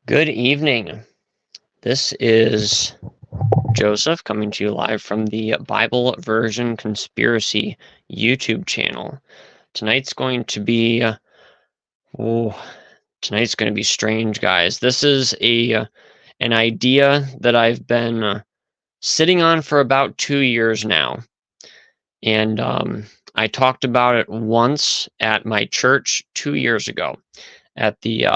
Good evening. This is Joseph coming to you live from the Bible Version Conspiracy YouTube channel. Tonight's going to be strange, guys. This is an idea that I've been sitting on for about 2 years now. And I talked about it once at my church 2 years ago at the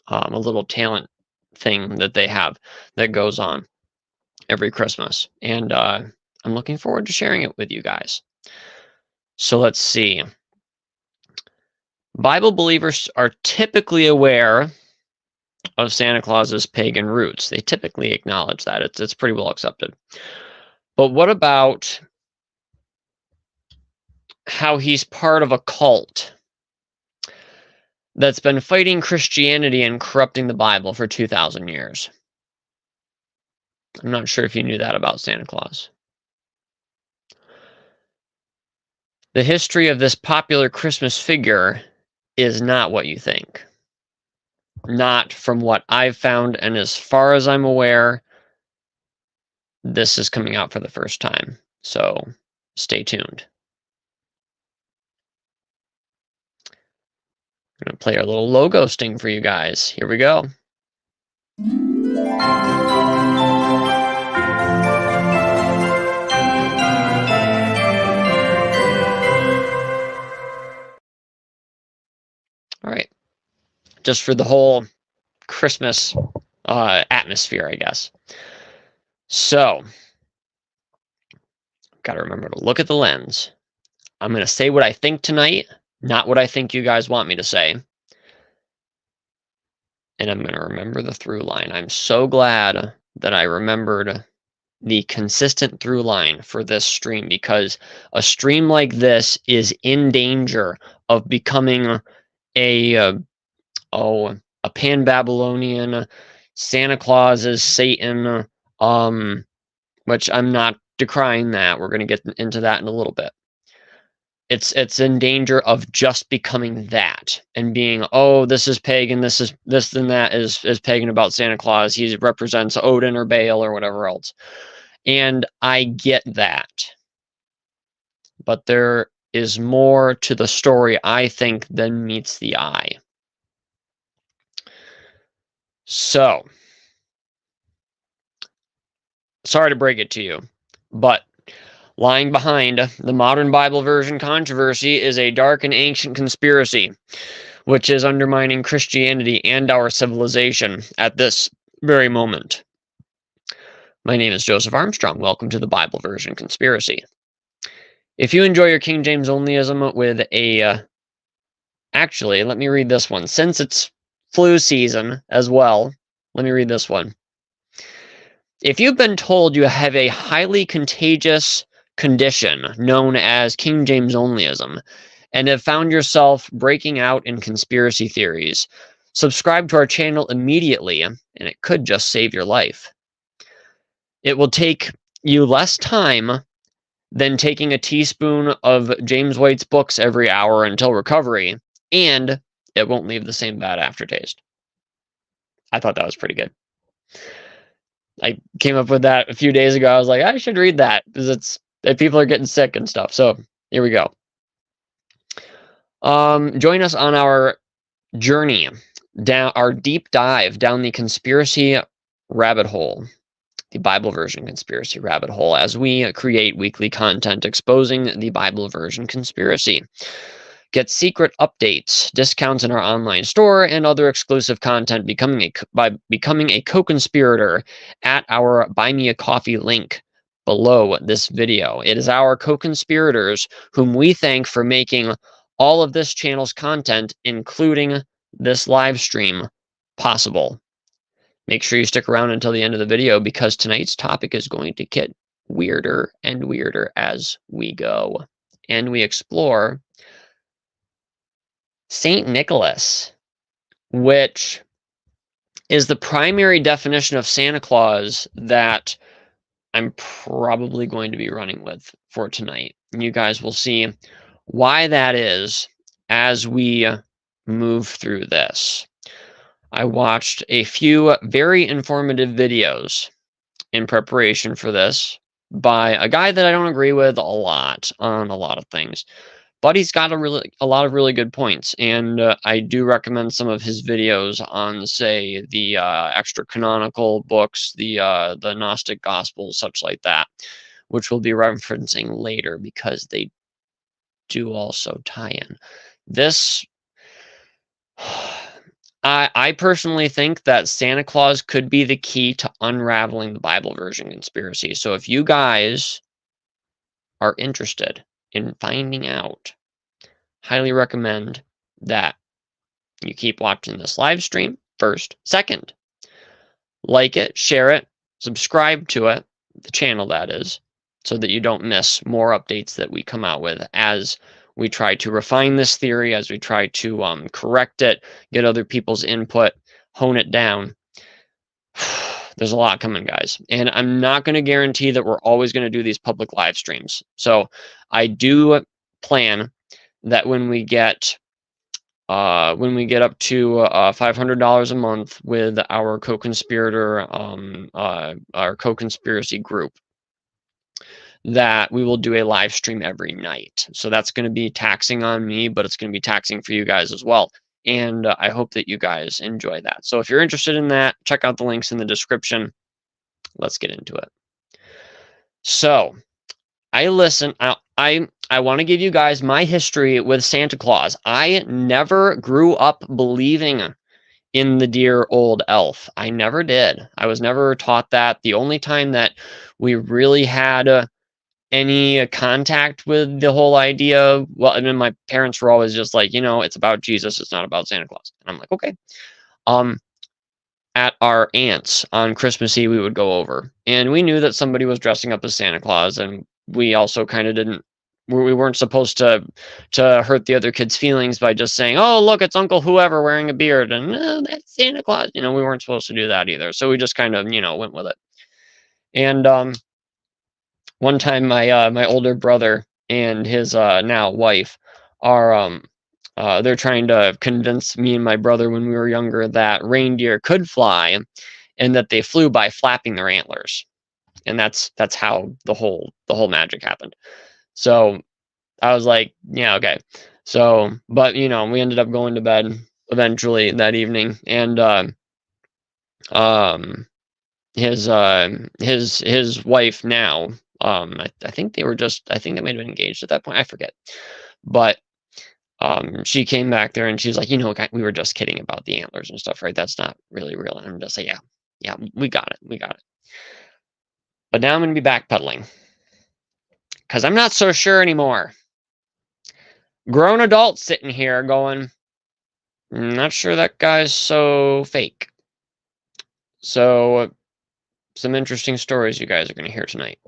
a little talent thing that they have that goes on every Christmas. And I'm looking forward to sharing it with you guys. So let's see. Bible believers are typically aware of Santa Claus's pagan roots. They typically acknowledge that. It's pretty well accepted. But what about how he's part of a cult that's been fighting Christianity and corrupting the Bible for 2,000 years? I'm not sure if you knew that about Santa Claus. The history of this popular Christmas figure is not what you think. Not from what I've found, and as far as I'm aware, this is coming out for the first time. So stay tuned. I'm going to play our little logo sting for you guys. Here we go. All right. Just for the whole Christmas atmosphere, I guess. So, got to remember to look at the lens. I'm going to say what I think tonight, not what I think you guys want me to say. And I'm going to remember the through line. I'm so glad that I remembered the consistent through line for this stream, because a stream like this is in danger of becoming a pan-Babylonian, Santa Claus is Satan, which I'm not decrying that. We're going to get into that in a little bit. It's in danger of just becoming that and being, oh, this is pagan, this and that is pagan about Santa Claus. He represents Odin or Baal or whatever else. And I get that. But there is more to the story, I think, than meets the eye. So, sorry to break it to you, but lying behind the modern Bible version controversy is a dark and ancient conspiracy, which is undermining Christianity and our civilization at this very moment. My name is Joseph Armstrong. Welcome to the Bible version conspiracy. If you enjoy your King James onlyism with a... actually, let me read this one. Since it's flu season as well, let me read this one. If you've been told you have a highly contagious condition known as King James onlyism and have found yourself breaking out in conspiracy theories, subscribe to our channel immediately, and it could just save your life. It will take you less time than taking a teaspoon of James White's books every hour until recovery, and it won't leave the same bad aftertaste. I thought that was pretty good. I came up with that a few days ago. I was like, I should read that because people are getting sick and stuff. So here we go. Join us on our journey down, our deep dive down the conspiracy rabbit hole, the Bible version conspiracy rabbit hole, as we create weekly content exposing the Bible version conspiracy. Get secret updates, discounts in our online store, and other exclusive content by becoming a co-conspirator at our Buy Me a Coffee link below this video. It is our co-conspirators whom we thank for making all of this channel's content, including this live stream, possible. Make sure you stick around until the end of the video, because tonight's topic is going to get weirder and weirder as we go. And we explore Saint Nicholas, which is the primary definition of Santa Claus that I'm probably going to be running with for tonight. And you guys will see why that is as we move through this. I watched a few very informative videos in preparation for this by a guy that I don't agree with a lot on a lot of things, but he's got a lot of really good points, and I do recommend some of his videos on, say, the extra canonical books, the Gnostic Gospels, such like that, which we'll be referencing later because they do also tie in. This, I personally think that Santa Claus could be the key to unraveling the Bible version conspiracy. So if you guys are interested in finding out, highly recommend that you keep watching this live stream first. Second, like it, share it, subscribe to it, the channel that is, so that you don't miss more updates that we come out with as we try to refine this theory, as we try to correct it, get other people's input, hone it down. There's a lot coming, guys. And I'm not going to guarantee that we're always going to do these public live streams. So I do plan that when we get up to $500 a month with our co-conspirator, our co-conspiracy group, that we will do a live stream every night. So that's going to be taxing on me, but it's going to be taxing for you guys as well. And I hope that you guys enjoy that. So if you're interested in that, check out the links in the description. Let's get into it. So I want to give you guys my history with Santa Claus. I never grew up believing in the dear old elf. I never did. I was never taught that. The only time that we really had any contact with the whole idea, well, I mean, my parents were always just like, it's about Jesus, it's not about Santa Claus. And I'm like, okay. At our aunt's on Christmas Eve, we would go over, and we knew that somebody was dressing up as Santa Claus, and we also kind of we weren't supposed to hurt the other kids' feelings by just saying, oh, look, it's Uncle whoever wearing a beard, and that's Santa Claus. We weren't supposed to do that either. So we just kind of, went with it. And one time my older brother and his now wife are they're trying to convince me and my brother when we were younger that reindeer could fly and that they flew by flapping their antlers. And that's how the whole magic happened. So I was like, yeah, okay. So, but we ended up going to bed eventually that evening, and his wife now, I think they might have been engaged at that point. I forget. But she came back there and she's like, we were just kidding about the antlers and stuff, right? That's not really real. And I'm just like, yeah, we got it. But now I'm going to be backpedaling because I'm not so sure anymore. Grown adults sitting here going, not sure that guy's so fake. So some interesting stories you guys are going to hear tonight.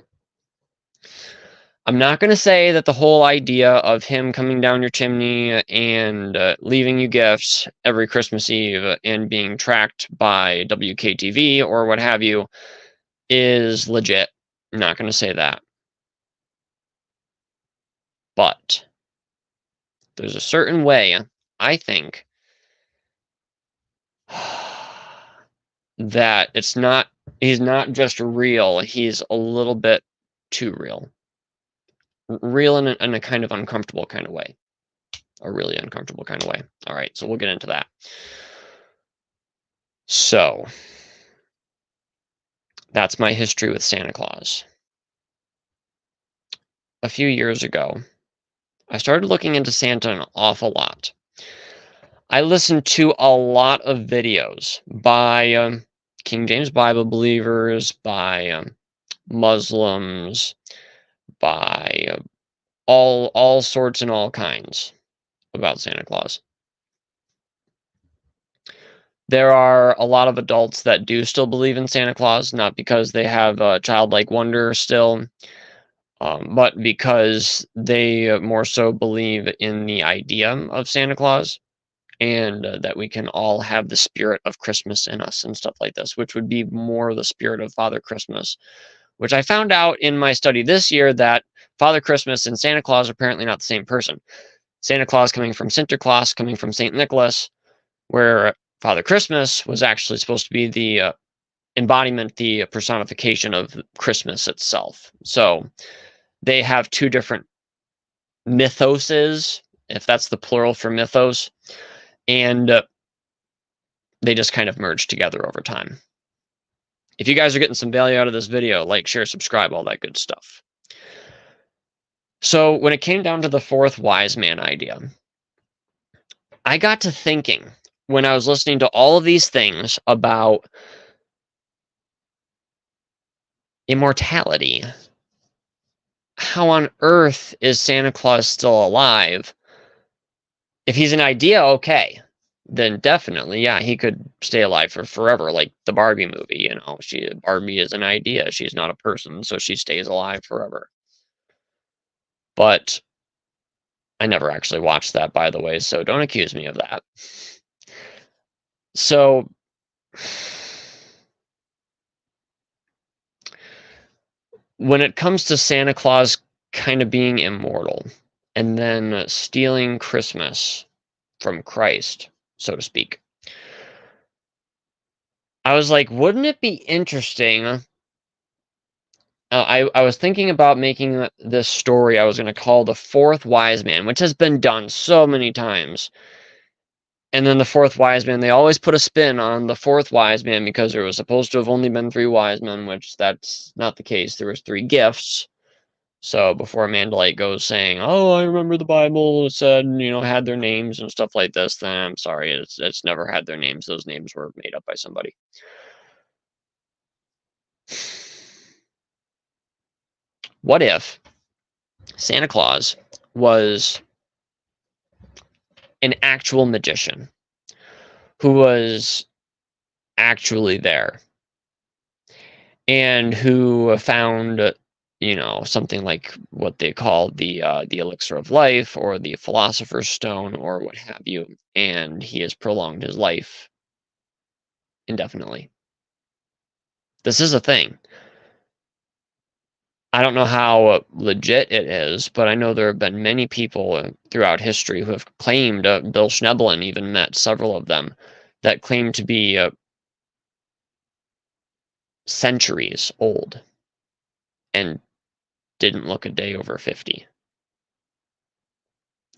I'm not going to say that the whole idea of him coming down your chimney and leaving you gifts every Christmas Eve and being tracked by WKTV or what have you is legit. I'm not going to say that. But there's a certain way, I think, that he's not just real, he's a little bit too real. Real in a kind of uncomfortable kind of way. A really uncomfortable kind of way. All right, so we'll get into that. So, that's my history with Santa Claus. A few years ago, I started looking into Santa an awful lot. I listened to a lot of videos by King James Bible believers, by Muslims, by all sorts and all kinds about Santa Claus. There are a lot of adults that do still believe in Santa Claus, not because they have a childlike wonder still, but because they more so believe in the idea of Santa Claus, and that we can all have the spirit of Christmas in us and stuff like this, which would be more the spirit of Father Christmas, which I found out in my study this year that Father Christmas and Santa Claus are apparently not the same person. Santa Claus coming from Sinterklaas, coming from St. Nicholas, where Father Christmas was actually supposed to be the embodiment, the personification of Christmas itself. So they have two different mythoses, if that's the plural for mythos, and they just kind of merged together over time. If you guys are getting some value out of this video, like, share, subscribe, all that good stuff. So when it came down to the fourth wise man idea, I got to thinking when I was listening to all of these things about immortality. How on earth is Santa Claus still alive? If he's an idea, okay, then definitely, yeah, he could stay alive for forever, like the Barbie movie, you know. Barbie is an idea. She's not a person, so she stays alive forever. But I never actually watched that, by the way, so don't accuse me of that. So when it comes to Santa Claus kind of being immortal and then stealing Christmas from Christ, so to speak, I was like, wouldn't it be interesting? I was thinking about making this story I was going to call The Fourth Wise Man, which has been done so many times. And then the fourth wise man, they always put a spin on the fourth wise man because there was supposed to have only been 3 wise men, which that's not the case. There was 3 gifts. So before Amanda Light goes saying, "Oh, I remember the Bible said, you know, had their names and stuff like this," then I'm sorry, it's never had their names. Those names were made up by somebody. What if Santa Claus was an actual magician who was actually there and who found, you know, something like what they call the elixir of life or the philosopher's stone or what have you, and he has prolonged his life indefinitely? This is a thing. I don't know how legit it is, but I know there have been many people throughout history who have claimed, Bill Schneblin even met several of them, that claim to be centuries old and didn't look a day over 50,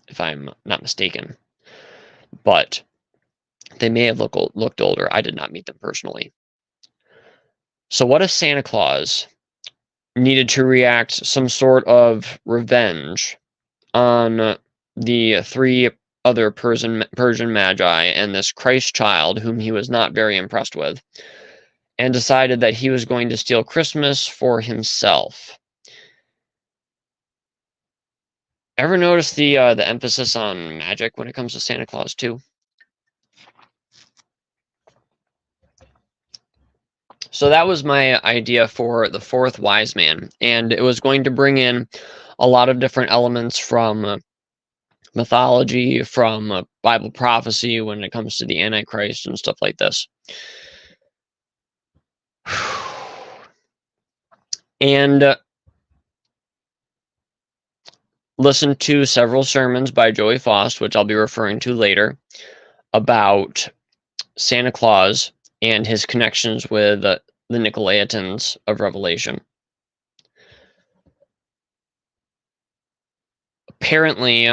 if I'm not mistaken. But they may have looked older. I did not meet them personally. So what if Santa Claus needed to react some sort of revenge on the 3 other Persian magi and this Christ child whom he was not very impressed with, and decided that he was going to steal Christmas for himself? Ever notice the emphasis on magic when it comes to Santa Claus too? So that was my idea for the fourth wise man, and it was going to bring in a lot of different elements from mythology, from Bible prophecy when it comes to the Antichrist and stuff like this. And listen to several sermons by Joey Faust, which I'll be referring to later, about Santa Claus and his connections with the Nicolaitans of Revelation. Apparently,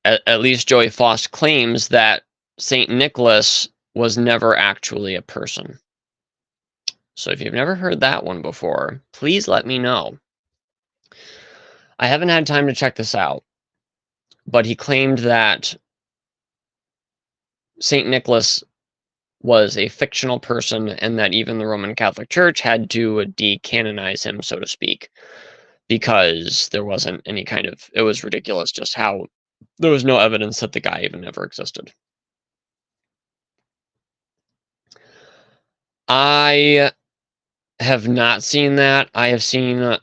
at least Joey Faust claims that Saint Nicholas was never actually a person. So if you've never heard that one before, please let me know. I haven't had time to check this out, but he claimed that Saint Nicholas was a fictional person and that even the Roman Catholic Church had to decanonize him, so to speak, because there wasn't any kind of, it was ridiculous just how there was no evidence that the guy even ever existed. I have not seen that. I have seen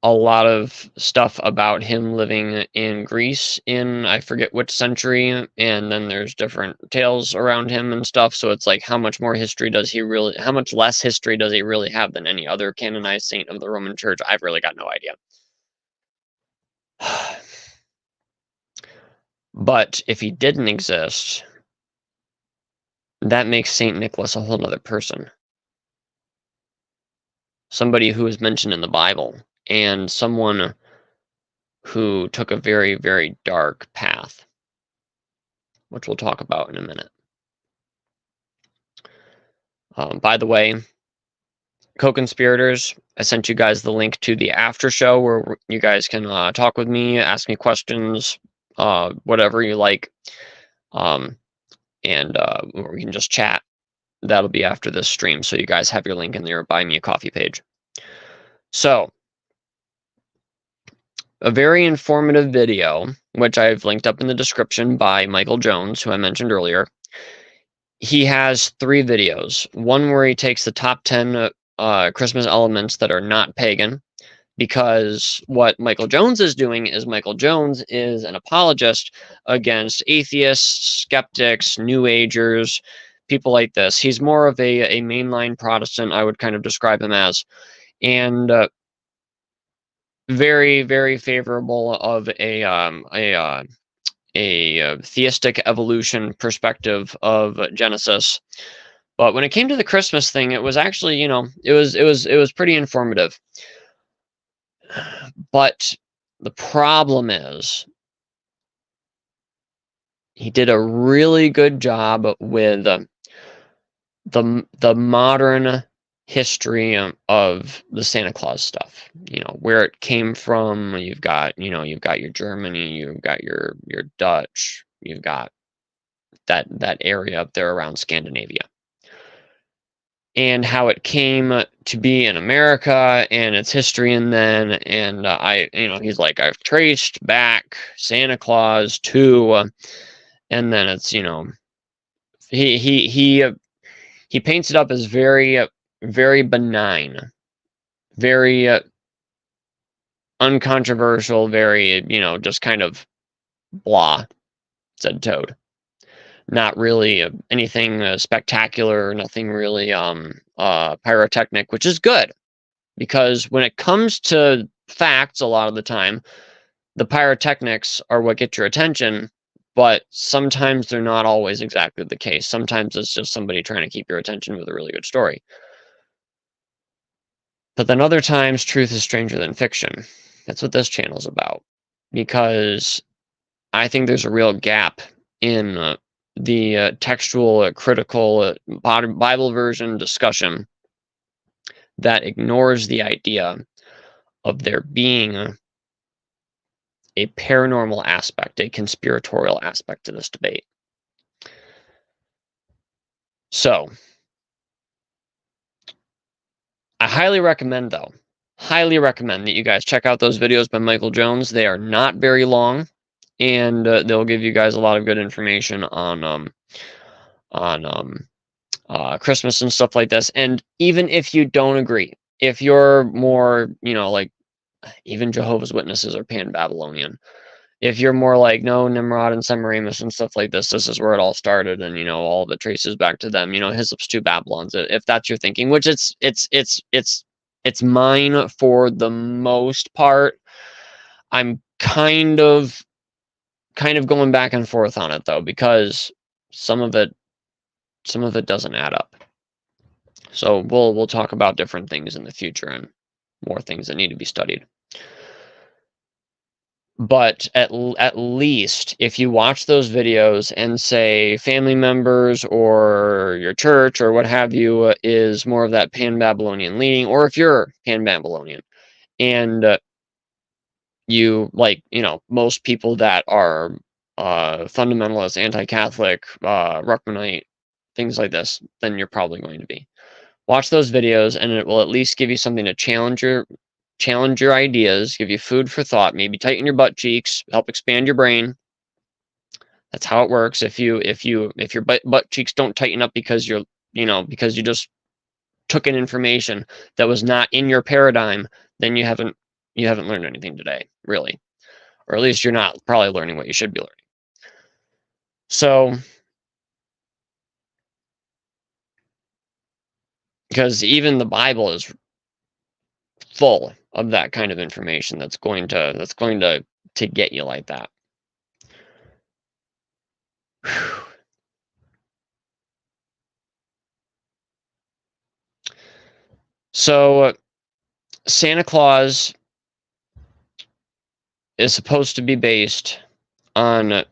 a lot of stuff about him living in Greece in, I forget which century, and then there's different tales around him and stuff, so it's like, how much more history does he really, how much less history does he really have than any other canonized saint of the Roman Church? I've really got no idea. But if he didn't exist, that makes Saint Nicholas a whole nother person. Somebody who is mentioned in the Bible, and someone who took a very, very dark path, which we'll talk about in a minute. By the way, co-conspirators, I sent you guys the link to the after show where you guys can talk with me, ask me questions, whatever you like, and we can just chat. That'll be after this stream, so you guys have your link in your Buy Me a Coffee page. So, a very informative video, which I've linked up in the description, by Michael Jones, who I mentioned earlier. He has 3 videos. One where he takes the top 10 Christmas elements that are not pagan, because what Michael Jones is doing is Michael Jones is an apologist against atheists, skeptics, New Agers, people like this. He's more of a mainline Protestant, I would kind of describe him as, and very, very favorable of a theistic evolution perspective of Genesis. But when it came to the Christmas thing, it was actually, it was pretty informative. But the problem is, he did a really good job with the modern history of the Santa Claus stuff. Where it came from. You've got your Germany, you've got your Dutch, you've got that area up there around Scandinavia, and how it came to be in America and its history. And then, and he's like, I've traced back Santa Claus to, and then it's, he paints it up as very, very benign, very uncontroversial, very, just kind of blah, said Toad. Not really anything spectacular, nothing really pyrotechnic, which is good, because when it comes to facts, a lot of the time, the pyrotechnics are what get your attention, but sometimes they're not always exactly the case. Sometimes it's just somebody trying to keep your attention with a really good story. But then other times, truth is stranger than fiction. That's what this channel's about, because I think there's a real gap in the textual, critical Bible version discussion that ignores the idea of there being a paranormal aspect, a conspiratorial aspect to this debate. So, I highly recommend that you guys check out those videos by Michael Jones. They are not very long, and they'll give you guys a lot of good information on Christmas and stuff like this. And even if you don't agree, if you're more, like even Jehovah's Witnesses are pan-Babylonian, if you're more like, no, Nimrod and Semiramis and stuff like this is where it all started, and all of it traces back to them, Hyssop's 2 Babylons, if that's your thinking, which it's mine for the most part. I'm kind of going back and forth on it, though, because some of it doesn't add up. So we'll talk about different things in the future and more things that need to be studied. But at least if you watch those videos and say family members or your church or what have you is more of that pan-Babylonian leaning, or if you're pan-Babylonian and you, like, most people that are fundamentalist, anti-Catholic, Ruckmanite, things like this, then you're probably going to be. Watch those videos, and it will at least give you something to challenge your ideas, give you food for thought, maybe tighten your butt cheeks, help expand your brain. That's how it works. If your butt cheeks don't tighten up because because you just took in information that was not in your paradigm, then you haven't learned anything today, really. Or at least you're not probably learning what you should be learning. So, because even the Bible is full of that kind of information that's going to get you like that. Whew. So Santa Claus is supposed to be based on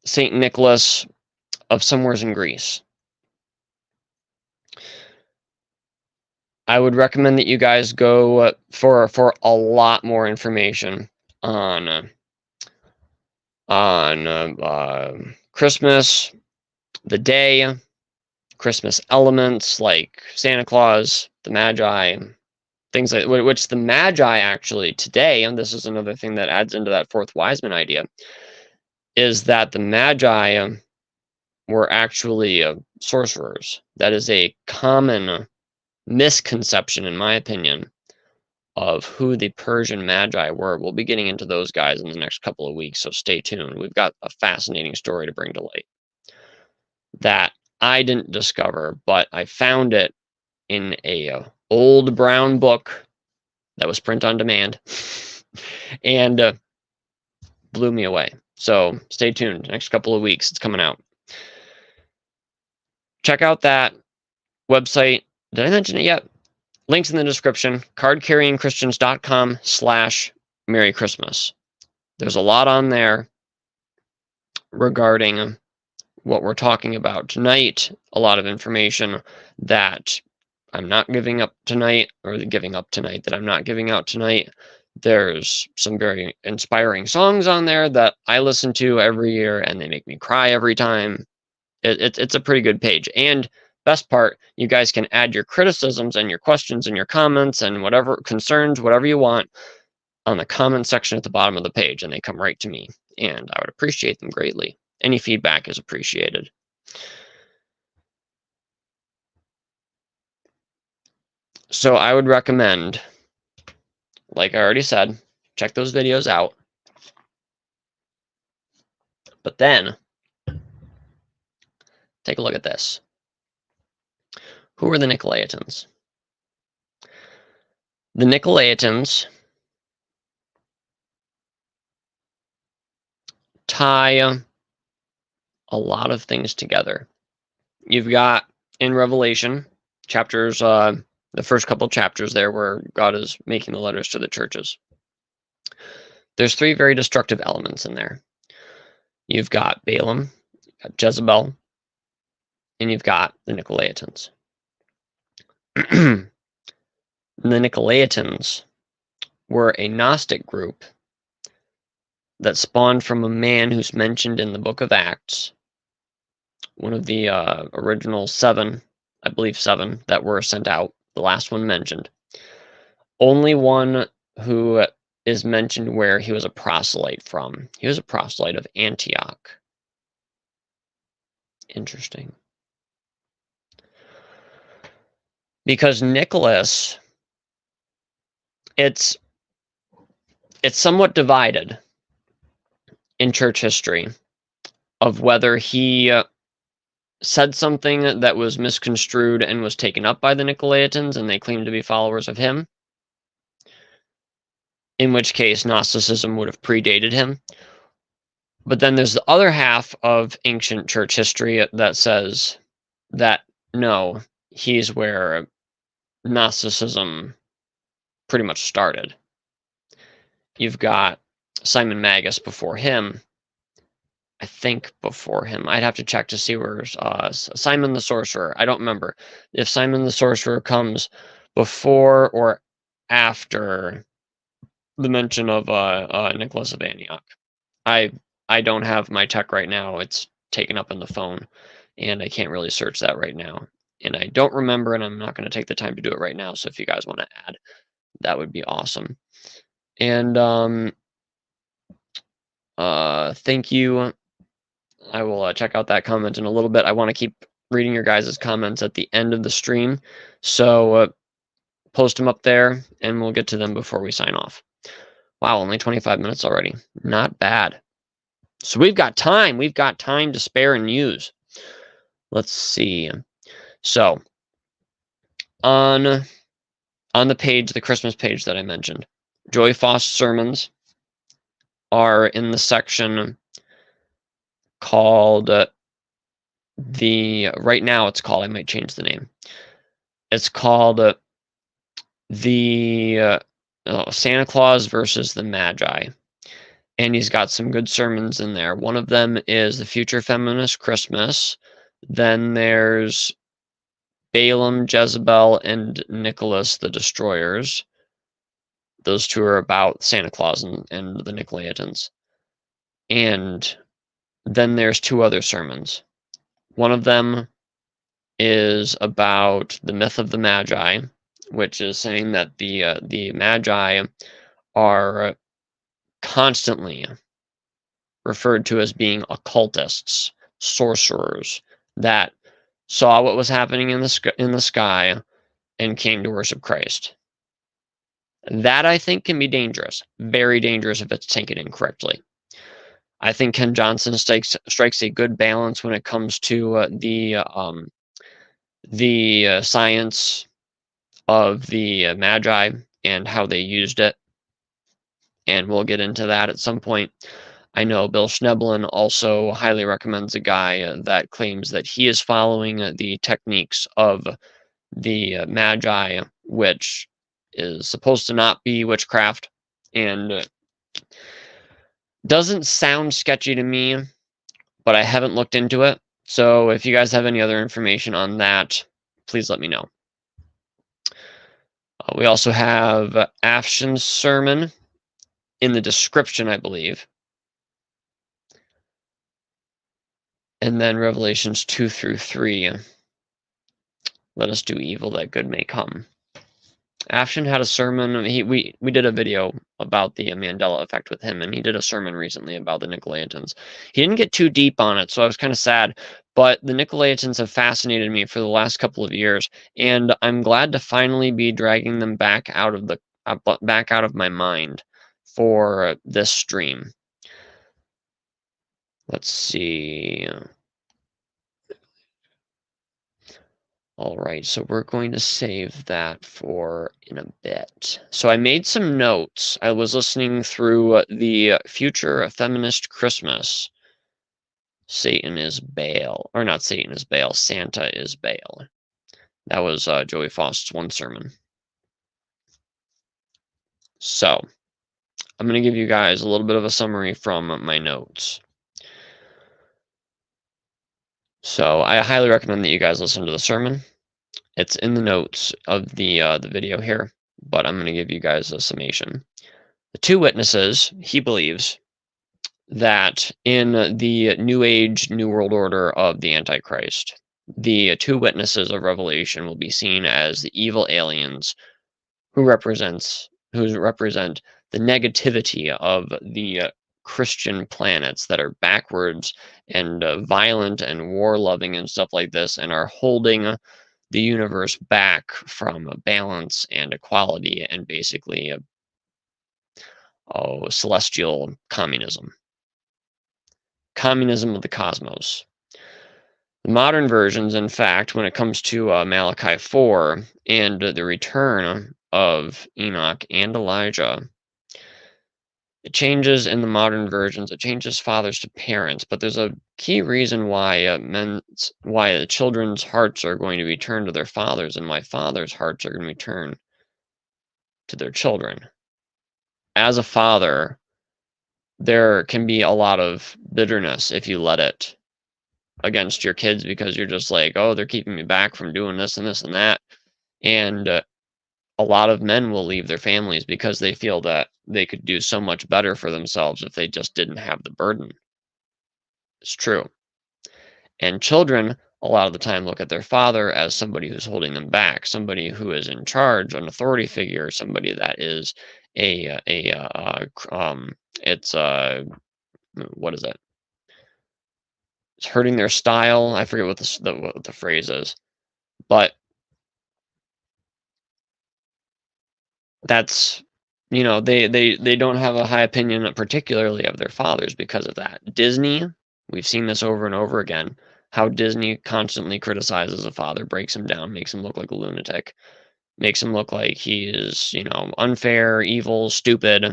Saint Nicholas of somewheres in Greece. I would recommend that you guys go for a lot more information on Christmas, the day, Christmas elements like Santa Claus, the Magi, things like which the Magi actually today, and this is another thing that adds into that fourth wise man idea, is that the Magi were actually sorcerers. That is a common misconception, in my opinion, of who the Persian Magi were. We'll be getting into those guys in the next couple of weeks, so stay tuned. We've got a fascinating story to bring to light that I didn't discover, but I found it in a old brown book that was print on demand and blew me away. So stay tuned. Next couple of weeks, it's coming out. Check out that website. Did I mention it yet? Links in the description, cardcarryingchristians.com/Merry Christmas. There's a lot on there regarding what we're talking about tonight, a lot of information that I'm not giving up tonight, or giving up tonight that I'm not giving out tonight. There's some very inspiring songs on there that I listen to every year, and they make me cry every time. It's a pretty good page. And best part, you guys can add your criticisms and your questions and your comments and whatever concerns, whatever you want, on the comment section at the bottom of the page, and they come right to me, and I would appreciate them greatly. Any feedback is appreciated. So I would recommend, like I already said, check those videos out. But then, take a look at this. Who are the Nicolaitans? The Nicolaitans tie a lot of things together. You've got in Revelation chapters, the first couple chapters there where God is making the letters to the churches. There's three very destructive elements in there. You've got Balaam, you've got Jezebel, and you've got the Nicolaitans. The Nicolaitans were a Gnostic group that spawned from a man who's mentioned in the book of Acts, one of the original seven, I believe seven, that were sent out, the last one mentioned. Only one who is mentioned where he was a proselyte from. He was a proselyte of Antioch. Interesting. Because Nicholas, it's somewhat divided in church history of whether he said something that was misconstrued and was taken up by the Nicolaitans and they claimed to be followers of him, in which case Gnosticism would have predated him. But then there's the other half of ancient church history that says that no, he's where Gnosticism pretty much started. You've got Simon Magus before him. I think before him. I'd have to check to see where Simon the Sorcerer. I don't remember if Simon the Sorcerer comes before or after the mention of Nicholas of Antioch. I don't have my tech right now. It's taken up in the phone, and I can't really search that right now. And I don't remember, and I'm not going to take the time to do it right now. So if you guys want to add, that would be awesome. And thank you. I will check out that comment in a little bit. I want to keep reading your guys' comments at the end of the stream. So post them up there, and we'll get to them before we sign off. Wow, only 25 minutes already. Not bad. So we've got time. We've got time to spare and use. Let's see. So on the page, the Christmas page that I mentioned, Joy Foss sermons are in the section called right now it's called, I might change the name. It's called the Santa Claus versus the Magi. And he's got some good sermons in there. One of them is The Future Feminist Christmas. Then there's Balaam, Jezebel, and Nicholas the Destroyers. Those two are about Santa Claus and the Nicolaitans. And then there's two other sermons. One of them is about the myth of the Magi, which is saying that the Magi are constantly referred to as being occultists, sorcerers that saw what was happening in the sky and came to worship Christ. That, I think, can be dangerous, very dangerous if it's taken incorrectly. I think Ken Johnson strikes a good balance when it comes to the science of the Magi and how they used it, and we'll get into that at some point. I know Bill Schneblin also highly recommends a guy that claims that he is following the techniques of the Magi, which is supposed to not be witchcraft, and doesn't sound sketchy to me, but I haven't looked into it. So if you guys have any other information on that, please let me know. We also have Afshin's sermon in the description, I believe. And then Revelations 2 through 3. Let us do evil that good may come. Afshin had a sermon. We did a video about the Mandela effect with him, and he did a sermon recently about the Nicolaitans. He didn't get too deep on it, so I was kind of sad. But the Nicolaitans have fascinated me for the last couple of years, and I'm glad to finally be dragging them back out of my mind for this stream. Let's see. All right, so we're going to save that for in a bit. So I made some notes. I was listening through the Future Feminist Christmas. Satan is Baal. Or not Satan is Baal, Santa is Baal. That was Joey Faust's one sermon. So I'm going to give you guys a little bit of a summary from my notes. So I highly recommend that you guys listen to the sermon. It's in the notes of the video here, but I'm going to give you guys a summation. The two witnesses, he believes, that in the New Age, New World Order of the Antichrist, the two witnesses of Revelation will be seen as the evil aliens who represent the negativity of the Christian planets that are backwards and violent and war-loving and stuff like this, and are holding the universe back from balance and equality and basically celestial communism. Communism of the cosmos. The modern versions, in fact, when it comes to Malachi 4 and the return of Enoch and Elijah, it changes in the modern versions. It changes fathers to parents, but there's a key reason why the children's hearts are going to be turned to their fathers, and why fathers' hearts are going to be turned to their children. As a father, there can be a lot of bitterness if you let it against your kids, because you're just like, oh, they're keeping me back from doing this and this and that. And a lot of men will leave their families because they feel that they could do so much better for themselves if they just didn't have the burden. It's true. And children, a lot of the time, look at their father as somebody who's holding them back, somebody who is in charge, an authority figure, somebody that is what is it? It's hurting their style. I forget what the phrase is, but that's, they don't have a high opinion, particularly of their fathers, because of that. Disney, we've seen this over and over again, how Disney constantly criticizes a father, breaks him down, makes him look like a lunatic, makes him look like he is, unfair, evil, stupid.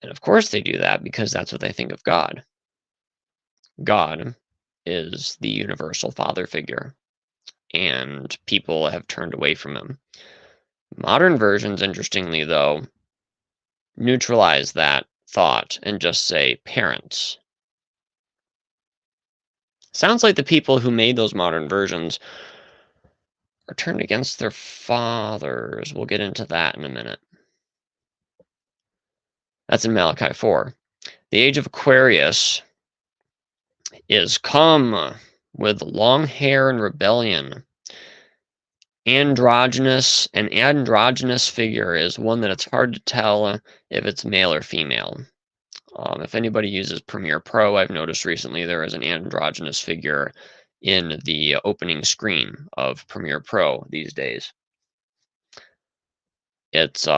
And of course they do that because that's what they think of God. God is the universal father figure, and people have turned away from him. Modern versions, interestingly, though, neutralize that thought and just say parents. Sounds like the people who made those modern versions are turned against their fathers. We'll get into that in a minute. That's in Malachi 4. The age of Aquarius is come with long hair and rebellion. An androgynous figure is one that it's hard to tell if it's male or female. If anybody uses Premiere Pro, I've noticed recently there is an androgynous figure in the opening screen of Premiere Pro these days. It's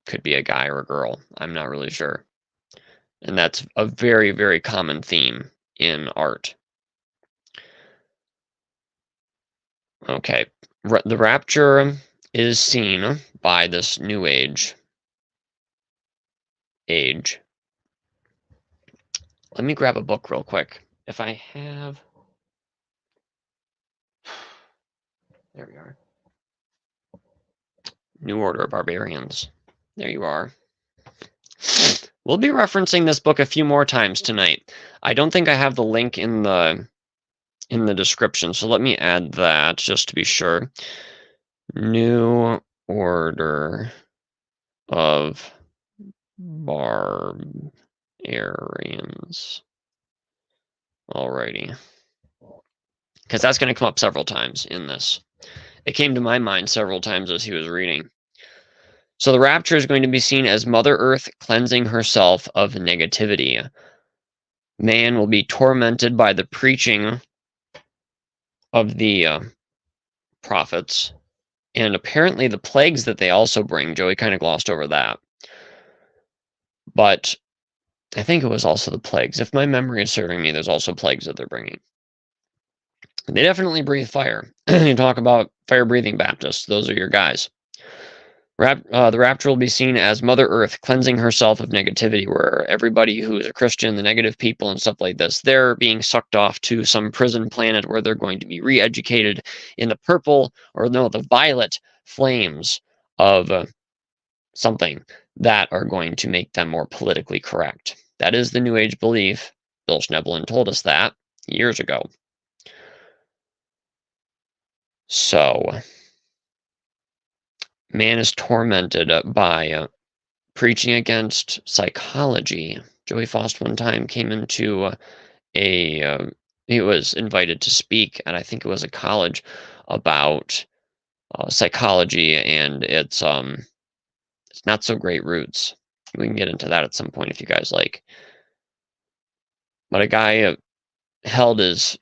could be a guy or a girl. I'm not really sure. And that's a very, very common theme in art. Okay, the rapture is seen by this New Age. Let me grab a book real quick. If I have... There we are. New Order of Barbarians. There you are. We'll be referencing this book a few more times tonight. I don't think I have the link in the description, so let me add that just to be sure. New Order of Barbarians. Alrighty. Because that's going to come up several times in this. It came to my mind several times as he was reading. So the rapture is going to be seen as Mother Earth cleansing herself of negativity. Man will be tormented by the preaching of the prophets, and apparently the plagues that they also bring. Joey kind of glossed over that. But I think it was also the plagues. If my memory is serving me, there's also plagues that they're bringing. They definitely breathe fire. You talk about fire-breathing Baptists. Those are your guys. The rapture will be seen as Mother Earth cleansing herself of negativity, where everybody who is a Christian, the negative people and stuff like this, they're being sucked off to some prison planet where they're going to be re-educated in the the violet flames of something that are going to make them more politically correct. That is the New Age belief. Bill Schneblin told us that years ago. So, man is tormented by preaching against psychology. Joey Faust one time came into he was invited to speak, and I think it was a college, about psychology and its not so great roots. We can get into that at some point if you guys like. But a guy held his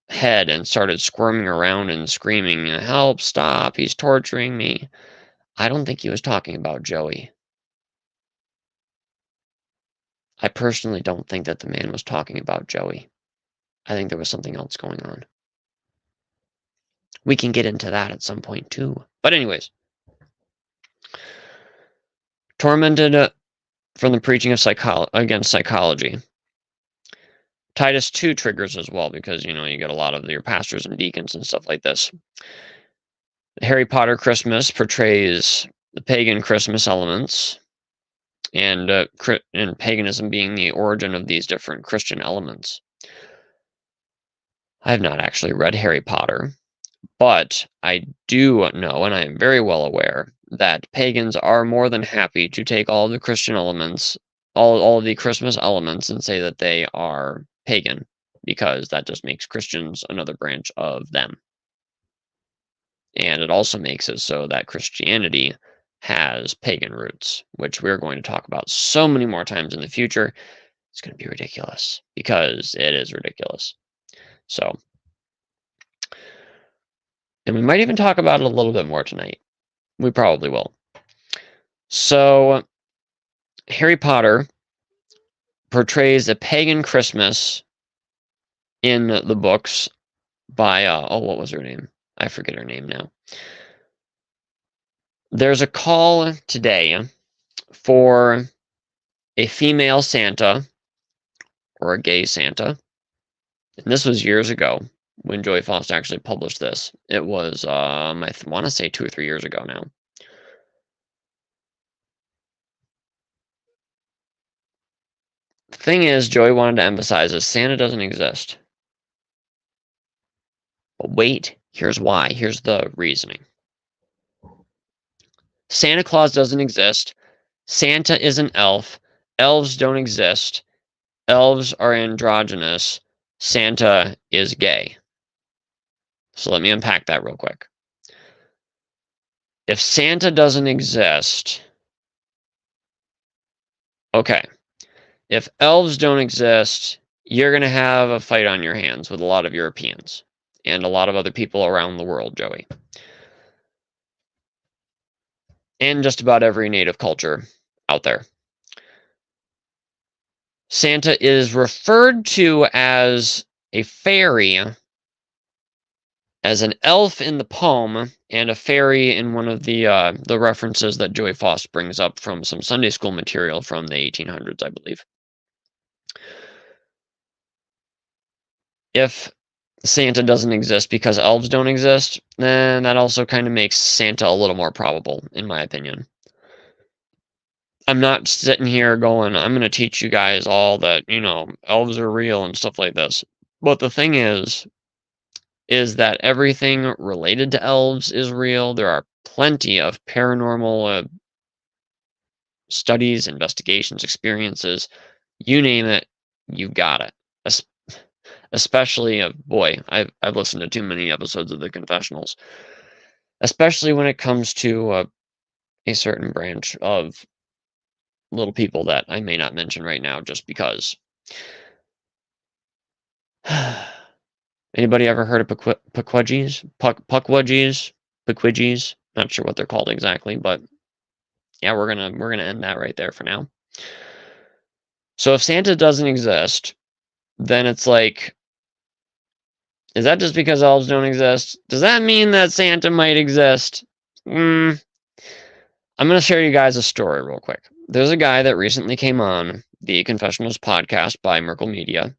head and started squirming around and screaming, "Help, stop, he's torturing me." I don't think he was talking about Joey. I personally don't think that the man was talking about Joey. I think there was something else going on. We can get into that at some point too. But anyways, tormented from the preaching of against psychology. Titus 2 triggers as well, because you get a lot of your pastors and deacons and stuff like this. Harry Potter Christmas portrays the pagan Christmas elements, and paganism being the origin of these different Christian elements. I have not actually read Harry Potter, but I do know, and I am very well aware, that pagans are more than happy to take all the Christian elements, all of the Christmas elements, and say that they are pagan, because that just makes Christians another branch of them. And it also makes it so that Christianity has pagan roots, which we're going to talk about so many more times in the future. It's going to be ridiculous, because it is ridiculous. So, and we might even talk about it a little bit more tonight. We probably will. So, Harry Potter portrays a pagan Christmas in the books by, what was her name? I forget her name now. There's a call today for a female Santa, or a gay Santa, and this was years ago, when Joey Foster actually published this. It was, I want to say 2 or 3 years ago now. The thing is, Joey wanted to emphasize is Santa doesn't exist. But wait, here's why. Here's the reasoning. Santa Claus doesn't exist. Santa is an elf. Elves don't exist. Elves are androgynous. Santa is gay. So let me unpack that real quick. If Santa doesn't exist, okay, if elves don't exist, you're going to have a fight on your hands with a lot of Europeans and a lot of other people around the world, Joey. And just about every native culture out there. Santa is referred to as a fairy, as an elf in the poem, and a fairy in one of the references that Joey Foss brings up from some Sunday school material from the 1800s, I believe. If Santa doesn't exist because elves don't exist, then that also kind of makes Santa a little more probable, in my opinion. I'm not sitting here going, I'm going to teach you guys all that, elves are real and stuff like this. But the thing is that everything related to elves is real. There are plenty of paranormal studies, investigations, experiences. You name it, you've got it. Especially, boy, I've listened to too many episodes of the confessionals. Especially when it comes to a certain branch of little people that I may not mention right now just because. Anybody ever heard of Pukwudgies? Pukwudgies? Not sure what they're called exactly, but yeah, we're gonna end that right there for now. So if Santa doesn't exist, then it's like, is that just because elves don't exist? Does that mean that Santa might exist? I'm gonna share you guys a story real quick. There's a guy that recently came on the Confessionals podcast by Merkle Media.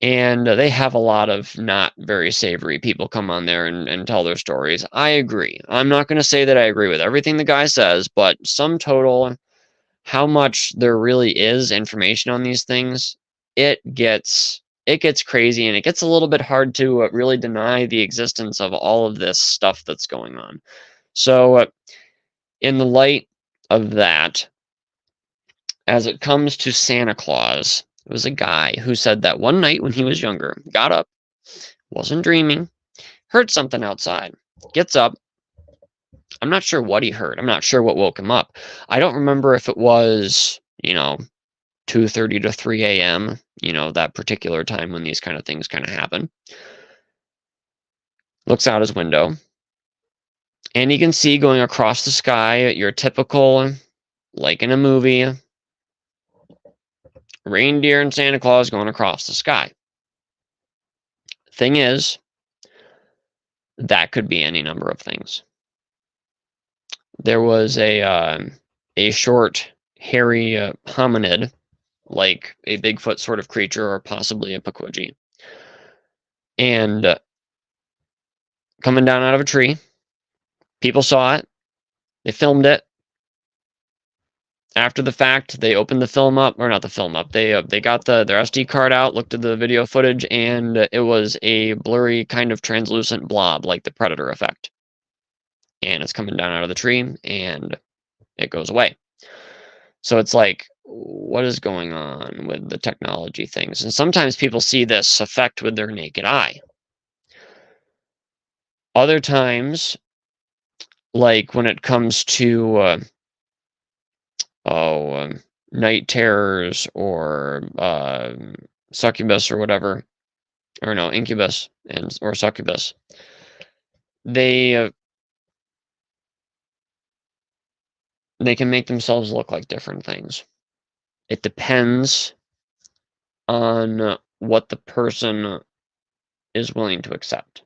And they have a lot of not very savory people come on there and tell their stories. I agree. I'm not going to say that I agree with everything the guy says, but sum total, how much there really is information on these things, it gets crazy, and it gets a little bit hard to really deny the existence of all of this stuff that's going on. So in the light of that, as it comes to Santa Claus, it was a guy who said that one night when he was younger, got up, wasn't dreaming, heard something outside, gets up. I'm not sure what he heard. I'm not sure what woke him up. I don't remember if it was, 2:30 to 3 a.m., that particular time when these kind of things kind of happen. Looks out his window, and he can see going across the sky your typical, like in a movie, reindeer and Santa Claus going across the sky. Thing is, that could be any number of things. There was a short, hairy hominid, like a Bigfoot sort of creature, or possibly a Pukwudgie, and coming down out of a tree. People saw it. They filmed it. After the fact, they opened the film up, or not the film up. They got their SD card out, looked at the video footage, and it was a blurry kind of translucent blob, like the Predator effect. And it's coming down out of the tree, and it goes away. So it's like, what is going on with the technology things? And sometimes people see this effect with their naked eye. Other times, like when it comes to night terrors or succubus or whatever, or no, incubus or succubus, they can make themselves look like different things. It depends on what the person is willing to accept.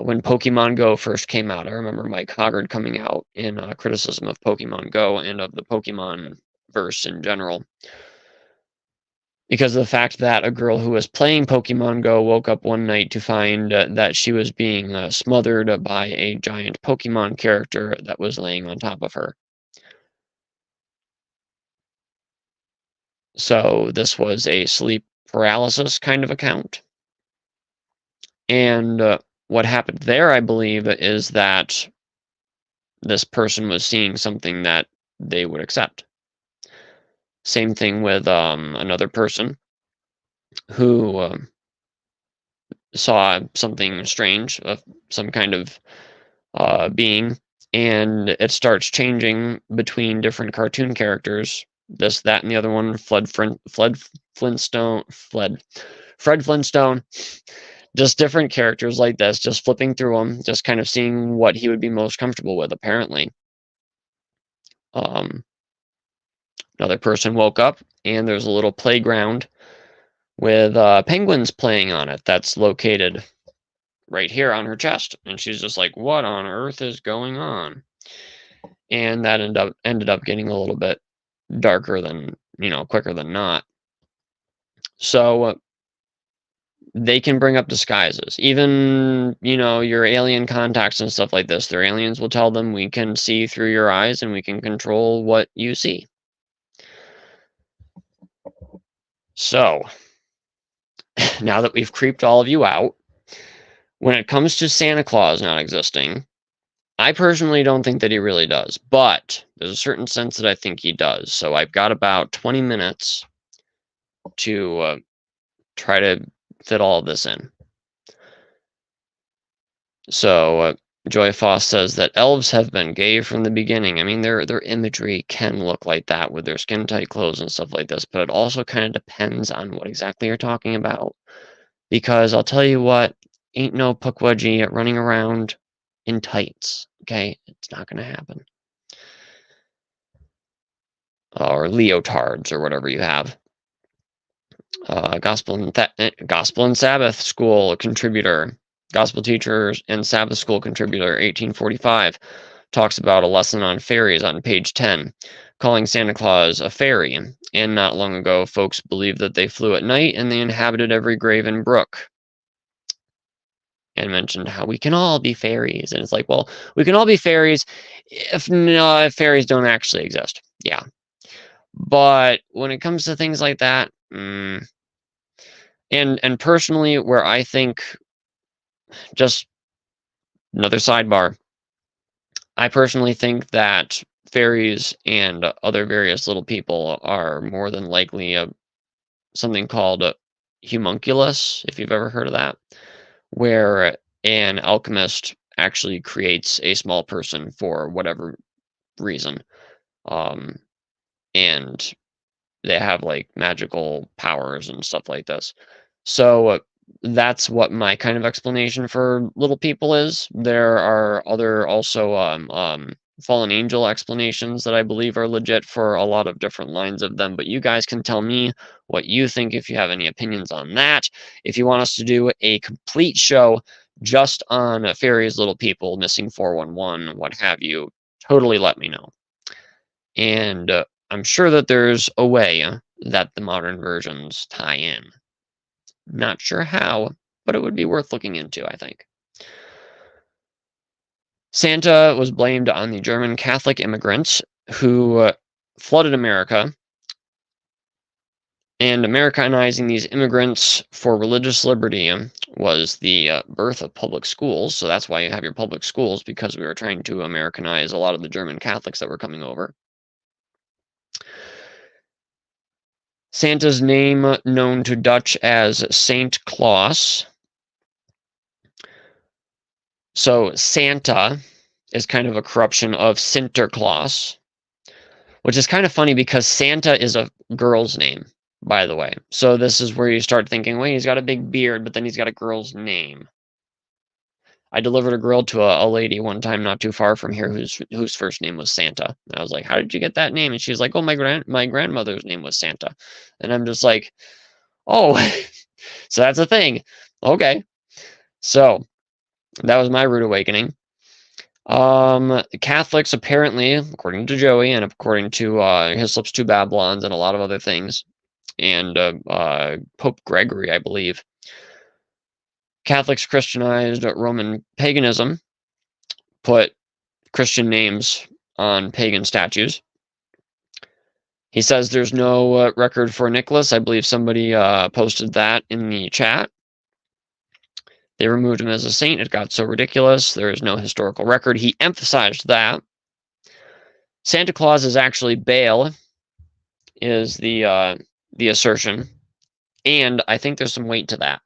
When Pokemon Go first came out, I remember Mike Hoggard coming out in criticism of Pokemon Go and of the Pokemon verse in general. because of the fact that a girl who was playing Pokemon Go woke up one night to find that she was being smothered by a giant Pokemon character that was laying on top of her. So this was a sleep paralysis kind of account. And what happened there, I believe, is that this person was seeing something that they would accept. Same thing with another person who saw something strange, some kind of being, and it starts changing between different cartoon characters. This, that, and the other one. Fred Flintstone. Just different characters like this, just flipping through them, just kind of seeing what he would be most comfortable with, apparently. Another person woke up, and there's a little playground with penguins playing on it that's located right here on her chest. And she's just like, what on earth is going on? And that ended up getting a little bit darker than, quicker than not. So they can bring up disguises. Even, your alien contacts and stuff like this, their aliens will tell them, we can see through your eyes and we can control what you see. So, now that we've creeped all of you out, when it comes to Santa Claus not existing, I personally don't think that he really does, but there's a certain sense that I think he does. So I've got about 20 minutes to try to fit all of this in. So Joy Foss says that elves have been gay from the beginning. I mean, their imagery can look like that with their skin-tight clothes and stuff like this, but it also kind of depends on what exactly you're talking about. Because I'll tell you what, ain't no Pukwudgie running around in tights, okay? It's not going to happen. Or leotards, or whatever you have. Gospel and Sabbath School contributor, Gospel Teachers and Sabbath School contributor, 1845, talks about a lesson on fairies on page 10, calling Santa Claus a fairy. And not long ago, folks believed that they flew at night and they inhabited every grave and brook. And mentioned how we can all be fairies. And it's like, well, we can all be fairies if fairies don't actually exist. Yeah. But when it comes to things like that, and personally, where I think, just another sidebar, I personally think that fairies and other various little people are more than likely something called homunculus, if you've ever heard of that, where an alchemist actually creates a small person for whatever reason. And they have like magical powers and stuff like this. So that's what my kind of explanation for little people is. There are other also fallen angel explanations that I believe are legit for a lot of different lines of them, but you guys can tell me what you think if you have any opinions on that. If you want us to do a complete show just on fairies, little people, missing 411, what have you, totally let me know. And I'm sure that there's a way that the modern versions tie in. Not sure how, but it would be worth looking into, I think. Santa was blamed on the German Catholic immigrants who flooded America, and Americanizing these immigrants for religious liberty was the birth of public schools. So that's why you have your public schools, because we were trying to Americanize a lot of the German Catholics that were coming over. Santa's name, known to Dutch as Saint Claus. So Santa is kind of a corruption of Sinterklaas, which is kind of funny because Santa is a girl's name, by the way. So this is where you start thinking, well, he's got a big beard, but then he's got a girl's name. I delivered a girl to a lady one time not too far from here whose first name was Santa. And I was like, how did you get that name? And she's like, oh, my grandmother's name was Santa. And I'm just like, oh, so that's a thing. Okay. So that was my rude awakening. Catholics apparently, according to Joey and according to His Lips to Babylons and a lot of other things, and Pope Gregory, I believe. Catholics Christianized Roman paganism, put Christian names on pagan statues. He says there's no record for Nicholas. I believe somebody posted that in the chat. They removed him as a saint. It got so ridiculous. There is no historical record. He emphasized that. Santa Claus is actually Baal, is the assertion. And I think there's some weight to that.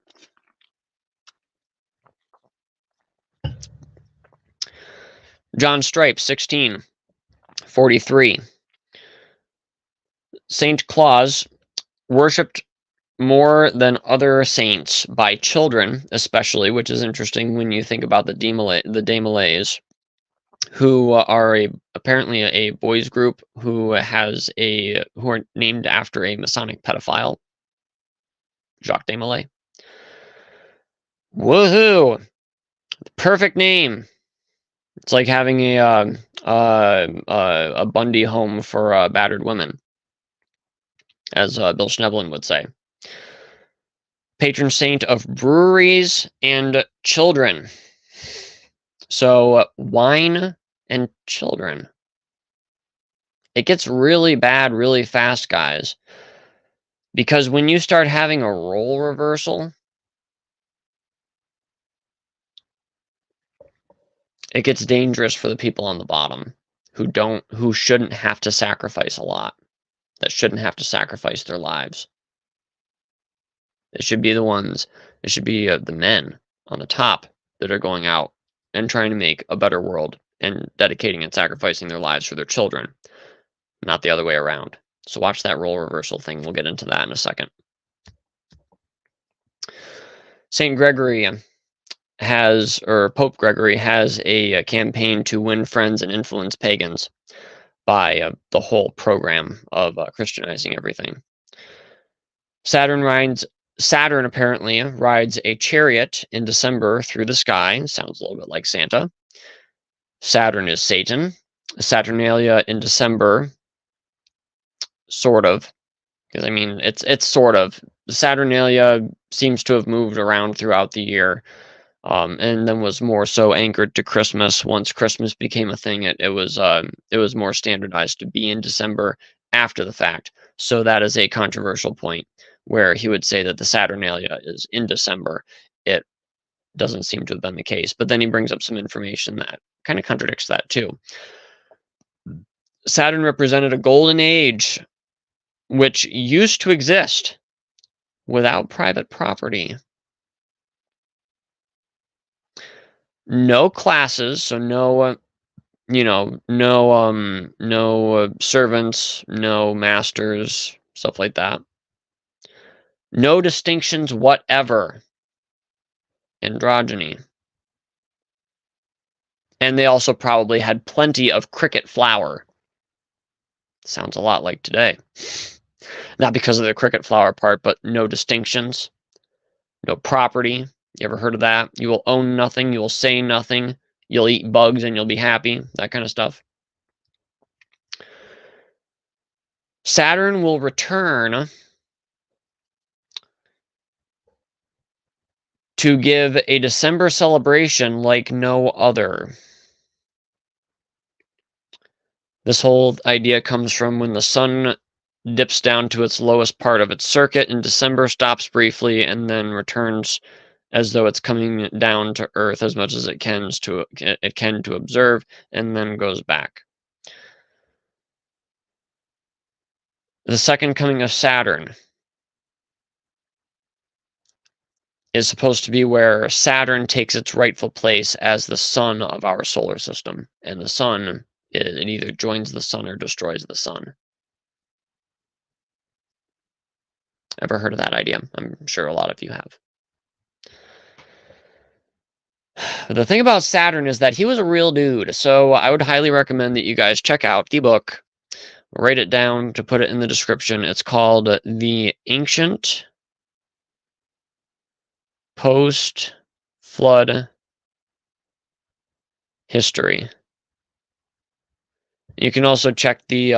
John Stripes, 1643. Saint Claus worshipped more than other saints by children, especially, which is interesting when you think about the Demolays, who are apparently a boys group who are named after a Masonic pedophile, Jacques Desmoulins. Woohoo! The perfect name. It's like having a Bundy home for battered women, as Bill Schneblin would say. Patron saint of breweries and children. So wine and children. It gets really bad really fast, guys. Because when you start having a role reversal, it gets dangerous for the people on the bottom who shouldn't have to sacrifice a lot. That shouldn't have to sacrifice their lives. It should be the ones, it should be the men on the top that are going out and trying to make a better world and dedicating and sacrificing their lives for their children, not the other way around. So watch that role reversal thing. We'll get into that in a second. St. Gregory has, or Pope Gregory has a campaign to win friends and influence pagans by the whole program of Christianizing everything. Saturn apparently rides a chariot in December through the sky. Sounds a little bit like Santa. Saturn is Satan. Saturnalia in December, sort of. Because, I mean, it's sort of. The Saturnalia seems to have moved around throughout the year, and then was more so anchored to Christmas. Once Christmas became a thing, it was more standardized to be in December after the fact. So that is a controversial point, where he would say that the Saturnalia is in December. It doesn't seem to have been the case. But then he brings up some information that kind of contradicts that too. Saturn represented a golden age, which used to exist without private property. No classes, so no, no servants, no masters, stuff like that. No distinctions whatever. Androgyny. And they also probably had plenty of cricket flour. Sounds a lot like today. Not because of the cricket flour part, but no distinctions. No property. You ever heard of that? You will own nothing. You will say nothing. You'll eat bugs and you'll be happy. That kind of stuff. Saturn will return to give a December celebration like no other. This whole idea comes from when the sun dips down to its lowest part of its circuit in December, stops briefly, and then returns as though it's coming down to Earth as much as it can to observe, and then goes back. The second coming of Saturn is supposed to be where Saturn takes its rightful place as the sun of our solar system. And the sun, it either joins the sun or destroys the sun. Ever heard of that idea? I'm sure a lot of you have. The thing about Saturn is that he was a real dude, so I would highly recommend that you guys check out the book, write it down to put it in the description. It's called The Ancient Post-Flood History. You can also check the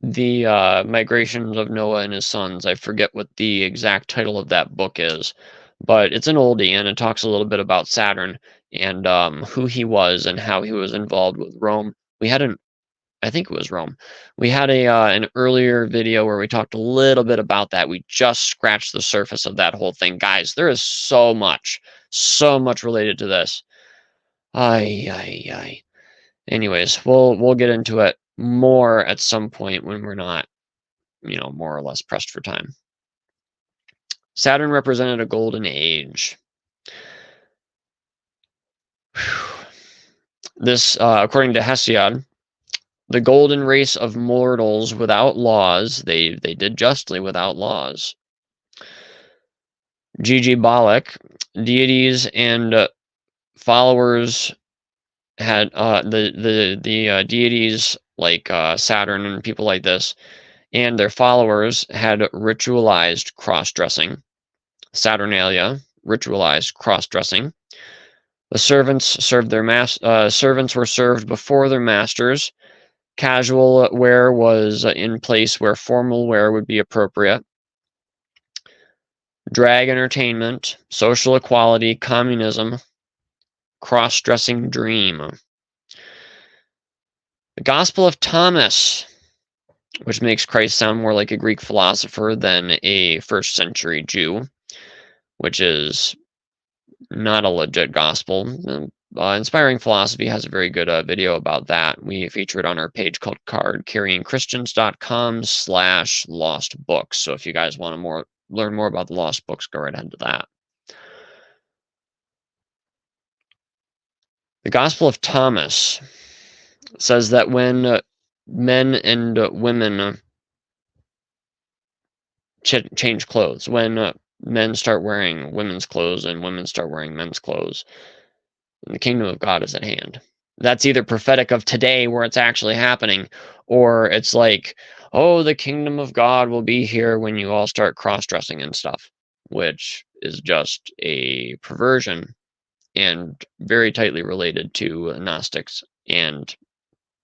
the Migrations of Noah and His Sons. I forget what the exact title of that book is, but it's an oldie, and it talks a little bit about Saturn and who he was and how he was involved with Rome. We had I think it was Rome. We had an earlier video where we talked a little bit about that. We just scratched the surface of that whole thing. Guys, there is so much related to this. Ay. Anyways, we'll get into it more at some point when we're not, more or less pressed for time. Saturn represented a golden age. This, according to Hesiod, the golden race of mortals without laws, they did justly without laws. G.G. Bollock, deities and followers had the deities like Saturn and people like this, and their followers had ritualized cross-dressing. Saturnalia, ritualized cross-dressing. The servants served their servants were served before their masters. Casual wear was in place where formal wear would be appropriate. Drag entertainment, social equality, communism, cross-dressing dream. The Gospel of Thomas, which makes Christ sound more like a Greek philosopher than a first century Jew, which is not a legit gospel. Inspiring Philosophy has a very good video about that. We feature it on our page called cardcarryingchristians.com/lost books. So if you guys want to learn more about the lost books, go right ahead to that. The Gospel of Thomas says that when men and women change clothes, when men start wearing women's clothes and women start wearing men's clothes, the kingdom of God is at hand. That's either prophetic of today where it's actually happening, or it's like, oh, the kingdom of God will be here when you all start cross-dressing and stuff, which is just a perversion and very tightly related to Gnostics and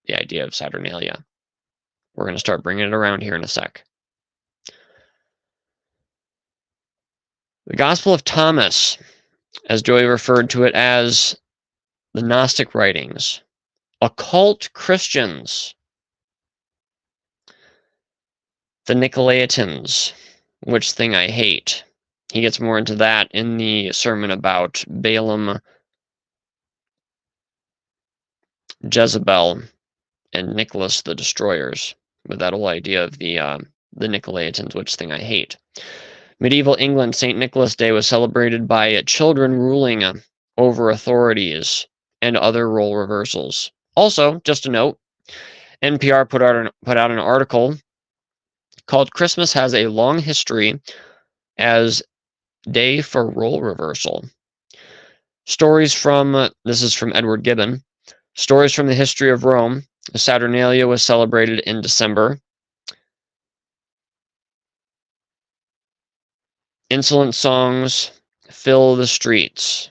the idea of Saturnalia. We're going to start bringing it around here in a sec. The Gospel of Thomas, as Joey referred to it as the Gnostic writings, occult Christians, the Nicolaitans, which thing I hate. He gets more into that in the sermon about Balaam, Jezebel, and Nicholas the Destroyers, with that whole idea of the Nicolaitans, which thing I hate. Medieval England, St. Nicholas Day was celebrated by children ruling over authorities and other role reversals. Also, just a note, NPR put out an article called "Christmas Has a Long History as Day for Role Reversal." Stories from, this is from Edward Gibbon, stories from the history of Rome. Saturnalia was celebrated in December. Insolent songs fill the streets.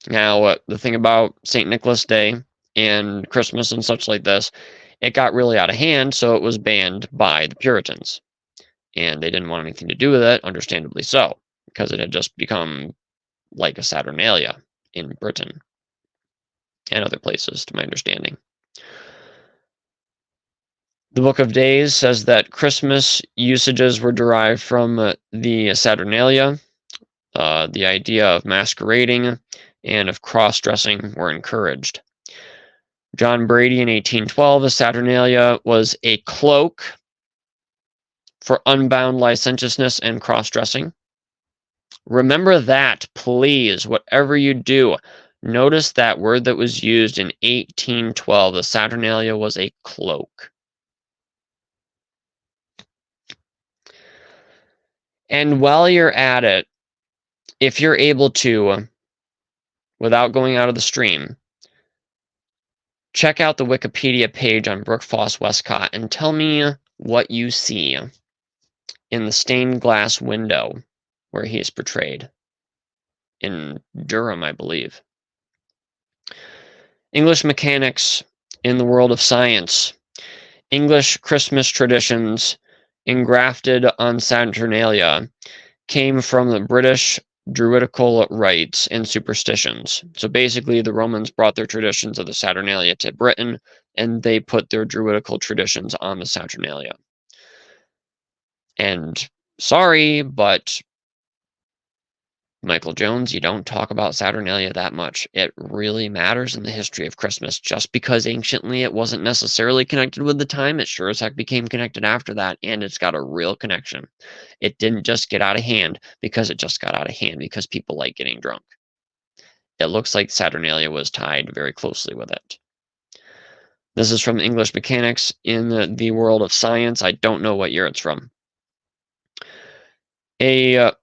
Now, the thing about St. Nicholas Day and Christmas and such like this, it got really out of hand, so it was banned by the Puritans. And they didn't want anything to do with it, understandably so, because it had just become like a Saturnalia in Britain and other places, to my understanding. The Book of Days says that Christmas usages were derived from the Saturnalia. The idea of masquerading and of cross-dressing were encouraged. John Brady in 1812, the Saturnalia was a cloak for unbound licentiousness and cross-dressing. Remember that, please, whatever you do. Notice that word that was used in 1812. The Saturnalia was a cloak. And while you're at it, if you're able to, without going out of the stream, check out the Wikipedia page on Brooke Foss Westcott and tell me what you see in the stained glass window where he is portrayed. In Durham, I believe. English mechanics in the world of science. English Christmas traditions engrafted on Saturnalia came from the British Druidical rites and superstitions. So basically, the Romans brought their traditions of the Saturnalia to Britain, and they put their Druidical traditions on the Saturnalia. And sorry, but Michael Jones, you don't talk about Saturnalia that much. It really matters in the history of Christmas. Just because anciently it wasn't necessarily connected with the time, it sure as heck became connected after that, and it's got a real connection. It didn't just get out of hand because it just got out of hand because people like getting drunk. It looks like Saturnalia was tied very closely with it. This is from English Mechanics in the World of Science. I don't know what year it's from. And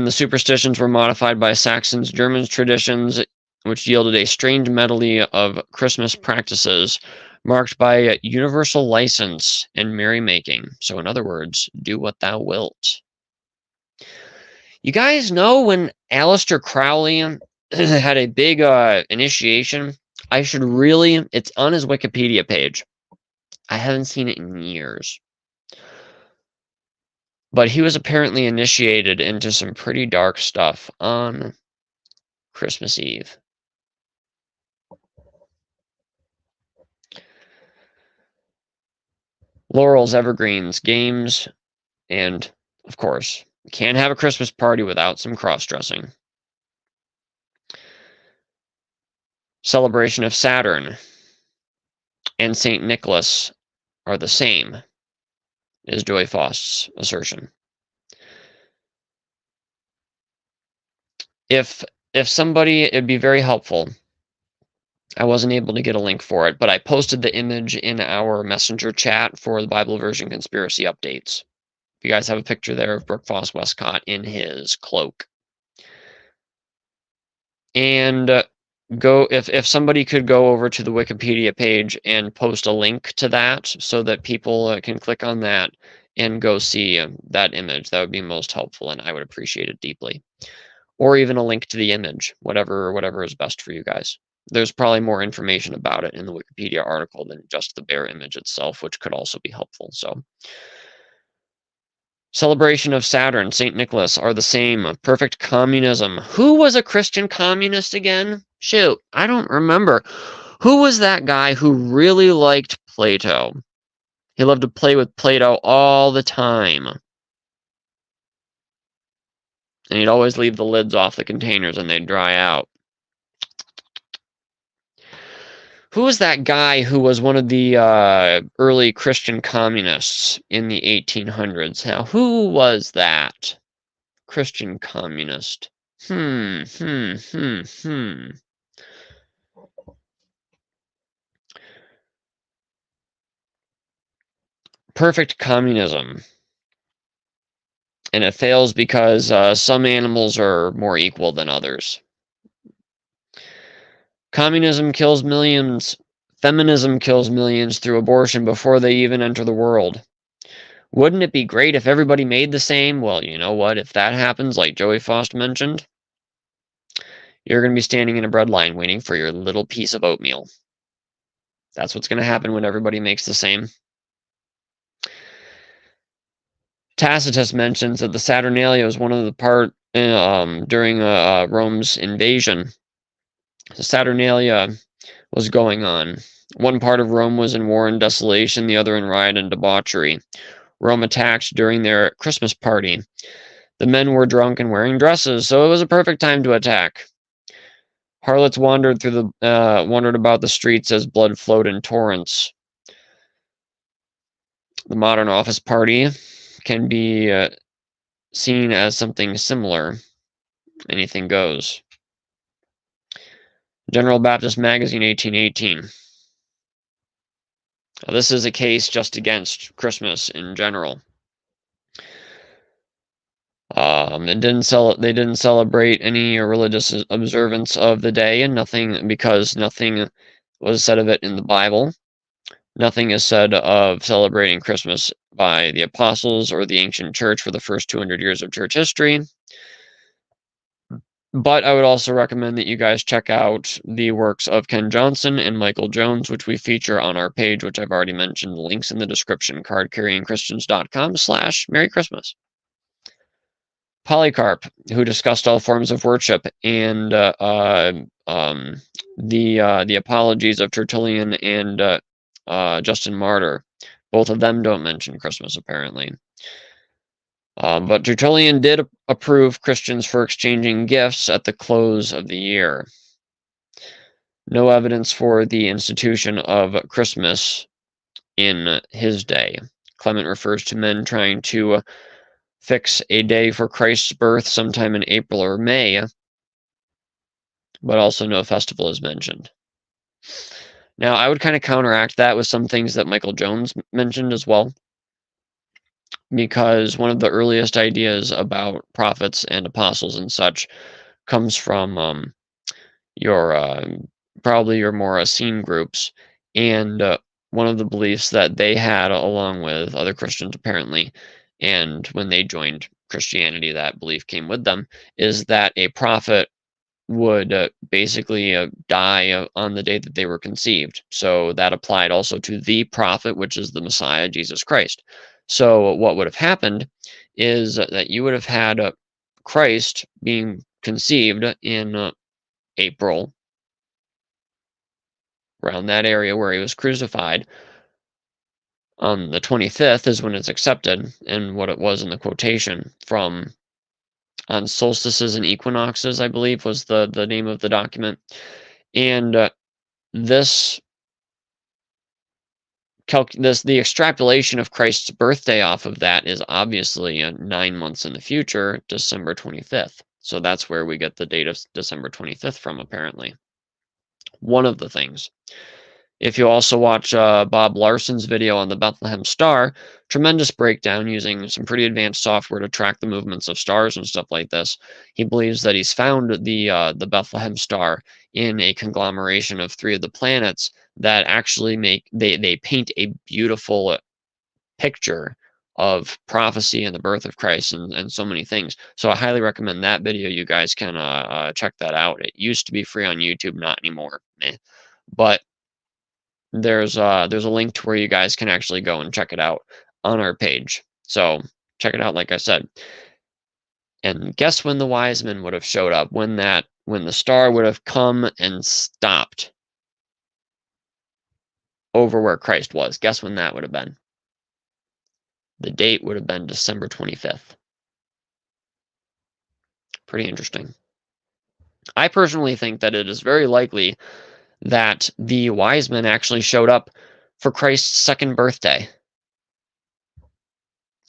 the superstitions were modified by Saxons, Germans traditions, which yielded a strange medley of Christmas practices marked by universal license and merrymaking. So in other words, do what thou wilt. You guys know when Aleister Crowley had a big initiation? It's on his Wikipedia page. I haven't seen it in years. But he was apparently initiated into some pretty dark stuff on Christmas Eve. Laurels, evergreens, games, and, of course, you can't have a Christmas party without some cross-dressing. Celebration of Saturn and St. Nicholas are the same, is Joy Faust's assertion. If somebody, it'd be very helpful. I wasn't able to get a link for it, but I posted the image in our messenger chat for the Bible version conspiracy updates. You guys have a picture there of Brooke Foss Westcott in his cloak. And if somebody could go over to the Wikipedia page and post a link to that so that people can click on that and go see that image, that would be most helpful, and I would appreciate it deeply. Or even a link to the image, whatever is best for you guys. There's probably more information about it in the Wikipedia article than just the bare image itself, which could also be helpful. So, celebration of Saturn, St. Nicholas are the same. Perfect communism. Who was a Christian communist again? Shoot, I don't remember. Who was that guy who really liked Plato? He loved to play with Plato all the time. And he'd always leave the lids off the containers and they'd dry out. Who was that guy who was one of the early Christian communists in the 1800s? Now, who was that Christian communist? Perfect communism. And it fails because some animals are more equal than others. Communism kills millions. Feminism kills millions through abortion before they even enter the world. Wouldn't it be great if everybody made the same? Well, you know what? If that happens, like Joey Faust mentioned, you're going to be standing in a bread line waiting for your little piece of oatmeal. That's what's going to happen when everybody makes the same. Tacitus mentions that the Saturnalia was one of the part during Rome's invasion. The Saturnalia was going on. One part of Rome was in war and desolation, the other in riot and debauchery. Rome attacked during their Christmas party. The men were drunk and wearing dresses, so it was a perfect time to attack. Harlots wandered about the streets as blood flowed in torrents. The modern office party can be seen as something similar. Anything goes. General Baptist Magazine, 1818. Now, this is a case just against Christmas in general. They didn't celebrate any religious observance of the day, and because nothing was said of it in the Bible. Nothing is said of celebrating Christmas by the apostles or the ancient church for the first 200 years of church history. But I would also recommend that you guys check out the works of Ken Johnson and Michael Jones, which we feature on our page, which I've already mentioned. The links in the description, cardcarryingchristians.com/Merry Christmas. Polycarp, who discussed all forms of worship, and the apologies of Tertullian and Justin Martyr. Both of them don't mention Christmas, apparently. But Tertullian did approve Christians for exchanging gifts at the close of the year. No evidence for the institution of Christmas in his day. Clement refers to men trying to fix a day for Christ's birth sometime in April or May, but also no festival is mentioned. Now, I would kind of counteract that with some things that Michael Jones mentioned as well, because one of the earliest ideas about prophets and apostles and such comes from your probably your more Essene groups, and one of the beliefs that they had, along with other Christians apparently, and when they joined Christianity, that belief came with them, is that a prophet would basically die on the day that they were conceived. So that applied also to the prophet, which is the Messiah, Jesus Christ. So what would have happened is that you would have had Christ being conceived in April, around that area where he was crucified. On the 25th is when it's accepted, and what it was in the quotation from on solstices and equinoxes, I believe, was the name of the document. And this the extrapolation of Christ's birthday off of that is obviously 9 months in the future, December 25th. So that's where we get the date of December 25th from, apparently. One of the things. If you also watch Bob Larson's video on the Bethlehem Star, tremendous breakdown using some pretty advanced software to track the movements of stars and stuff like this. He believes that he's found the Bethlehem Star in a conglomeration of 3 of the planets that actually they paint a beautiful picture of prophecy and the birth of Christ and so many things. So I highly recommend that video. You guys can check that out. It used to be free on YouTube, not anymore. But there's a link to where you guys can actually go and check it out on our page. So check it out, like I said. And guess when the wise men would have showed up, when the star would have come and stopped over where Christ was. Guess when that would have been? The date would have been December 25th. Pretty interesting. I personally think that it is very likely that the wise men actually showed up for Christ's second birthday.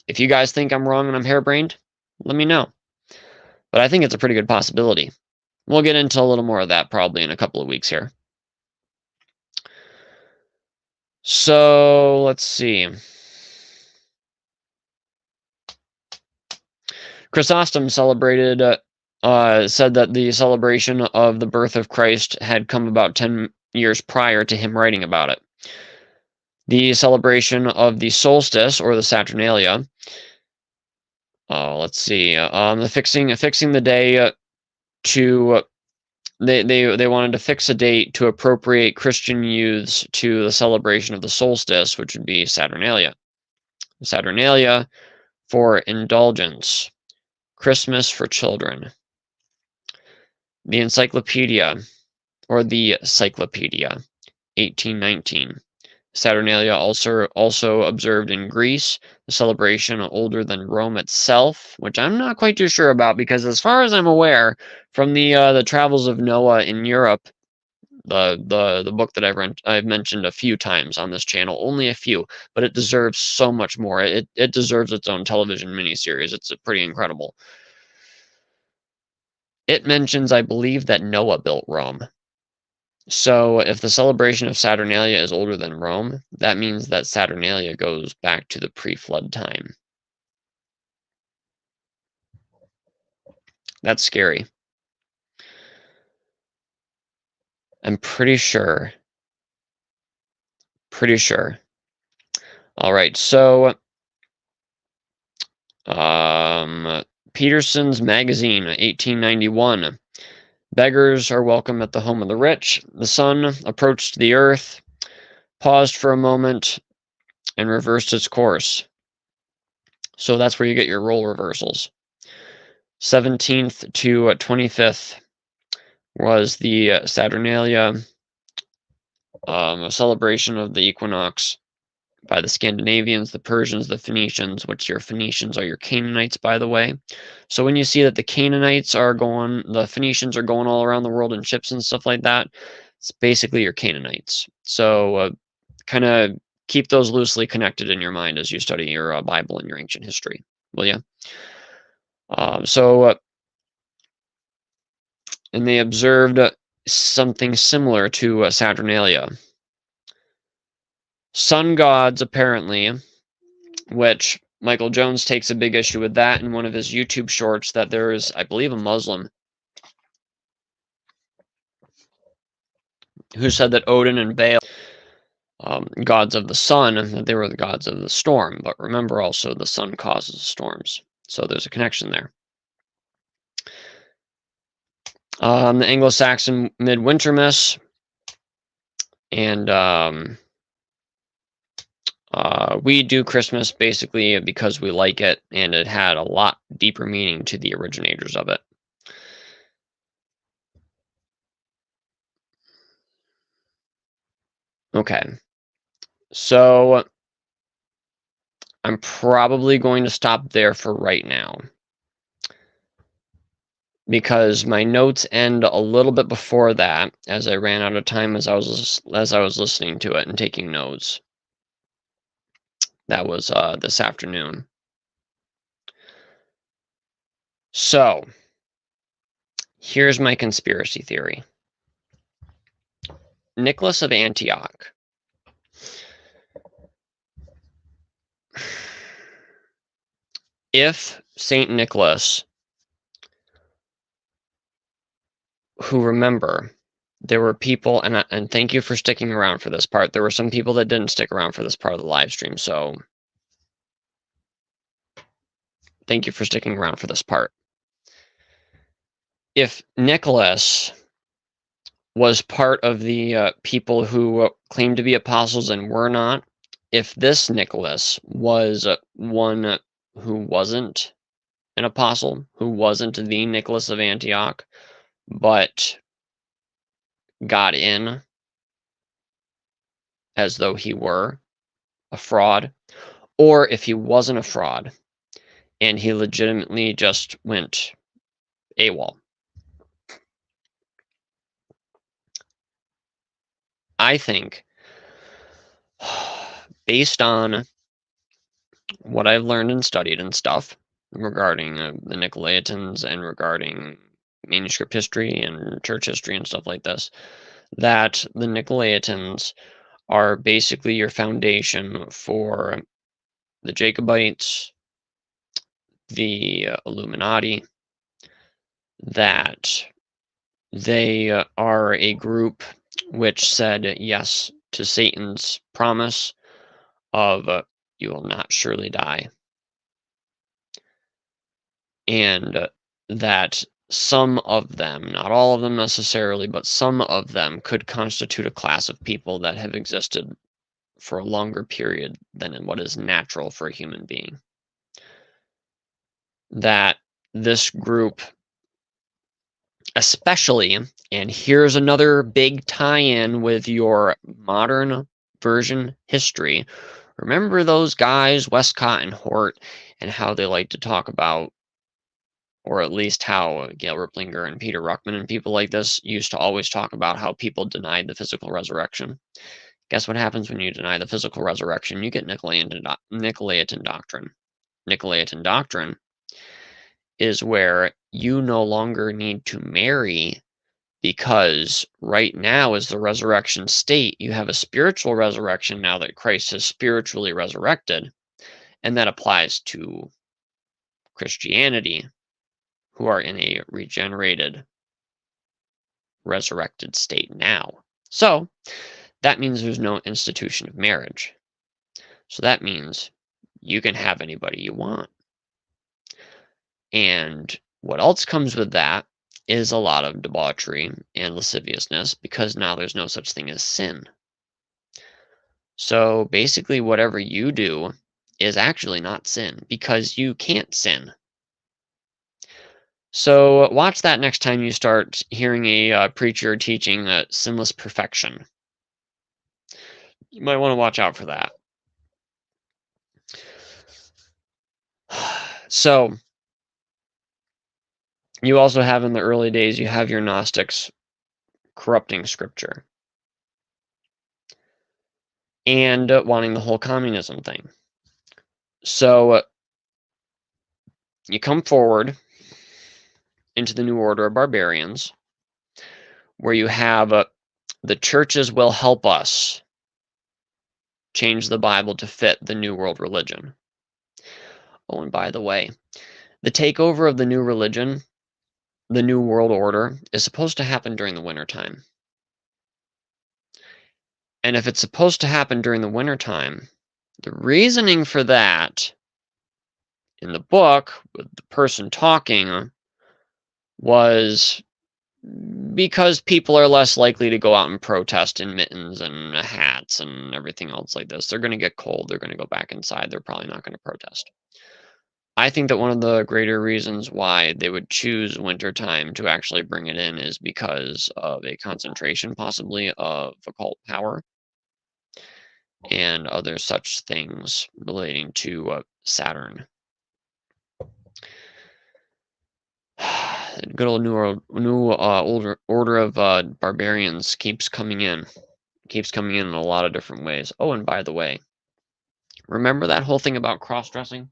If you guys think I'm wrong and I'm harebrained, let me know. But I think it's a pretty good possibility. We'll get into a little more of that probably in a couple of weeks here. So let's see. Chrysostom celebrated, said that the celebration of the birth of Christ had come about 10 years prior to him writing about it. The celebration of the solstice, or the Saturnalia, let's see, fixing the day to they wanted to fix a date to appropriate Christian youths to the celebration of the solstice, which would be Saturnalia. Saturnalia for indulgence, Christmas for children. The Encyclopedia, or the Cyclopedia, 1819. Saturnalia also observed in Greece, a celebration older than Rome itself, which I'm not quite too sure about, because as far as I'm aware, from the Travels of Noah in Europe, the book that I've mentioned a few times on this channel, only a few, but it deserves so much more. It deserves its own television miniseries. It's pretty incredible. It mentions, I believe, that Noah built Rome. So if the celebration of Saturnalia is older than Rome, that means that Saturnalia goes back to the pre-flood time. That's scary. I'm pretty sure. All right, so Peterson's Magazine, 1891. Beggars are welcome at the home of the rich. The sun approached the earth, paused for a moment, and reversed its course. So that's where you get your role reversals. 17th to 25th was the Saturnalia, a celebration of the equinox by the Scandinavians, the Persians, the Phoenicians, which your Phoenicians are your Canaanites, by the way. So when you see that the Canaanites are going, the Phoenicians are going all around the world in ships and stuff like that, it's basically your Canaanites. So kind of keep those loosely connected in your mind as you study your Bible and your ancient history, will you? And they observed something similar to Saturnalia. Sun gods, apparently, which Michael Jones takes a big issue with that in one of his YouTube shorts, that there is, I believe, a Muslim who said that Odin and Baal, gods of the sun, that they were the gods of the storm. But remember also, the sun causes storms. So there's a connection there. The Anglo-Saxon Midwintermas, and we do Christmas basically because we like it, and it had a lot deeper meaning to the originators of it. Okay, so I'm probably going to stop there for right now, because my notes end a little bit before that, as I ran out of time as I was listening to it and taking notes. That was this afternoon. So here's my conspiracy theory. Nicholas of Antioch. If Saint Nicholas, who, remember, there were people, and thank you for sticking around for this part. There were some people that didn't stick around for this part of the live stream, so thank you for sticking around for this part. If Nicholas was part of the people who claimed to be apostles and were not, if this Nicholas was one who wasn't an apostle, who wasn't the Nicholas of Antioch, but got in as though he were a fraud, or if he wasn't a fraud and he legitimately just went AWOL. I think, based on what I've learned and studied and stuff regarding the Nicolaitans and regarding manuscript history and church history and stuff like this, that the Nicolaitans are basically your foundation for the Jacobites, the Illuminati, that they are a group which said yes to Satan's promise of you will not surely die. And that some of them, not all of them necessarily, but some of them could constitute a class of people that have existed for a longer period than in what is natural for a human being. That this group, especially, and here's another big tie-in with your modern version history. Remember those guys, Westcott and Hort, and how they like to talk about, or at least how Gail Riplinger and Peter Ruckman and people like this used to always talk about how people denied the physical resurrection. Guess what happens when you deny the physical resurrection? You get Nicolaitan doctrine. Nicolaitan doctrine is where you no longer need to marry, because right now is the resurrection state. You have a spiritual resurrection now that Christ has spiritually resurrected, and that applies to Christianity, who are in a regenerated, resurrected state now. So that means there's no institution of marriage. So that means you can have anybody you want. And what else comes with that is a lot of debauchery and lasciviousness, because now there's no such thing as sin. So basically, whatever you do is actually not sin, because you can't sin. So watch that next time you start hearing a preacher teaching sinless perfection. You might want to watch out for that. So you also have, in the early days, you have your Gnostics corrupting scripture and wanting the whole communism thing. So you come forward into the New Order of Barbarians, where you have the churches will help us change the Bible to fit the New World religion. Oh, and by the way, the takeover of the new religion, the New World Order, is supposed to happen during the wintertime. And if it's supposed to happen during the wintertime, the reasoning for that in the book, with the person talking, was because people are less likely to go out and protest in mittens and hats and everything else like this. They're going to get cold. They're going to go back inside. They're probably not going to protest. I think that one of the greater reasons why they would choose wintertime to actually bring it in is because of a concentration, possibly, of occult power and other such things relating to Saturn. Good old older order of barbarians keeps coming in in a lot of different ways. Oh, and by the way, remember that whole thing about cross-dressing?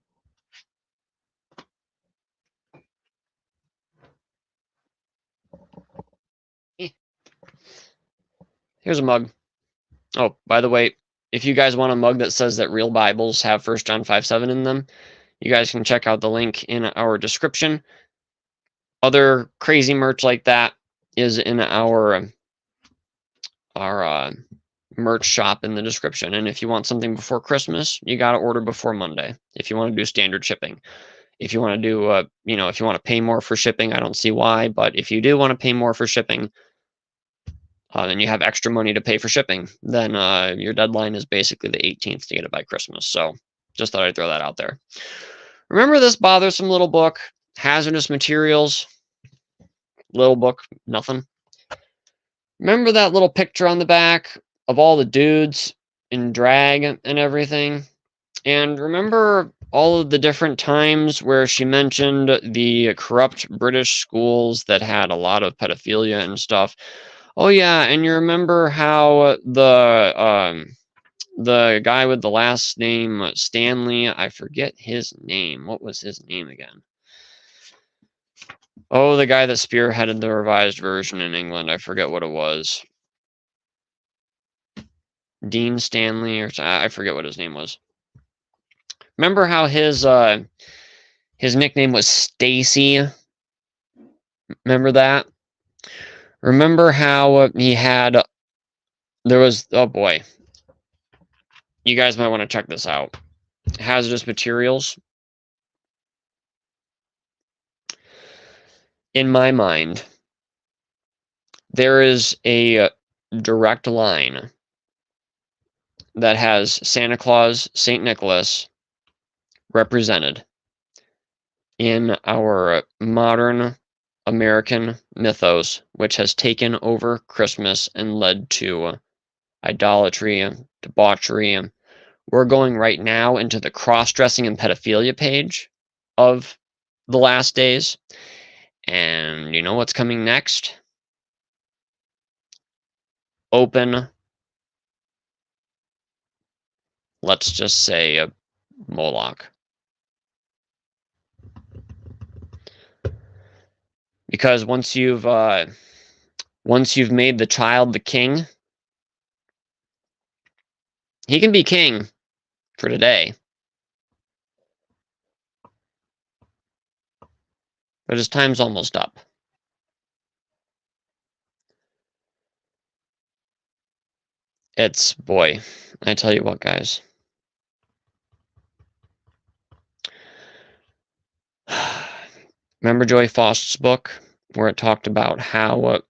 Here's a mug. Oh, by the way, if you guys want a mug that says that real Bibles have 1 John 5:7 in them, you guys can check out the link in our description. Other crazy merch like that is in our merch shop in the description. And if you want something before Christmas, you got to order before Monday. If you want to do standard shipping, if you want to do, if you want to pay more for shipping, I don't see why. But if you do want to pay more for shipping, and you have extra money to pay for shipping, then your deadline is basically the 18th to get it by Christmas. So just thought I'd throw that out there. Remember this bothersome little book, Hazardous Materials? Little book, nothing. Remember that little picture on the back of all the dudes in drag and everything? And remember all of the different times where she mentioned the corrupt British schools that had a lot of pedophilia and stuff? Oh yeah, and you remember how the guy with the last name Stanley, I forget his name. What was his name again? Oh, the guy that spearheaded the revised version in England. I forget what it was. Dean Stanley, or I forget what his name was. Remember how his nickname was Stacy? Remember that? Remember how he had, there was, oh boy. You guys might want to check this out. Hazardous Materials. In my mind, there is a direct line that has Santa Claus, St. Nicholas represented in our modern American mythos, which has taken over Christmas and led to idolatry, debauchery. We're going right now into the cross-dressing and pedophilia page of the last days. And you know what's coming next? Open, let's just say, Moloch. Because once you've made the child the king, he can be king for today, but his time's almost up. It's, boy, I tell you what, guys. Remember Joy Faust's book, where it talked about how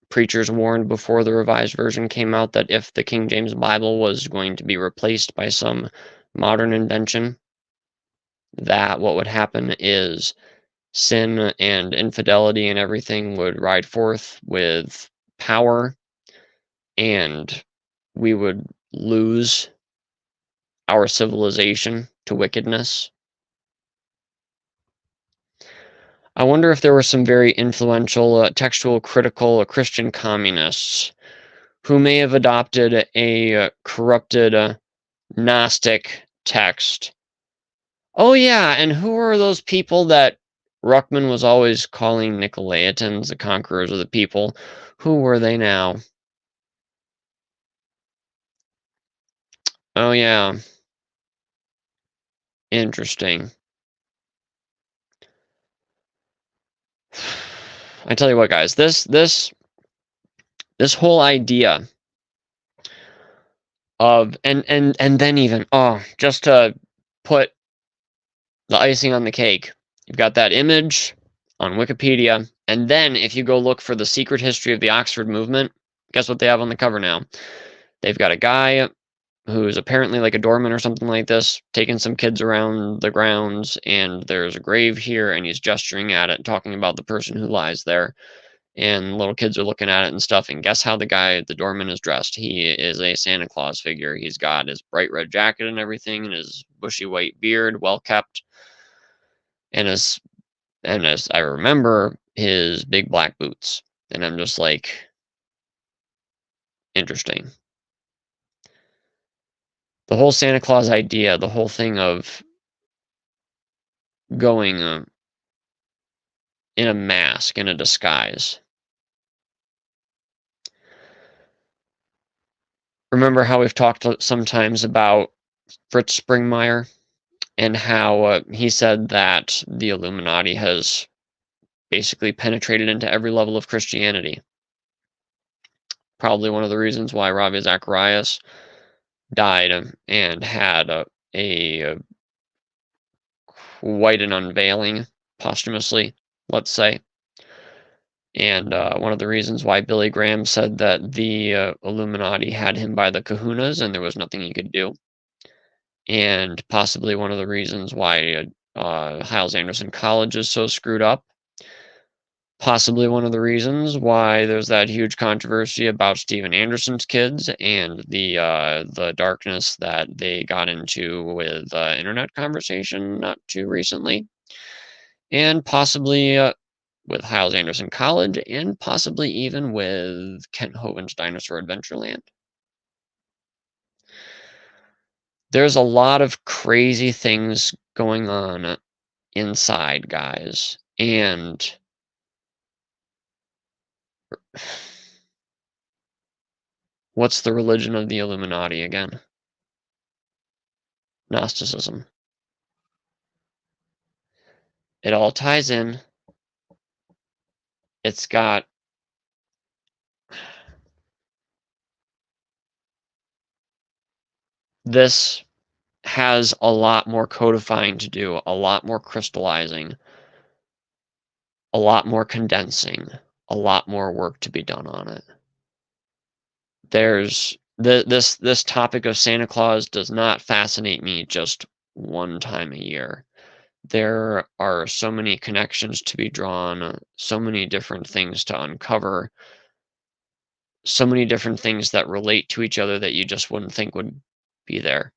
preachers warned before the Revised Version came out that if the King James Bible was going to be replaced by some modern invention, that what would happen is sin and infidelity and everything would ride forth with power, and we would lose our civilization to wickedness. I wonder if there were some very influential textual critical Christian communists who may have adopted a corrupted Gnostic text. Oh yeah, and who were those people that Ruckman was always calling Nicolaitans, the conquerors of the people? Who were they now? Oh yeah. Interesting. I tell you what, guys, this whole idea of and then even just to put the icing on the cake, you've got that image on Wikipedia, and then if you go look for the secret history of the Oxford movement, guess what they have on the cover now? They've got a guy who's apparently like a doorman or something like this, taking some kids around the grounds, and there's a grave here, and he's gesturing at it, talking about the person who lies there, and little kids are looking at it and stuff, and guess how the doorman is dressed? He is a Santa Claus figure. He's got his bright red jacket and everything, and his bushy white beard, well kept, and as I remember, his big black boots. And I'm just like, interesting. The whole Santa Claus idea, the whole thing of going in a mask, in a disguise. Remember how we've talked sometimes about Fritz Springmeier and how he said that the Illuminati has basically penetrated into every level of Christianity. Probably one of the reasons why Ravi Zacharias died and had a quite an unveiling posthumously, let's say. And one of the reasons why Billy Graham said that the Illuminati had him by the kahunas and there was nothing he could do. And possibly one of the reasons why Hyles Anderson College is so screwed up. Possibly one of the reasons why there's that huge controversy about Steven Anderson's kids and the darkness that they got into with internet conversation not too recently. And possibly with Hyles Anderson College, and possibly even with Kent Hovind's Dinosaur Adventureland. There's a lot of crazy things going on inside, guys. And what's the religion of the Illuminati again? Gnosticism. It all ties in. It's got this has a lot more codifying to do, a lot more crystallizing, a lot more condensing, a lot more work to be done on it. There's this topic of Santa Claus does not fascinate me just one time a year. There are so many connections to be drawn, so many different things to uncover, so many different things that relate to each other that you just wouldn't think would be there.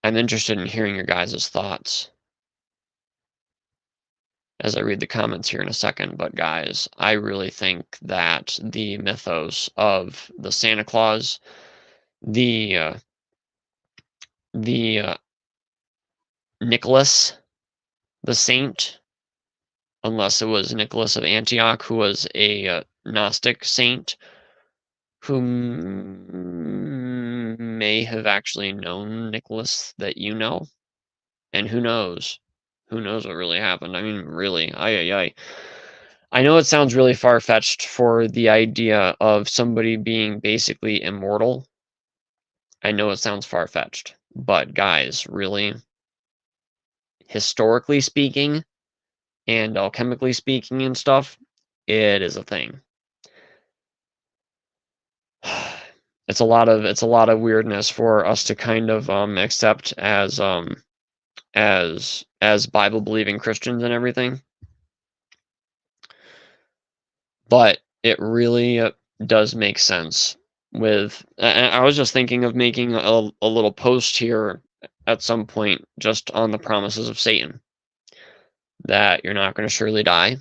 I'm interested in hearing your guys' thoughts as I read the comments here in a second, but guys, I really think that the mythos of the Santa Claus, the Nicholas, the saint, unless it was Nicholas of Antioch, who was a Gnostic saint, who may have actually known Nicholas that you know, and who knows? Who knows what really happened? I mean, really, I know it sounds really far-fetched for the idea of somebody being basically immortal. I know it sounds far-fetched, but guys, really, historically speaking, and alchemically speaking and stuff, it is a thing. It's a lot of weirdness for us to kind of accept as Bible believing Christians and everything. But it really does make sense. I was just thinking of making a little post here at some point just on the promises of Satan, that you're not going to surely die,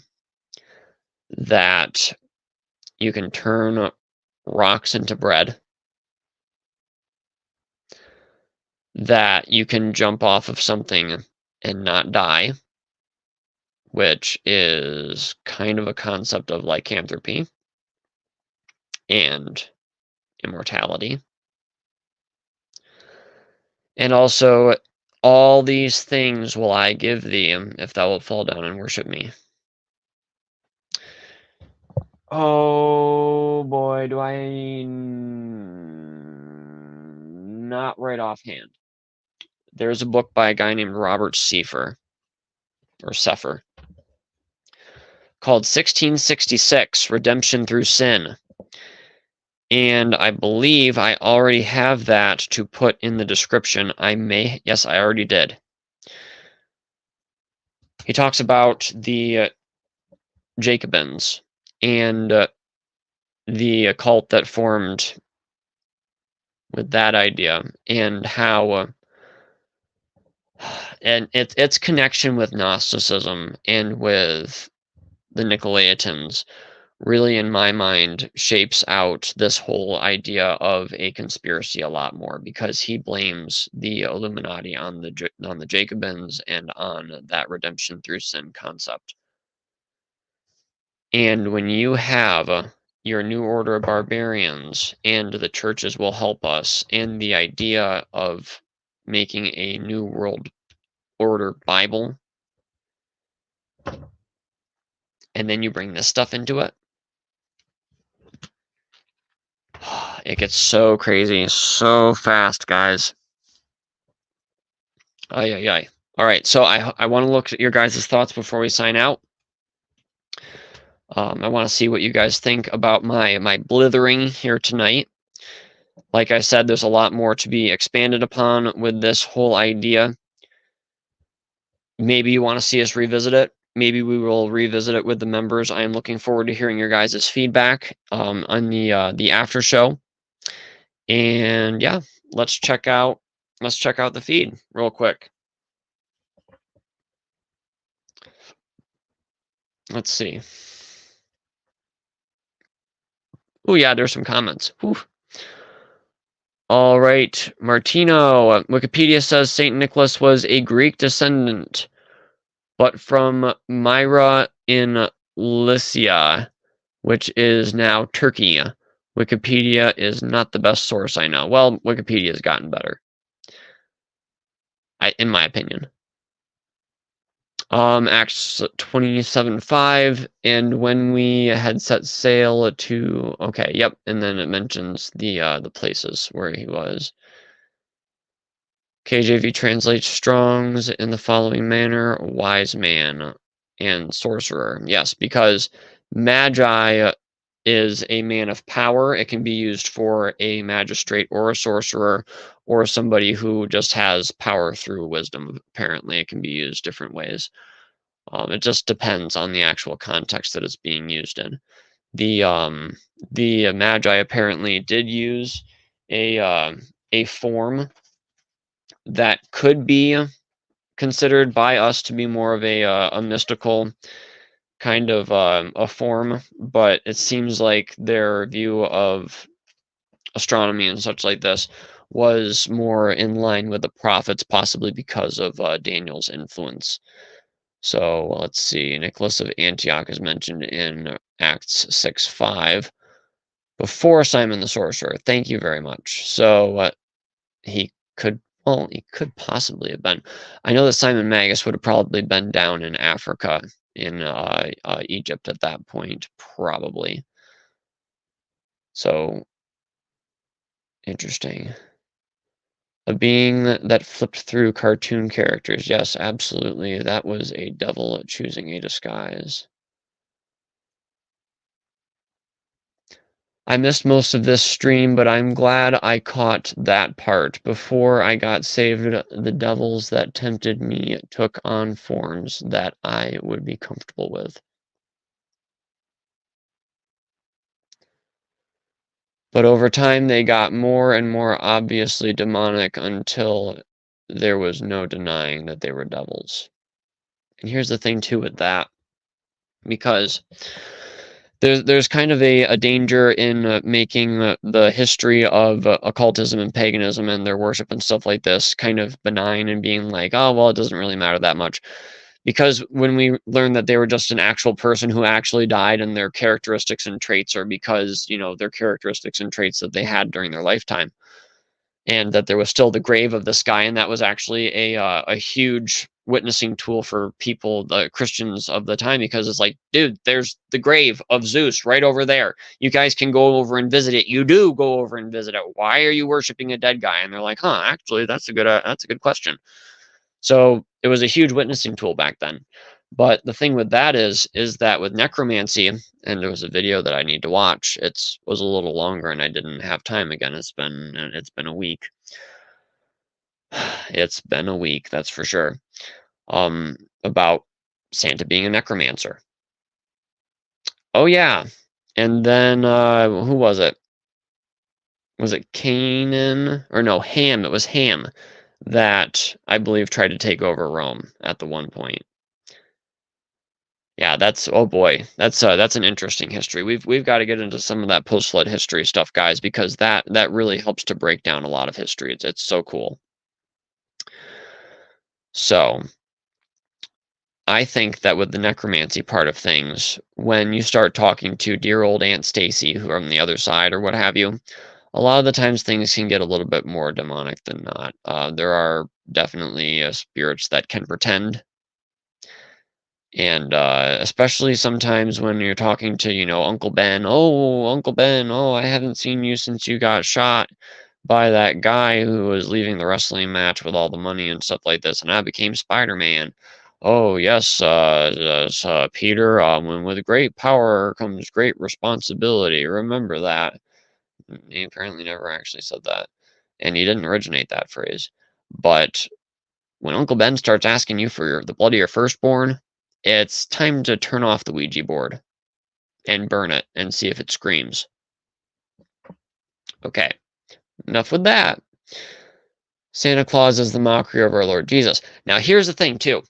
that you can turn rocks into bread, that you can jump off of something and not die, which is kind of a concept of lycanthropy and immortality. And also, all these things will I give thee, if thou wilt fall down and worship me. Oh boy, do I not right offhand. There's a book by a guy named Robert Sefer, called 1666, Redemption Through Sin. And I believe I already have that to put in the description. Yes, I already did. He talks about the Jacobins and the cult that formed with that idea, and how and its connection with Gnosticism and with the Nicolaitans really, in my mind, shapes out this whole idea of a conspiracy a lot more, because he blames the Illuminati on the Jacobins and on that redemption through sin concept. And when you have your New Order of Barbarians and the churches will help us, and the idea of making a New World Order Bible, and then you bring this stuff into it, it gets so crazy so fast, guys. Ay, ay, ay. All right, so I want to look at your guys' thoughts before we sign out. I want to see what you guys think about my blithering here tonight. Like I said, there's a lot more to be expanded upon with this whole idea. Maybe you want to see us revisit it. Maybe we will revisit it with the members. I am looking forward to hearing your guys' feedback on the after show. And yeah, let's check out the feed real quick. Let's see. Oh yeah, there's some comments. Whew. All right, Martino. Wikipedia says Saint Nicholas was a Greek descendant, but from Myra in Lycia, which is now Turkey. Wikipedia is not the best source I know. Well, Wikipedia has gotten better, in my opinion. Acts 27:5, and when we had set sail to, okay, yep, and then it mentions the places where he was. KJV translates Strong's in the following manner: wise man and sorcerer. Yes, because magi is a man of power. It can be used for a magistrate or a sorcerer, or somebody who just has power through wisdom. Apparently, it can be used different ways. It just depends on the actual context that it's being used in. The Magi apparently did use a form that could be considered by us to be more of a mystical kind of a form, but it seems like their view of astronomy and such like this was more in line with the prophets, possibly because of Daniel's influence. So let's see. Nicholas of Antioch is mentioned in Acts 6:5 before Simon the Sorcerer. Thank you very much. So he could possibly have been. I know that Simon Magus would have probably been down in Africa, in Egypt at that point, probably. So interesting. A being that flipped through cartoon characters. Yes, absolutely. That was a devil choosing a disguise. I missed most of this stream, but I'm glad I caught that part. Before I got saved, the devils that tempted me took on forms that I would be comfortable with. But over time, they got more and more obviously demonic until there was no denying that they were devils. And here's the thing, too, with that, because there's kind of a danger in making the history of occultism and paganism and their worship and stuff like this kind of benign and being like, oh, well, it doesn't really matter that much. Because when we learn that they were just an actual person who actually died and their characteristics and traits are because, their characteristics and traits that they had during their lifetime, and that there was still the grave of this guy, and that was actually a huge witnessing tool for people, the Christians of the time, because it's like, dude, there's the grave of Zeus right over there. You guys can go over and visit it. You do go over and visit it. Why are you worshiping a dead guy? And they're like, huh, actually, that's a good question. So it was a huge witnessing tool back then. But the thing with that is that with necromancy, and there was a video that I need to watch. It was a little longer, and I didn't have time again. It's been a week. It's been a week, that's for sure. About Santa being a necromancer. Oh yeah, and then who was it? Was it Canaan or no Ham? It was Ham that I believe tried to take over Rome at the one point. Yeah, oh boy, that's an interesting history. We've got to get into some of that post-flood history stuff, guys, because that really helps to break down a lot of history. It's so cool. So, I think that with the necromancy part of things, when you start talking to dear old Aunt Stacy, who are on the other side or what have you, a lot of the times things can get a little bit more demonic than not. There are definitely spirits that can pretend. And especially sometimes when you're talking to, Uncle Ben. Oh, Uncle Ben, oh, I haven't seen you since you got shot by that guy who was leaving the wrestling match with all the money and stuff like this, and I became Spider-Man. Oh, yes, Peter, when with great power comes great responsibility. Remember that. He apparently never actually said that, and he didn't originate that phrase. But when Uncle Ben starts asking you for the blood of your firstborn, it's time to turn off the Ouija board and burn it and see if it screams. Okay, enough with that. Santa Claus is the mockery of our Lord Jesus. Now, here's the thing, too.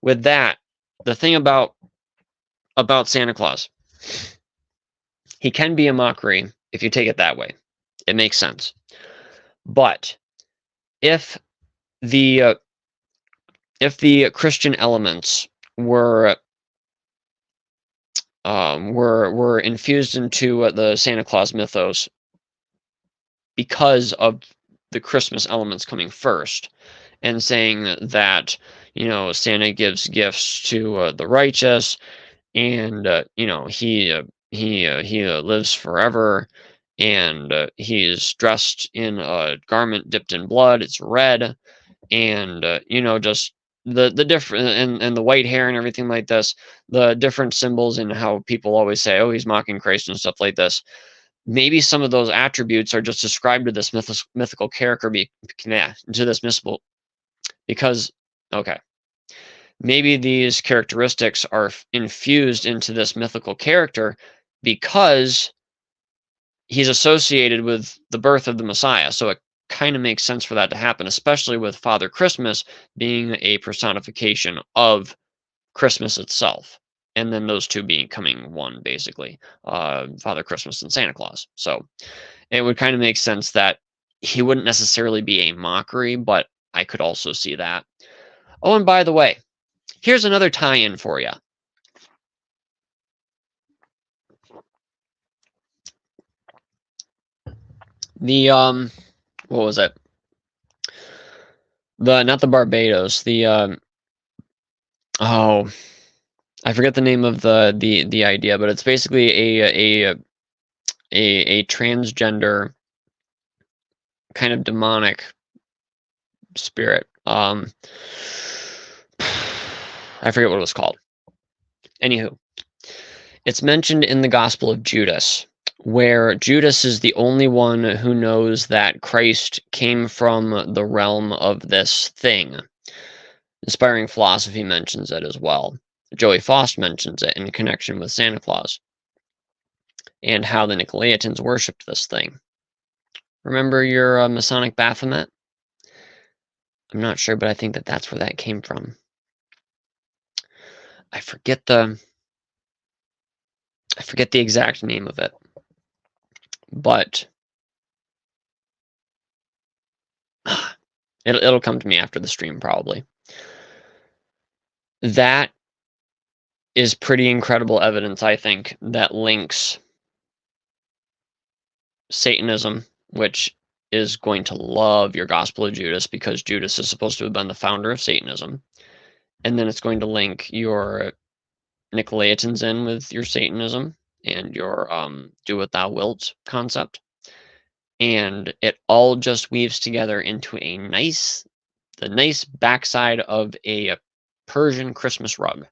With that, the thing about Santa Claus, he can be a mockery if you take it that way. It makes sense. But if the Christian elements were infused into the Santa Claus mythos because of the Christmas elements coming first, and saying that Santa gives gifts to the righteous, and he lives forever, and he is dressed in a garment dipped in blood. It's red, and just the different and the white hair and everything like this, the different symbols, and how people always say, oh, he's mocking Christ and stuff like this. Maybe some of those attributes are just ascribed to this mythical character, to this mythical, because okay, maybe these characteristics are infused into this mythical character because he's associated with the birth of the Messiah. So it kind of makes sense for that to happen, especially with Father Christmas being a personification of Christmas itself. And then those two becoming one, basically, Father Christmas and Santa Claus. So it would kind of make sense that he wouldn't necessarily be a mockery, but I could also see that. Oh, and by the way, here's another tie-in for you. The what was it? Not the Barbados. Oh, I forget the name of the idea, but it's basically a transgender kind of demonic spirit. I forget what it was called. Anywho, it's mentioned in the Gospel of Judas, where Judas is the only one who knows that Christ came from the realm of this thing. Inspiring Philosophy mentions it as well. Joey Faust mentions it in connection with Santa Claus and how the Nicolaitans worshipped this thing. Remember your Masonic Baphomet? I'm not sure, but I think that that's where that came from. I forget the exact name of it, but it'll come to me after the stream probably. That is pretty incredible evidence, I think, that links Satanism, which is going to love your Gospel of Judas because Judas is supposed to have been the founder of Satanism. And then it's going to link your Nicolaitans in with your Satanism and your do what thou wilt concept. And it all just weaves together into the nice backside of a Persian Christmas rug.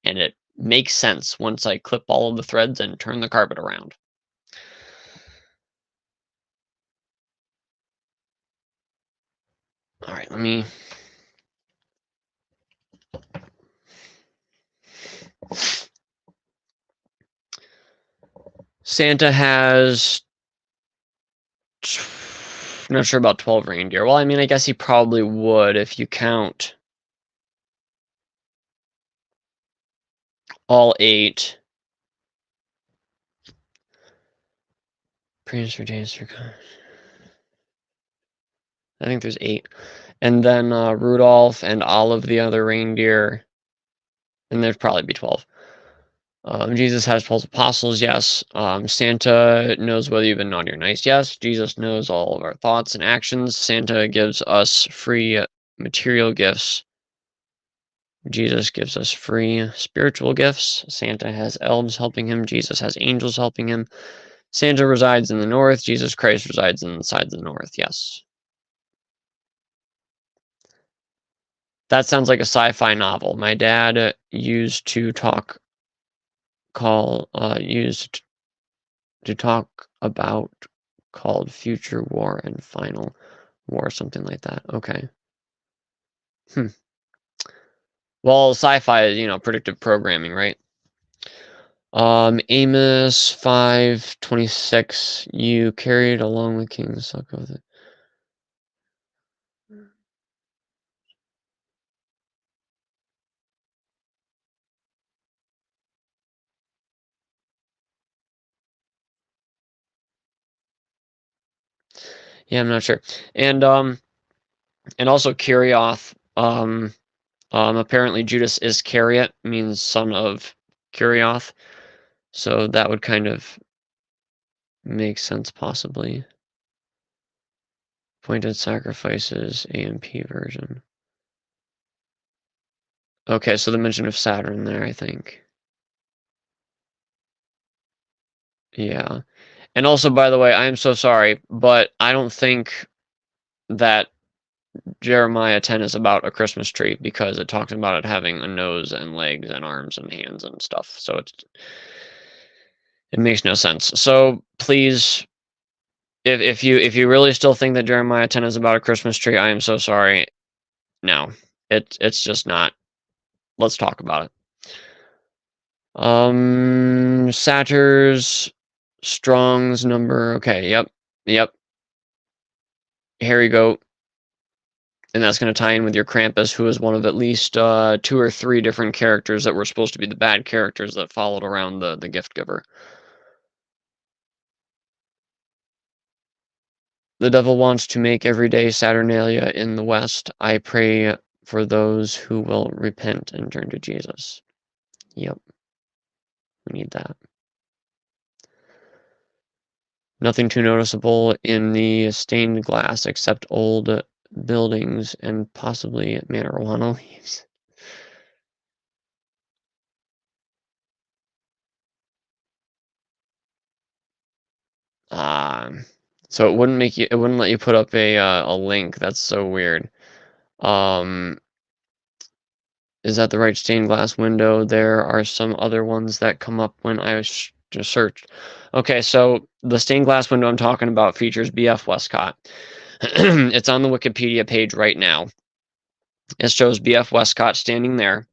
And it makes sense once I clip all of the threads and turn the carpet around. All right, let me... Santa has... I'm not sure about 12 reindeer. Well, I mean, I guess he probably would if you count all 8. Prancer, Dancer, I think there's 8. And then Rudolph and all of the other reindeer. And there'd probably be 12. Jesus has 12 apostles, yes. Santa knows whether you've been naughty or nice, yes. Jesus knows all of our thoughts and actions. Santa gives us free material gifts. Jesus gives us free spiritual gifts. Santa has elves helping him. Jesus has angels helping him. Santa resides in the north. Jesus Christ resides inside the north, yes. That sounds like a sci-fi novel. My dad used to talk about called Future War and Final War, something like that. Okay. Well, sci-fi is, predictive programming, right? Amos 5:26. You carried along the king's suck of it. Yeah, I'm not sure. And also Kirioth. Apparently Judas Iscariot means son of Kirioth, so that would kind of make sense possibly. Pointed sacrifices, AMP version. Okay, so the mention of Saturn there, I think. Yeah. And also, by the way, I am so sorry, but I don't think that Jeremiah 10 is about a Christmas tree because it talks about it having a nose and legs and arms and hands and stuff. So it makes no sense. So please, if you really still think that Jeremiah 10 is about a Christmas tree, I am so sorry. No, it's just not. Let's talk about it. Satyr's Strong's number. Okay, yep. Hairy goat. And that's going to tie in with your Krampus, who is one of at least 2 or 3 different characters that were supposed to be the bad characters that followed around the gift giver. The devil wants to make everyday Saturnalia in the West. I pray for those who will repent and turn to Jesus. Yep. We need that. Nothing too noticeable in the stained glass except old buildings and possibly marijuana leaves. So it wouldn't let you put up a link. That's so weird. Is that the right stained glass window? There are some other ones that come up when I just searched. Okay, so the stained glass window I'm talking about features B.F. Westcott. It's on the Wikipedia page right now. It shows B.F. Westcott standing there.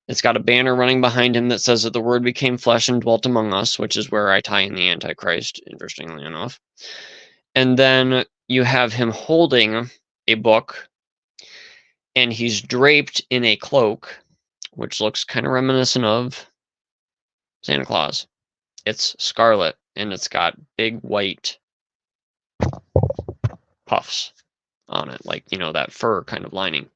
It's got a banner running behind him that says that the Word became flesh and dwelt among us, which is where I tie in the Antichrist, interestingly enough. And then you have him holding a book, and he's draped in a cloak, which looks kind of reminiscent of Santa Claus. It's scarlet, and it's got big white puffs on it, like, you know, that fur kind of lining.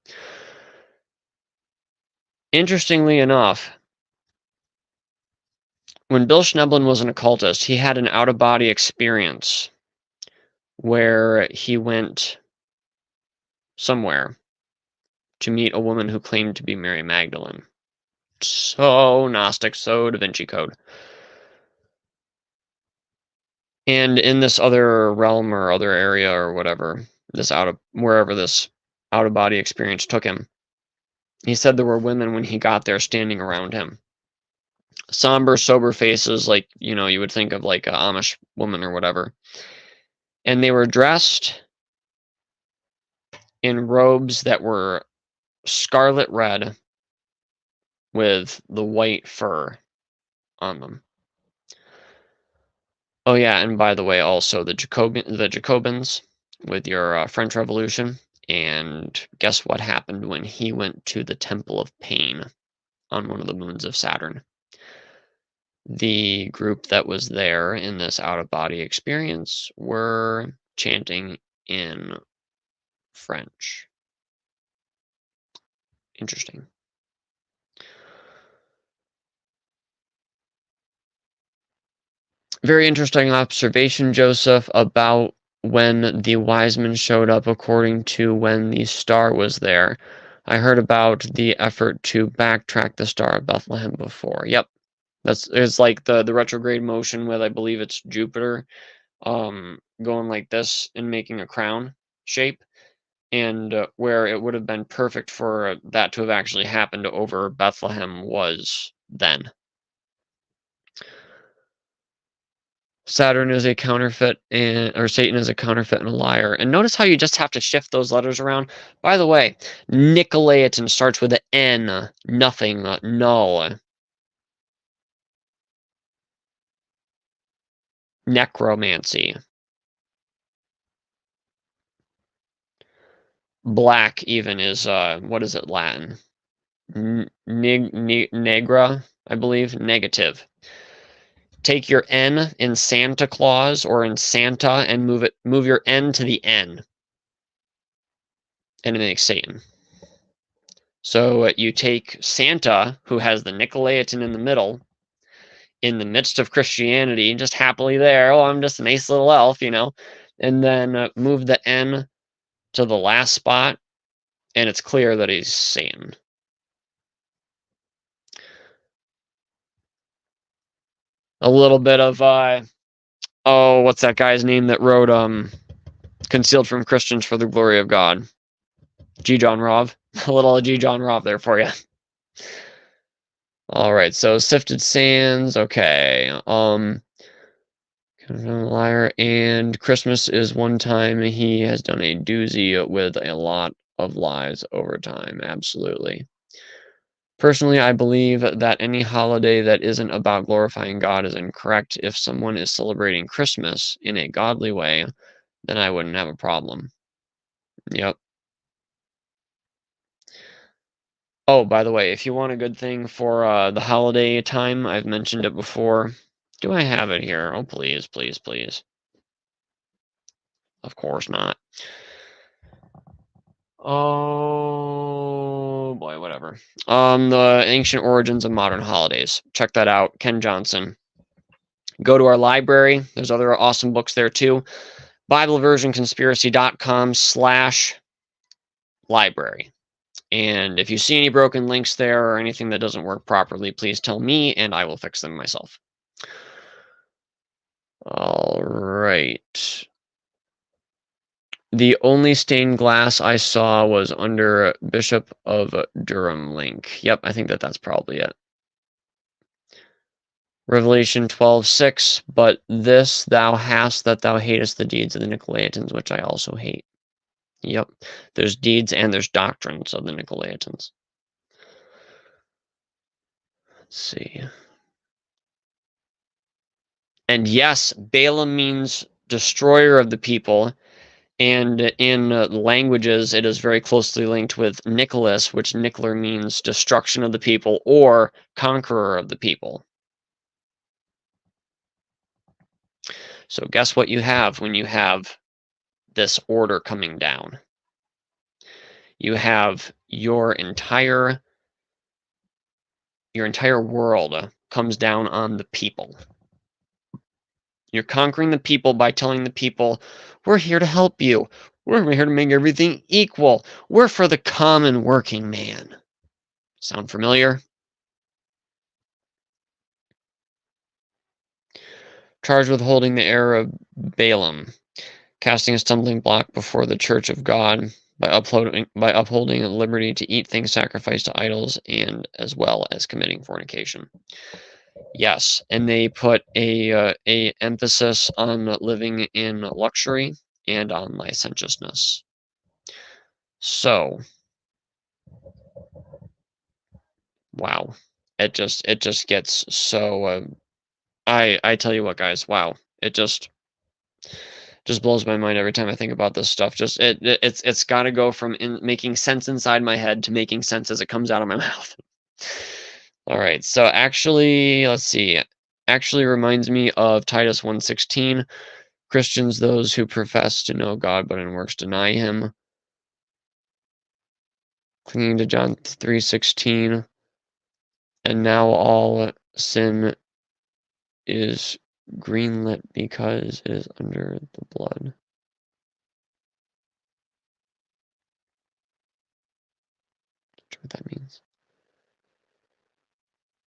Interestingly enough, when Bill Schneblin was an occultist, he had an out-of-body experience where he went somewhere to meet a woman who claimed to be Mary Magdalene. So Gnostic, so Da Vinci Code. And in this other realm or other area or whatever, wherever this out-of-body experience took him, he said there were women when he got there standing around him. Somber, sober faces, like, you know, you would think of like an Amish woman or whatever. And they were dressed in robes that were scarlet red with the white fur on them. Oh yeah, and by the way, also the Jacobins with your French Revolution. And guess what happened when he went to the Temple of Pain on one of the moons of Saturn? The group that was there in this out-of-body experience were chanting in French. Interesting. Very interesting observation, Joseph, about when the wise men showed up according to when the star was there. I heard about the effort to backtrack the Star of Bethlehem before. Yep. It's like the retrograde motion with, I believe it's Jupiter, going like this and making a crown shape, and where it would have been perfect for that to have actually happened over Bethlehem was then. Saturn is a counterfeit, or Satan is a counterfeit and a liar. And notice how you just have to shift those letters around. By the way, Nicolaitan starts with an N, nothing, null. Necromancy. Black even is, what is it, Latin? Negra, I believe, negative. Take your N in Santa Claus or in Santa and move your N to the N. And it makes Satan. So you take Santa, who has the Nicolaitan in the middle, in the midst of Christianity, just happily there. Oh, I'm just a nice little elf, you know. And then move the N to the last spot, and it's clear that he's Satan. A little bit of, oh, what's that guy's name that wrote Concealed from Christians for the Glory of God? G. John Rov. A little G. John Rov there for you. All right, so Sifted Sands, okay. Liar, and Christmas is one time he has done a doozy with a lot of lies over time. Absolutely. Personally, I believe that any holiday that isn't about glorifying God is incorrect. If someone is celebrating Christmas in a godly way, then I wouldn't have a problem. Yep. Oh, by the way, if you want a good thing for the holiday time, I've mentioned it before. Do I have it here? Oh, please, please, please. Of course not. Oh boy, whatever. The Ancient Origins of Modern Holidays. Check that out. Ken Johnson. Go to our library. There's other awesome books there too. BibleVersionConspiracy.com/library. And if you see any broken links there or anything that doesn't work properly, please tell me and I will fix them myself. All right. The only stained glass I saw was under Bishop of Durham link. Yep, I think that's probably it. Revelation 12:6, but this thou hast, that thou hatest the deeds of the Nicolaitans, which I also hate. Yep, there's deeds and there's doctrines of the Nicolaitans. Let's see. And yes, Balaam means destroyer of the people, and in languages it is very closely linked with Nicholas, which Nickler means destruction of the people or conqueror of the people. So guess what you have when you have this order coming down? You have your entire world comes down on the people. You're conquering the people by telling the people, we're here to help you. We're here to make everything equal. We're for the common working man. Sound familiar? Charged with holding the error of Balaam, casting a stumbling block before the church of God by upholding liberty to eat things sacrificed to idols, and as well as committing fornication. Yes, and they put a emphasis on living in luxury and on licentiousness. So, wow, it just gets so. I tell you what, guys, wow, it just blows my mind every time I think about this stuff. It's got to go from making sense inside my head to making sense as it comes out of my mouth. All right, so actually, let's see. Actually reminds me of Titus 1:16. Christians, those who profess to know God but in works deny him. Clinging to John 3:16. And now all sin is greenlit because it is under the blood. Not sure what that means.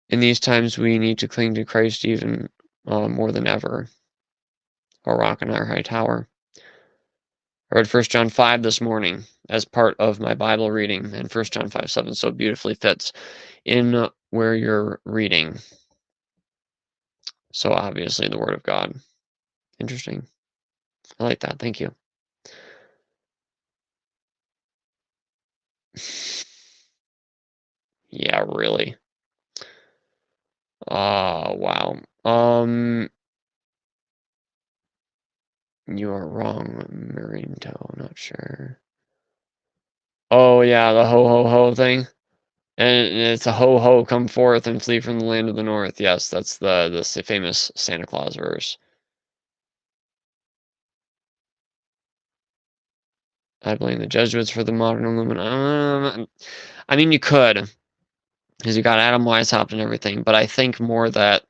In these times, we need to cling to Christ even more than ever. A rock in our high tower. I read 1 John 5 this morning as part of my Bible reading, and 1 John 5:7 so beautifully fits in where you're reading. So obviously the Word of God. Interesting. I like that. Thank you. Yeah, really. Oh, wow. You are wrong, Marinto. Not sure. Oh, yeah, the ho ho ho thing. And it's a ho ho, come forth and flee from the land of the north. Yes, that's the famous Santa Claus verse. I blame the Jesuits for the modern Illuminati. I mean, you could, because you got Adam Weishaupt and everything, but I think more that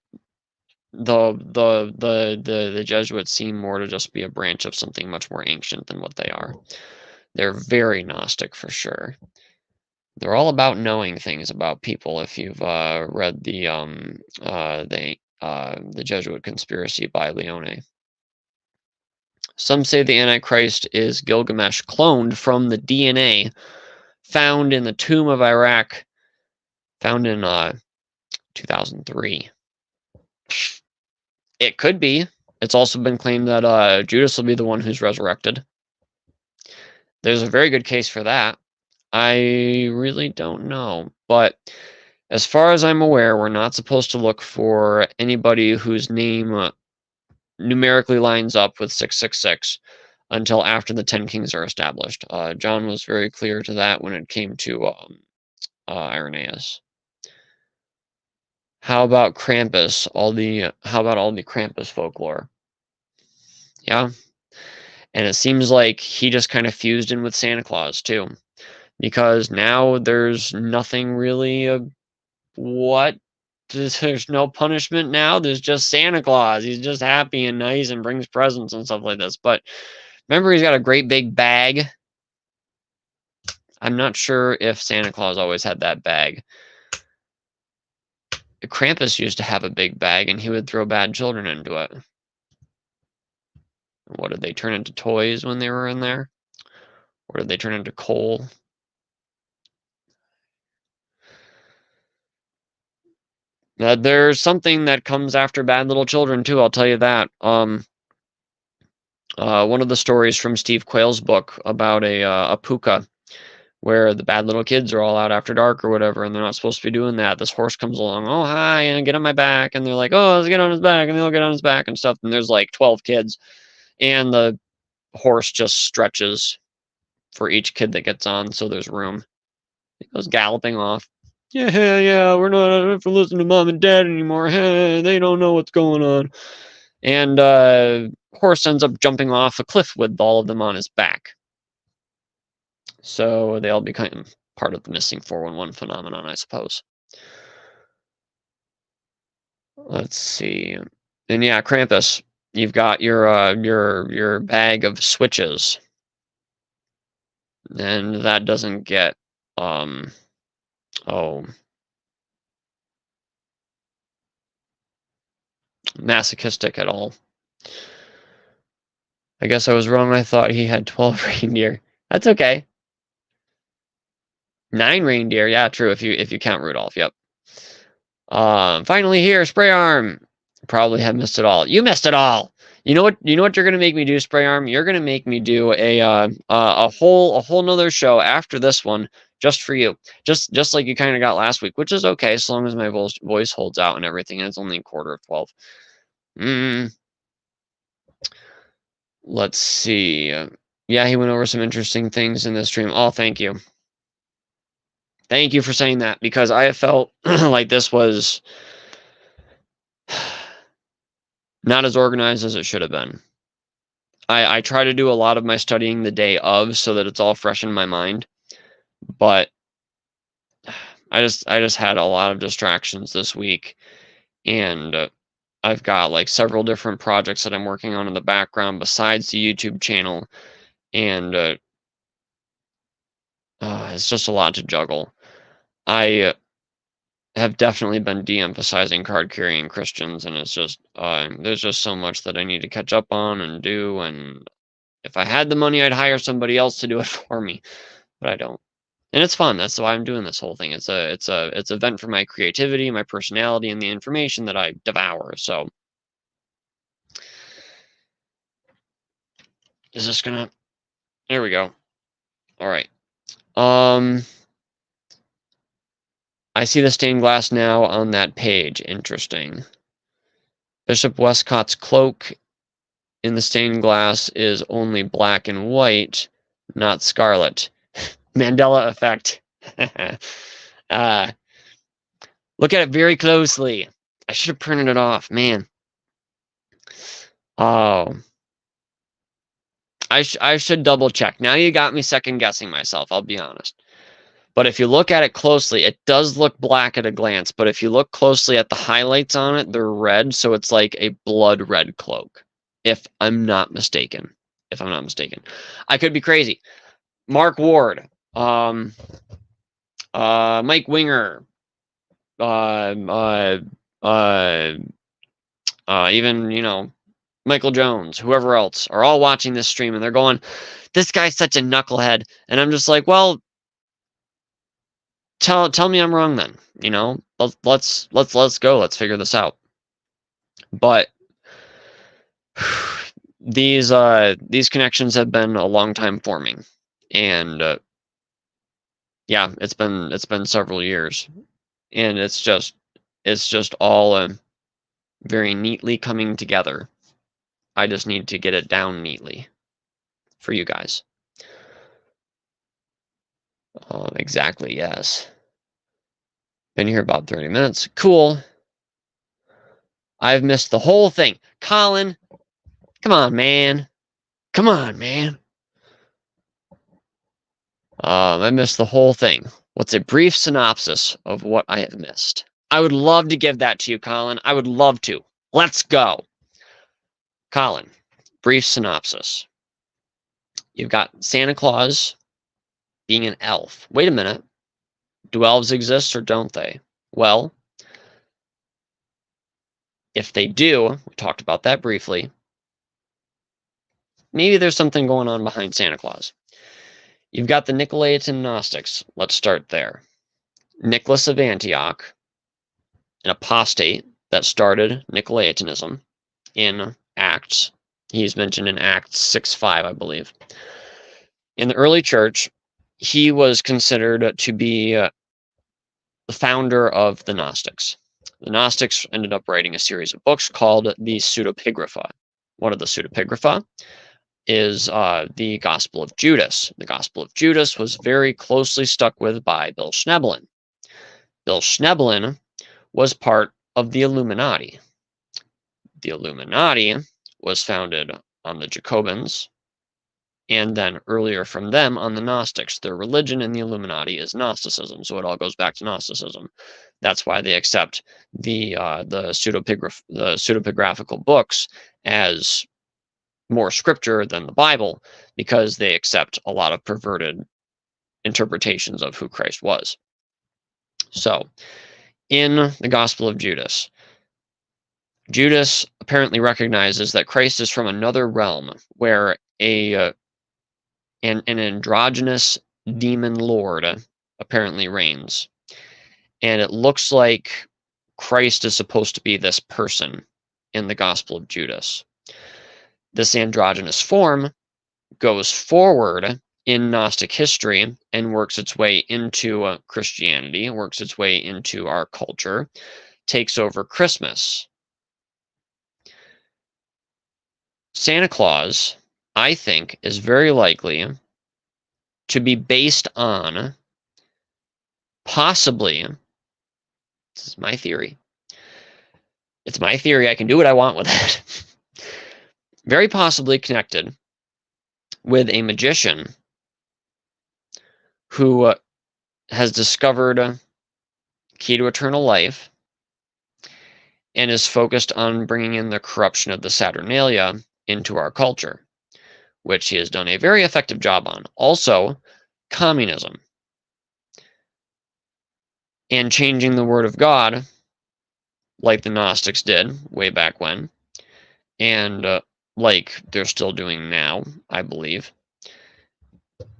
the Jesuits seem more to just be a branch of something much more ancient than what they are. They're very Gnostic for sure. They're all about knowing things about people. If you've read the Jesuit Conspiracy by Leone. Some say the Antichrist is Gilgamesh cloned from the DNA found in the tomb of Iraq, found in 2003. It could be. It's also been claimed that Judas will be the one who's resurrected. There's a very good case for that. I really don't know. But as far as I'm aware, we're not supposed to look for anybody whose name numerically lines up with 666 until after the 10 kings are established. John was very clear to that when it came to Irenaeus. How about Krampus? How about all the Krampus folklore? Yeah. And it seems like he just kind of fused in with Santa Claus too. Because now there's nothing really what? There's no punishment now. There's just Santa Claus. He's just happy and nice and brings presents and stuff like this. But remember, he's got a great big bag. I'm not sure if Santa Claus always had that bag. Krampus used to have a big bag, and he would throw bad children into it. What did they turn into toys when they were in there? Or did they turn into coal? There's something that comes after bad little children, too, I'll tell you that. One of the stories from Steve Quayle's book about a puka, where the bad little kids are all out after dark or whatever, and they're not supposed to be doing that. This horse comes along, oh, hi, and get on my back, and they're like, oh, let's get on his back, and they'll get on his back and stuff, and there's like 12 kids, and the horse just stretches for each kid that gets on, so there's room. It goes galloping off. Yeah, we're not listening to mom and dad anymore. They don't know what's going on. And horse ends up jumping off a cliff with all of them on his back. So they all become part of the missing 411 phenomenon, I suppose. Let's see. And yeah, Krampus, you've got your bag of switches. And that doesn't get masochistic at all. I guess I was wrong. I thought he had 12 reindeer. That's okay. 9 reindeer. Yeah, true. If you count Rudolph. Yep. Finally here, Spray Arm. Probably have missed it all. You missed it all. You know what you're gonna make me do, Spray Arm? You're gonna make me do a whole nother show after this one just for you. Just like you kind of got last week, which is okay as long as my voice holds out and everything. And it's only a quarter of 12. Let's see. Yeah, he went over some interesting things in this stream. Oh, thank you. Thank you for saying that, because I have felt like this was not as organized as it should have been. I try to do a lot of my studying the day of so that it's all fresh in my mind, but I just had a lot of distractions this week, and I've got like several different projects that I'm working on in the background besides the YouTube channel, and it's just a lot to juggle. I have definitely been de-emphasizing card-carrying Christians, and it's just there's just so much that I need to catch up on and do, and if I had the money, I'd hire somebody else to do it for me, but I don't. And it's fun. That's why I'm doing this whole thing. It's a vent for my creativity, my personality, and the information that I devour. So is this gonna? There we go. All right. I see the stained glass now on that page. Interesting. Bishop Westcott's cloak in the stained glass is only black and white, not scarlet. Mandela effect. Look at it very closely. I should have printed it off, man. Oh. I should double check. Now you got me second guessing myself, I'll be honest. But if you look at it closely, it does look black at a glance. But if you look closely at the highlights on it, they're red. So it's like a blood red cloak, if I'm not mistaken. I could be crazy. Mark Ward, Mike Winger, even, Michael Jones, whoever else, are all watching this stream, and they're going, this guy's such a knucklehead. And I'm just like, well, tell me I'm wrong then. Let's go. Let's figure this out. But these connections have been a long time forming, and yeah, it's been several years, and it's just all very neatly coming together. I just need to get it down neatly for you guys. Exactly, yes. Been here about 30 minutes. Cool. I've missed the whole thing. Colin, come on, man. I missed the whole thing. What's a brief synopsis of what I have missed? I would love to give that to you, Colin. I would love to. Let's go. Colin, brief synopsis. You've got Santa Claus being an elf. Wait a minute. Do elves exist or don't they? Well, if they do, we talked about that briefly, maybe there's something going on behind Santa Claus. You've got the Nicolaitan Gnostics. Let's start there. Nicholas of Antioch, an apostate that started Nicolaitanism in Acts. He's mentioned in Acts 6:5, I believe. In the early church, he was considered to be the founder of the Gnostics. The Gnostics ended up writing a series of books called the Pseudepigrapha. One of the Pseudepigrapha is the Gospel of Judas. The Gospel of Judas was very closely stuck with by Bill Schneblin. Bill Schneblin was part of the Illuminati. The Illuminati was founded on the Jacobins, and then earlier from them on the Gnostics. Their religion in the Illuminati is Gnosticism, so it all goes back to Gnosticism. That's why they accept the pseudepigraphical books as more scripture than the Bible, because they accept a lot of perverted interpretations of who Christ was. So, in the Gospel of Judas, Judas apparently recognizes that Christ is from another realm where an androgynous demon lord apparently reigns. And it looks like Christ is supposed to be this person in the Gospel of Judas. This androgynous form goes forward in Gnostic history and works its way into Christianity, works its way into our culture, takes over Christmas. Santa Claus, I think, is very likely to be based on, possibly, this is my theory. It's my theory. I can do what I want with it. Very possibly connected with a magician who has discovered key to eternal life and is focused on bringing in the corruption of the Saturnalia into our culture, which he has done a very effective job on. Also, communism and changing the word of God, like the Gnostics did way back when, and like they're still doing now, I believe.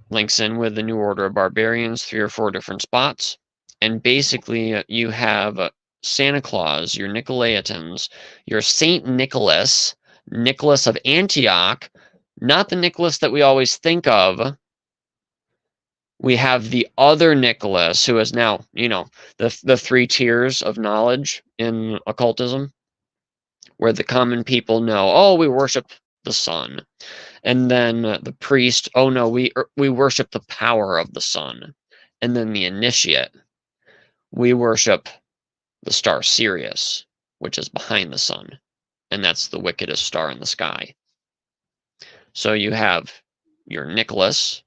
Links in with the New Order of Barbarians, 3 or 4 different spots. And basically, you have Santa Claus, your Nicolaitans, your Saint Nicholas, Nicholas of Antioch, not the Nicholas that we always think of. We have the other Nicholas, who is now, the 3 tiers of knowledge in occultism, where the common people know, oh, we worship the sun. And then the priest, oh no, we worship the power of the sun. And then the initiate, we worship the star Sirius, which is behind the sun. And that's the wickedest star in the sky. So you have your Nicholas.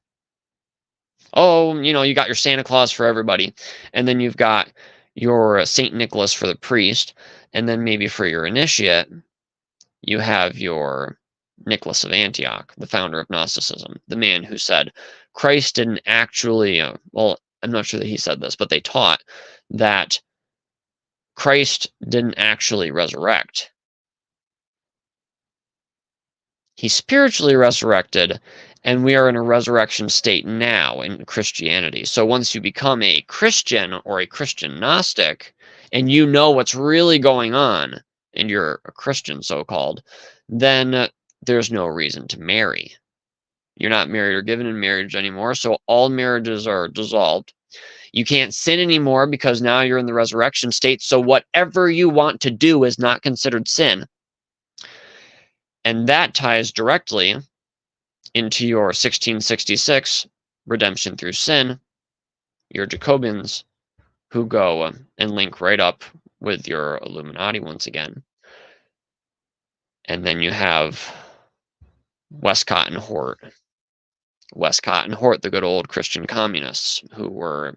Oh, you got your Santa Claus for everybody. And then you've got your Saint Nicholas for the priest. And then maybe for your initiate, you have your Nicholas of Antioch, the founder of Gnosticism, the man who said Christ didn't actually, well, I'm not sure that he said this, but they taught that Christ didn't actually resurrect. He spiritually resurrected, and we are in a resurrection state now in Christianity. So once you become a Christian or a Christian Gnostic, and you know what's really going on, and you're a Christian so-called, then there's no reason to marry. You're not married or given in marriage anymore, so all marriages are dissolved. You can't sin anymore because now you're in the resurrection state, so whatever you want to do is not considered sin. And that ties directly into your 1666 redemption through sin, your Jacobins, who go and link right up with your Illuminati once again. And then you have Westcott and Hort. Westcott and Hort, the good old Christian communists who were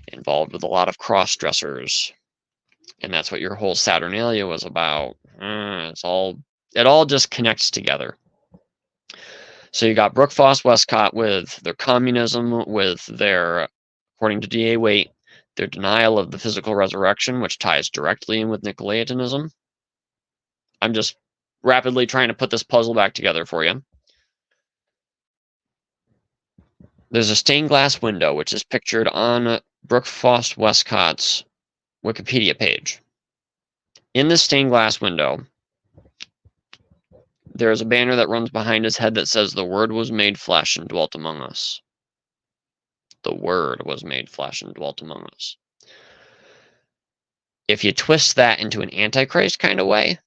involved with a lot of cross-dressers. And that's what your whole Saturnalia was about. It all just connects together. So you got Brookfoss, Westcott with their communism, with their, according to D.A. Waite, their denial of the physical resurrection, which ties directly in with Nicolaitanism. I'm just rapidly trying to put this puzzle back together for you. there's a stained glass window, which is pictured on Brooke Foss Westcott's Wikipedia page. In this stained glass window, there is a banner that runs behind his head that says, "The Word was made flesh and dwelt among us." The Word was made flesh and dwelt among us. If you twist that into an Antichrist kind of way,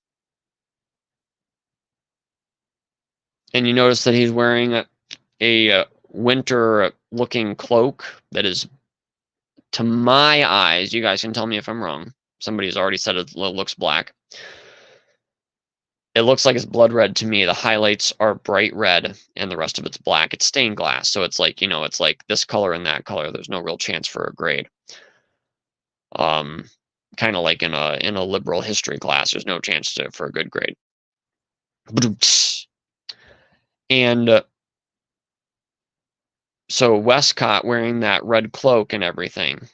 and you notice that he's wearing a winter-looking cloak that is, to my eyes, you guys can tell me if I'm wrong. Somebody's already said it looks black. It looks like it's blood red to me. The highlights are bright red, and the rest of it's black. It's stained glass, so it's like, it's like this color and that color. There's no real chance for a grade. Kind of like in a liberal history class, there's no chance for a good grade. And so Westcott wearing that red cloak and everything,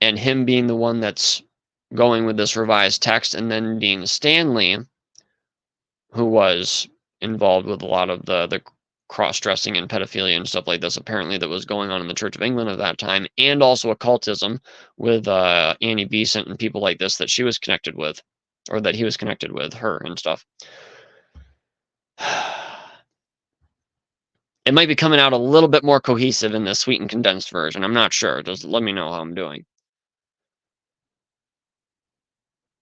and him being the one that's going with this revised text, and then Dean Stanley, who was involved with a lot of the cross-dressing and pedophilia and stuff like this, apparently, that was going on in the Church of England at that time, and also occultism with Annie Besant and people like this that she was connected with, or that he was connected with her and stuff. It might be coming out a little bit more cohesive in the sweetened condensed version. I'm not sure. Just let me know how I'm doing.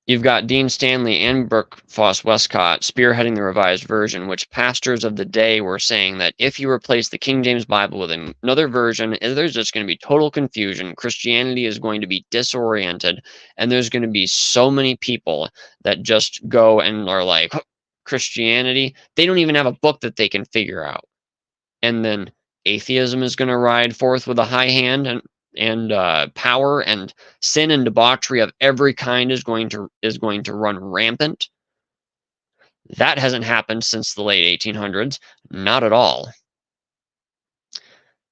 You've got Dean Stanley and Brooke Foss Westcott spearheading the revised version, which pastors of the day were saying that if you replace the King James Bible with another version, there's just going to be total confusion. Christianity is going to be disoriented, and there's going to be so many people that just go and are like, Christianity, they don't even have a book that they can figure out. And then atheism is going to ride forth with a high hand, and power, and sin and debauchery of every kind is going to run rampant. That hasn't happened since the late 1800s, not at all.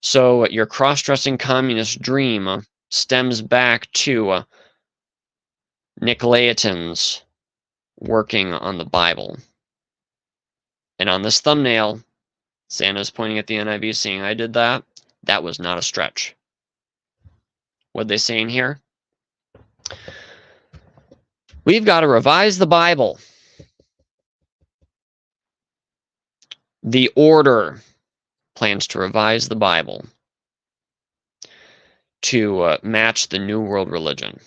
So your cross-dressing communist dream stems back to Nicolaitans working on the Bible. And on this thumbnail, Santa's pointing at the NIV saying, "I did that." That was not a stretch. What they saying here? We've got to revise the Bible. The Order plans to revise the Bible to match the New World religion.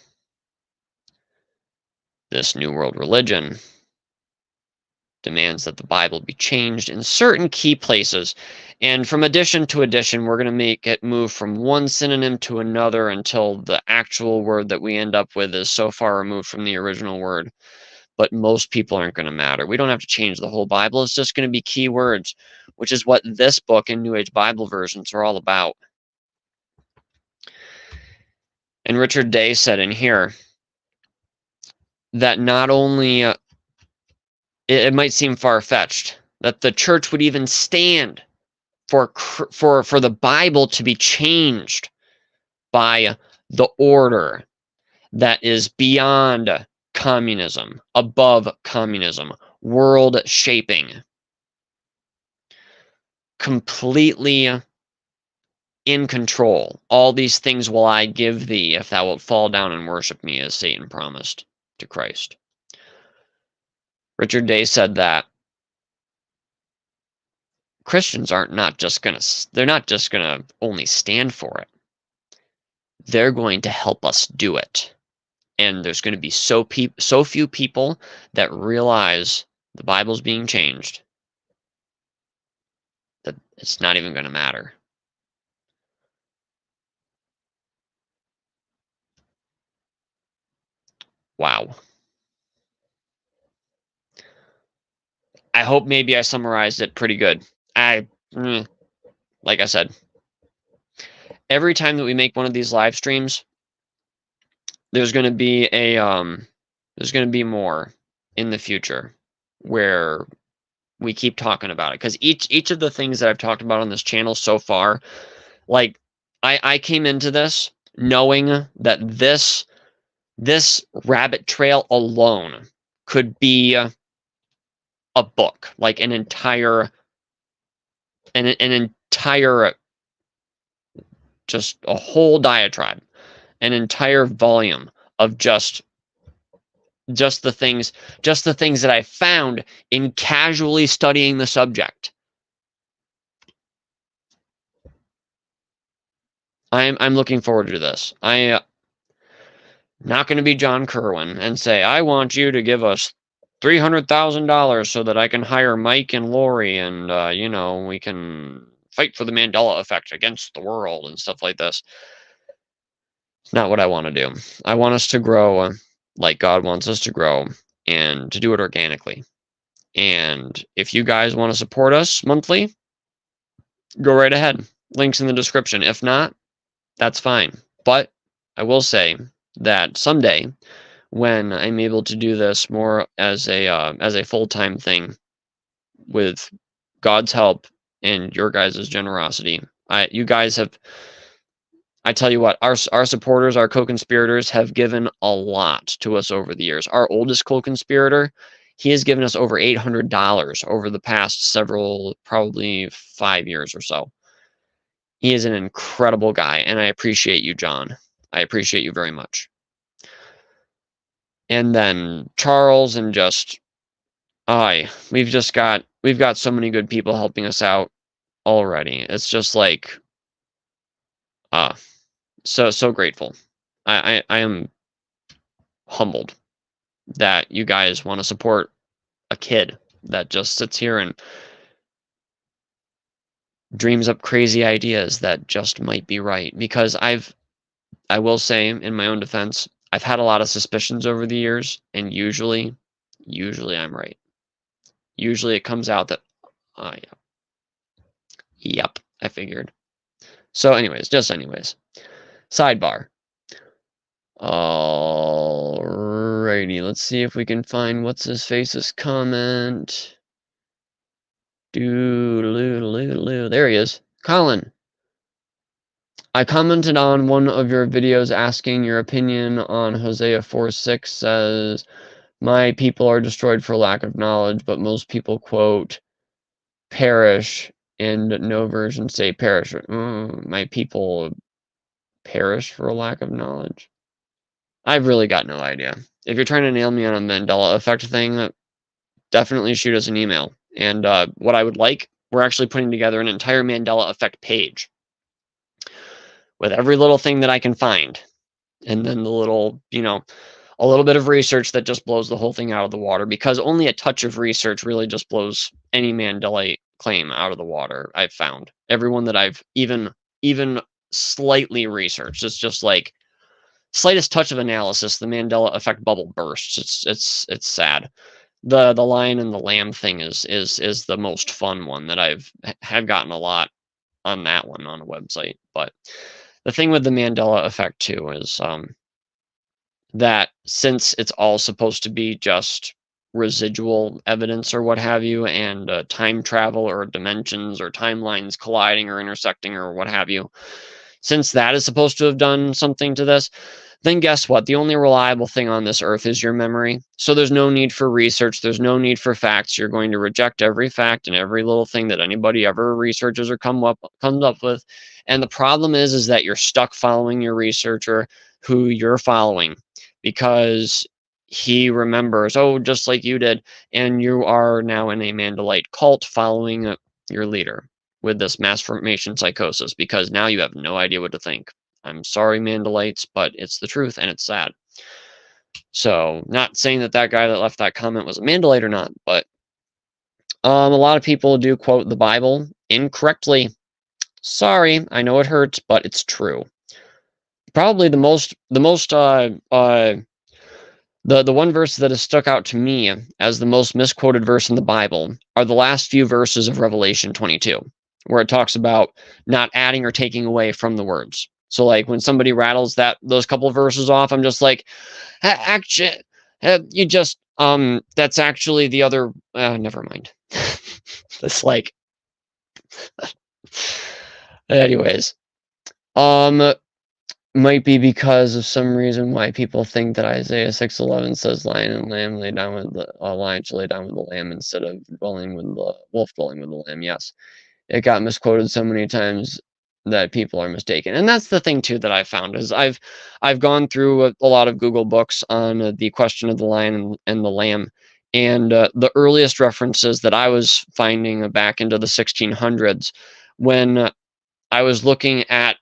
This New World religion demands that the Bible be changed in certain key places. And from edition to edition, we're going to make it move from one synonym to another until the actual word that we end up with is so far removed from the original word. But most people aren't going to matter. We don't have to change the whole Bible. It's just going to be key words, which is what this book and New Age Bible versions are all about. And Richard Day said in here that not only it might seem far-fetched that the church would even stand for the Bible to be changed by the order that is beyond communism, above communism, world-shaping, completely in control. All these things will I give thee if thou wilt fall down and worship me, as Satan promised to Christ. Richard Day said that Christians they're not just gonna only stand for it. They're going to help us do it. And there's going to be so few people that realize the Bible's being changed that it's not even going to matter. Wow. I hope maybe I summarized it pretty good. Like I said, every time that we make one of these live streams, there's going to be more in the future where we keep talking about it, because each of the things that I've talked about on this channel so far, like I came into this knowing that this rabbit trail alone could be a book, like an entire just a whole diatribe, an entire volume of just the things that I found in casually studying the subject. I'm looking forward to this. I not going to be John Kerwin and say, I want you to give us $300,000 so that I can hire Mike and Lori and, you know, we can fight for the Mandela effect against the world and stuff like this. It's not what I want to do. I want us to grow like God wants us to grow and to do it organically. And if you guys want to support us monthly, go right ahead. Links in the description. If not, that's fine. But I will say that someday, when I'm able to do this more as a full-time thing, with God's help and your guys' generosity, you guys have, I tell you what, our supporters, our co-conspirators have given a lot to us over the years. Our oldest co-conspirator, he has given us over $800 over the past several, probably 5 years or so. He is an incredible guy, and I appreciate you, John. I appreciate you very much. And then Charles and just we've got so many good people helping us out already. It's just like so grateful. I am humbled that you guys want to support a kid that just sits here and dreams up crazy ideas that just might be right. Because I will say, in my own defense, I've had a lot of suspicions over the years, and usually I'm right. Usually it comes out that, yeah. Yep, I figured. So anyways, sidebar. Alrighty, let's see if we can find what's his face's comment. There he is. Colin. I commented on one of your videos asking your opinion on Hosea 4:6 says, my people are destroyed for lack of knowledge, but most people quote perish, and no versions say perish. My people perish for lack of knowledge. I've really got no idea. If you're trying to nail me on a Mandela effect thing, definitely shoot us an email. And what I would like, we're actually putting together an entire Mandela effect page with every little thing that I can find. And then the little, you know, a little bit of research that just blows the whole thing out of the water, because only a touch of research really just blows any Mandela claim out of the water. I've found everyone that I've even slightly researched, it's just like slightest touch of analysis, the Mandela effect bubble bursts. It's sad. The lion and the lamb thing is the most fun one that have gotten a lot on that one on a website. But the thing with the Mandela effect too is that since it's all supposed to be just residual evidence or what have you, and time travel or dimensions or timelines colliding or intersecting or what have you, since that is supposed to have done something to this, then guess what? The only reliable thing on this earth is your memory. So there's no need for research. There's no need for facts. You're going to reject every fact and every little thing that anybody ever researches or comes up with. And the problem is that you're stuck following your researcher who you're following because he remembers, oh, just like you did. And you are now in a Mandalite cult following your leader with this mass formation psychosis, because now you have no idea what to think. I'm sorry, Mandalites, but it's the truth, and it's sad. So, not saying that guy that left that comment was a Mandalite or not, but a lot of people do quote the Bible incorrectly. Sorry, I know it hurts, but it's true. Probably the one verse that has stuck out to me as the most misquoted verse in the Bible are the last few verses of Revelation 22, where it talks about not adding or taking away from the words. So like when somebody rattles those couple of verses off, I'm just like, actually, you just that's actually the other. Never mind. It's like, anyways, might be because of some reason why people think that Isaiah 6:11 says lion and lamb lay down with the lion should lay down with the lamb instead of dwelling with the wolf dwelling with the lamb. Yes, it got misquoted so many times that people are mistaken. And that's the thing too that I found is I've gone through a lot of Google books on the question of the lion and the lamb, and the earliest references that I was finding back into the 1600s, when I was looking at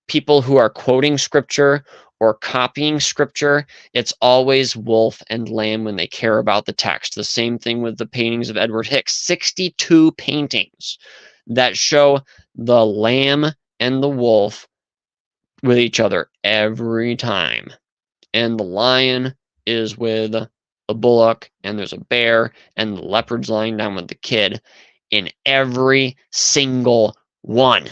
people who are quoting scripture or copying scripture, it's always wolf and lamb when they care about the text. The same thing with the paintings of Edward Hicks. 62 paintings that show the lamb and the wolf with each other every time. And the lion is with a bullock, and there's a bear, and the leopard's lying down with the kid in every single one.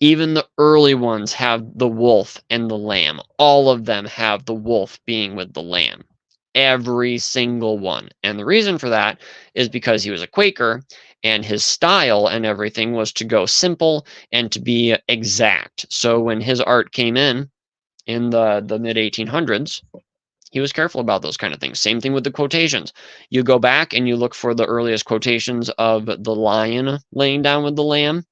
Even the early ones have the wolf and the lamb. All of them have the wolf being with the lamb. Every single one. And the reason for that is because he was a Quaker, and his style and everything was to go simple and to be exact. So when his art came in the mid 1800s, he was careful about those kind of things. Same thing with the quotations. You go back and you look for the earliest quotations of the lion laying down with the lamb,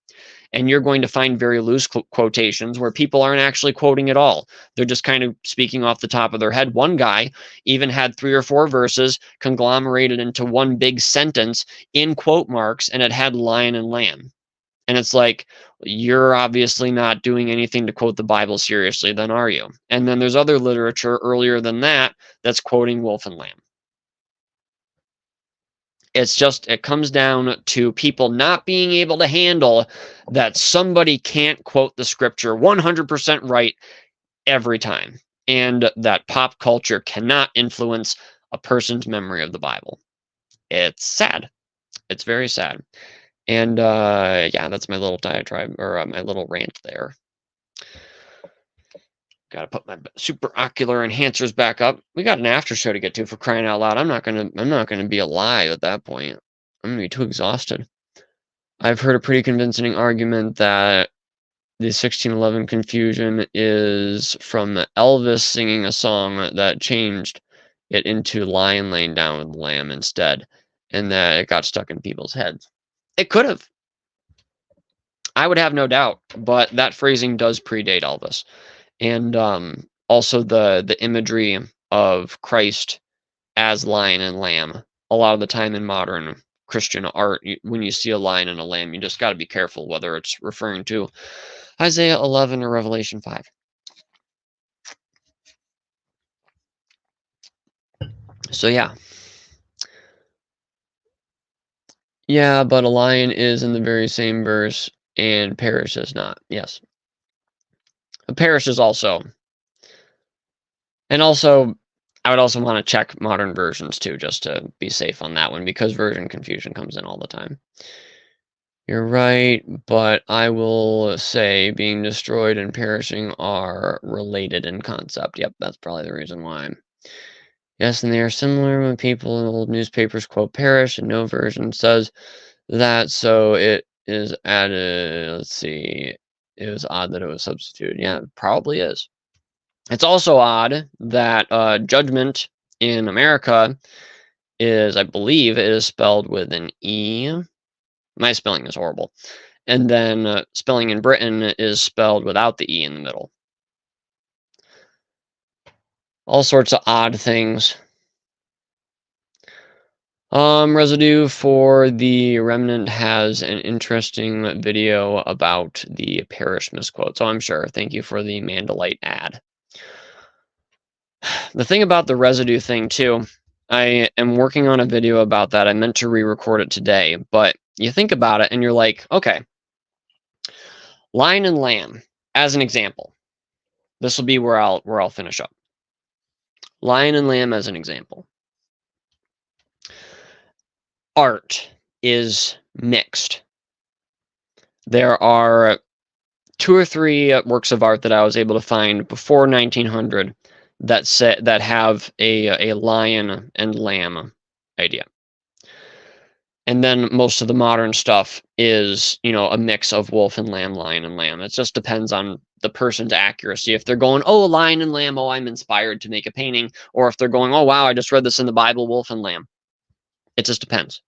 and you're going to find very loose quotations where people aren't actually quoting at all. They're just kind of speaking off the top of their head. One guy even had 3 or 4 verses conglomerated into one big sentence in quote marks, and it had lion and lamb. And it's like, you're obviously not doing anything to quote the Bible seriously, then are you? And then there's other literature earlier than that that's quoting wolf and lamb. It's just, it comes down to people not being able to handle that somebody can't quote the scripture 100% right every time, and that pop culture cannot influence a person's memory of the Bible. It's sad. It's very sad. And yeah, that's my little diatribe, or my little rant there. Gotta put my super ocular enhancers back up. We got an after show to get to, for crying out loud. I'm not gonna be alive at that point. I'm gonna be too exhausted. I've heard a pretty convincing argument that the 1611 confusion is from Elvis singing a song that changed it into lion laying down with lamb instead, and that it got stuck in people's heads. It could have. I would have no doubt, but that phrasing does predate Elvis. And also the imagery of Christ as lion and lamb. A lot of the time in modern Christian art, when you see a lion and a lamb, you just got to be careful whether it's referring to Isaiah 11 or Revelation 5. So yeah. Yeah, but a lion is in the very same verse, and perish is not. Yes. A perish is also. And also, I would also want to check modern versions too, just to be safe on that one, because version confusion comes in all the time. You're right, but I will say being destroyed and perishing are related in concept. Yep, that's probably the reason why. Yes, and they are similar when people in old newspapers quote perish, and no version says that, so it is added. Let's see. It was odd that it was substituted. Yeah, it probably is. It's also odd that judgment in America is, I believe, it is spelled with an E. My spelling is horrible. And then spelling in Britain is spelled without the E in the middle. All sorts of odd things. Residue for the Remnant has an interesting video about the parish misquote. So I'm sure. Thank you for the Mandalite ad. The thing about the residue thing too, I am working on a video about that. I meant to re-record it today, but you think about it and you're like, okay, lion and lamb as an example. This will be where I'll finish up. Lion and lamb as an example. Art is mixed. There are 2 or 3 works of art that I was able to find before 1900 that have a lion and lamb idea. And then most of the modern stuff is, a mix of wolf and lamb, lion and lamb. It just depends on the person's accuracy. If they're going, oh, lion and lamb, oh, I'm inspired to make a painting. Or if they're going, oh, wow, I just read this in the Bible, wolf and lamb. It just depends.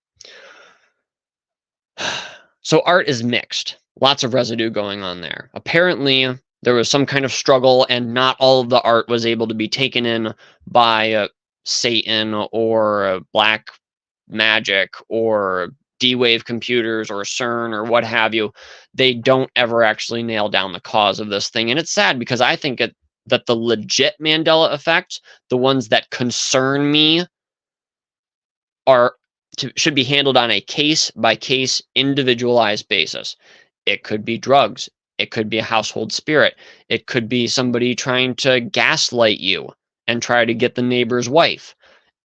So art is mixed. Lots of residue going on there. Apparently, there was some kind of struggle, and not all of the art was able to be taken in by Satan or black magic or D-Wave computers or CERN or what have you. They don't ever actually nail down the cause of this thing. And it's sad because I think that the legit Mandela effect, the ones that concern me, should be handled on a case-by-case, individualized basis. It could be drugs. It could be a household spirit. It could be somebody trying to gaslight you and try to get the neighbor's wife.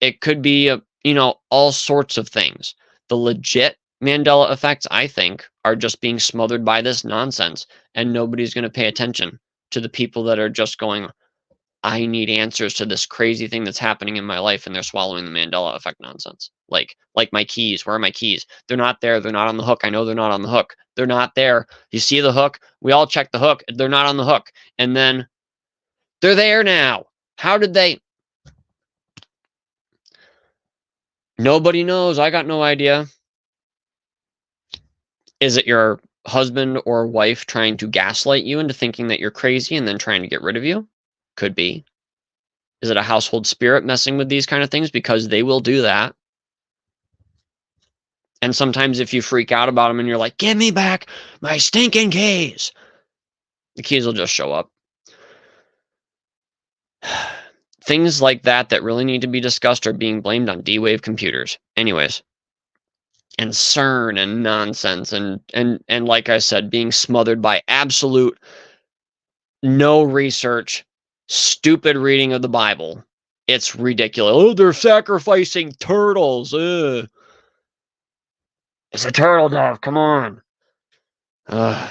It could be, all sorts of things. The legit Mandela effects, I think, are just being smothered by this nonsense, and nobody's going to pay attention to the people that are just going, I need answers to this crazy thing that's happening in my life, and they're swallowing the Mandela effect nonsense. Like my keys. Where are my keys? They're not there. They're not on the hook. I know they're not on the hook. They're not there. You see the hook? We all check the hook. They're not on the hook. And then they're there now. How did they? Nobody knows. I got no idea. Is it your husband or wife trying to gaslight you into thinking that you're crazy and then trying to get rid of you? Could be. Is it a household spirit messing with these kind of things? Because they will do that. And sometimes if you freak out about them and you're like, give me back my stinking keys, the keys will just show up. Things like that really need to be discussed are being blamed on D-Wave computers. Anyways. And CERN and nonsense. And like I said, being smothered by absolute no research, stupid reading of the Bible. It's ridiculous. Oh, they're sacrificing turtles. Ugh. It's a turtle dove. Come on. I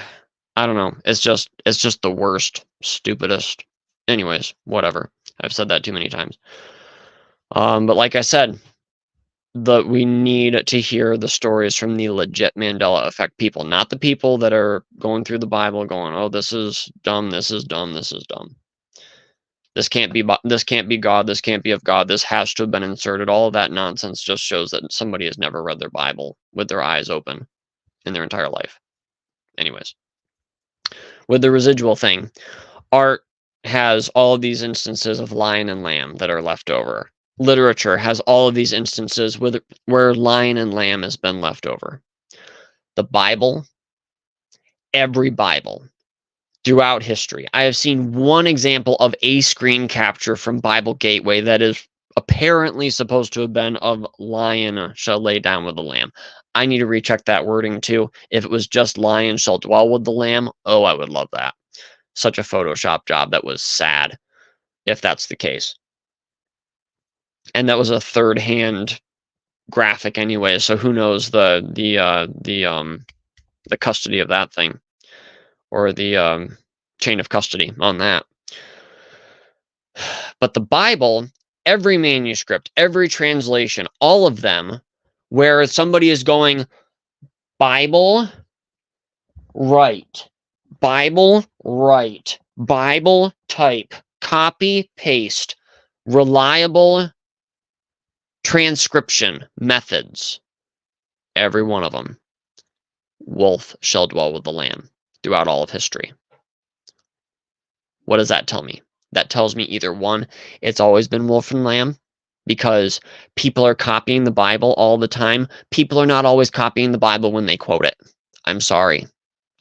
don't know. It's just the worst, stupidest. Anyways, whatever. I've said that too many times. But like I said, we need to hear the stories from the legit Mandela effect people, not the people that are going through the Bible going, oh, this is dumb, this is dumb, this is dumb. This can't be God, this can't be of God, this has to have been inserted. All of that nonsense just shows that somebody has never read their Bible with their eyes open in their entire life. Anyways, with the residual thing, art has all of these instances of lion and lamb that are left over. Literature has all of these instances where lion and lamb has been left over. The Bible, every Bible, throughout history. I have seen one example of a screen capture from Bible Gateway that is apparently supposed to have been of lion shall lay down with the lamb. I need to recheck that wording too. If it was just lion shall dwell with the lamb, oh, I would love that. Such a Photoshop job. That was sad, if that's the case. And that was a third-hand graphic anyway, so who knows the custody of that thing, or the chain of custody on that. But the Bible, every manuscript, every translation, all of them, where somebody is going, Bible, right, Bible, right, Bible, type, copy, paste, reliable transcription methods, every one of them, wolf shall dwell with the lamb throughout all of history. What does that tell me? That tells me either one, it's always been wolf and lamb, because people are copying the Bible all the time. People are not always copying the Bible when they quote it. I'm sorry.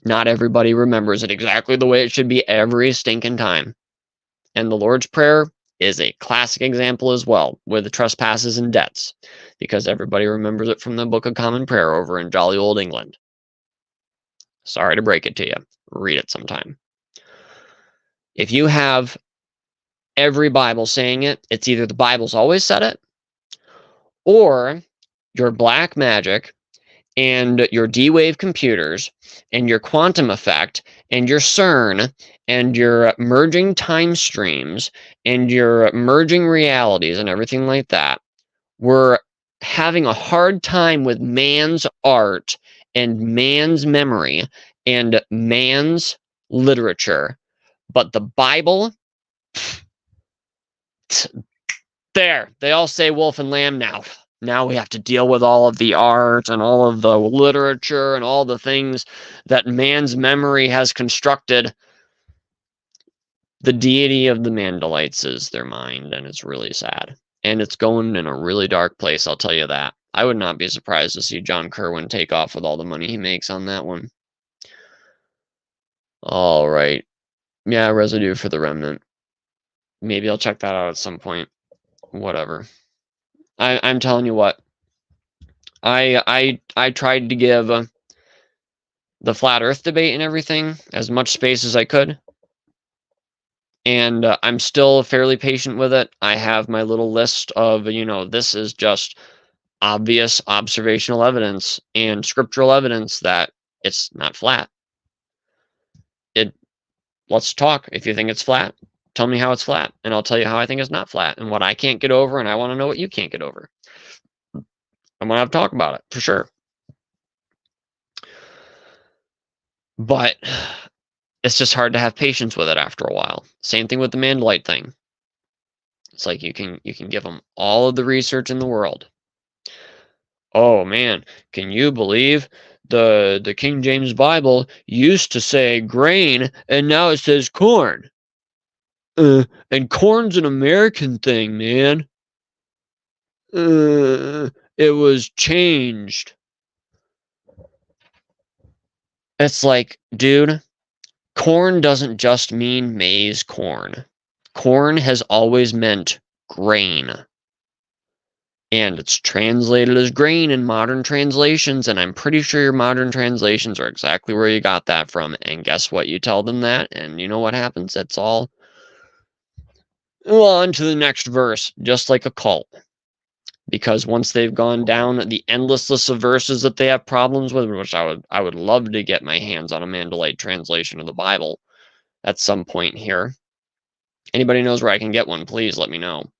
Not everybody remembers it exactly the way it should be every stinking time. And the Lord's Prayer is a classic example as well, with the trespasses and debts, because everybody remembers it from the Book of Common Prayer over in jolly old England. Sorry to break it to you. Read it sometime. If you have every Bible saying it, it's either the Bible's always said it, or your black magic and your D-Wave computers and your quantum effect and your CERN and your merging time streams and your merging realities and everything like that, we're having a hard time with man's art and man's memory and man's literature. But the Bible, there, they all say wolf and lamb now. Now we have to deal with all of the art and all of the literature and all the things that man's memory has constructed. The deity of the Mandalites is their mind, and it's really sad. And it's going in a really dark place, I'll tell you that. I would not be surprised to see John Kerwin take off with all the money he makes on that one. All right. Yeah, residue for the remnant. Maybe I'll check that out at some point. Whatever. I'm telling you what. I tried to give the flat Earth debate and everything as much space as I could. And I'm still fairly patient with it. I have my little list of, this is just obvious observational evidence and scriptural evidence that it's not flat. Let's talk. If you think it's flat, tell me how it's flat, and I'll tell you how I think it's not flat and what I can't get over, and I want to know what you can't get over. I'm going to have to talk about it, for sure. But it's just hard to have patience with it after a while. Same thing with the Mandalite thing. It's like you can give them all of the research in the world. Oh man, can you believe the King James Bible used to say grain and now it says corn? And corn's an American thing, man. It was changed. It's like, dude, corn doesn't just mean maize corn. Corn has always meant grain. And it's translated as grain in modern translations, and I'm pretty sure your modern translations are exactly where you got that from. And guess what? You tell them that, and you know what happens? That's all. Well, on to the next verse, just like a cult. Because once they've gone down the endless list of verses that they have problems with, which I would love to get my hands on a Mandalite translation of the Bible at some point here. Anybody knows where I can get one, please let me know.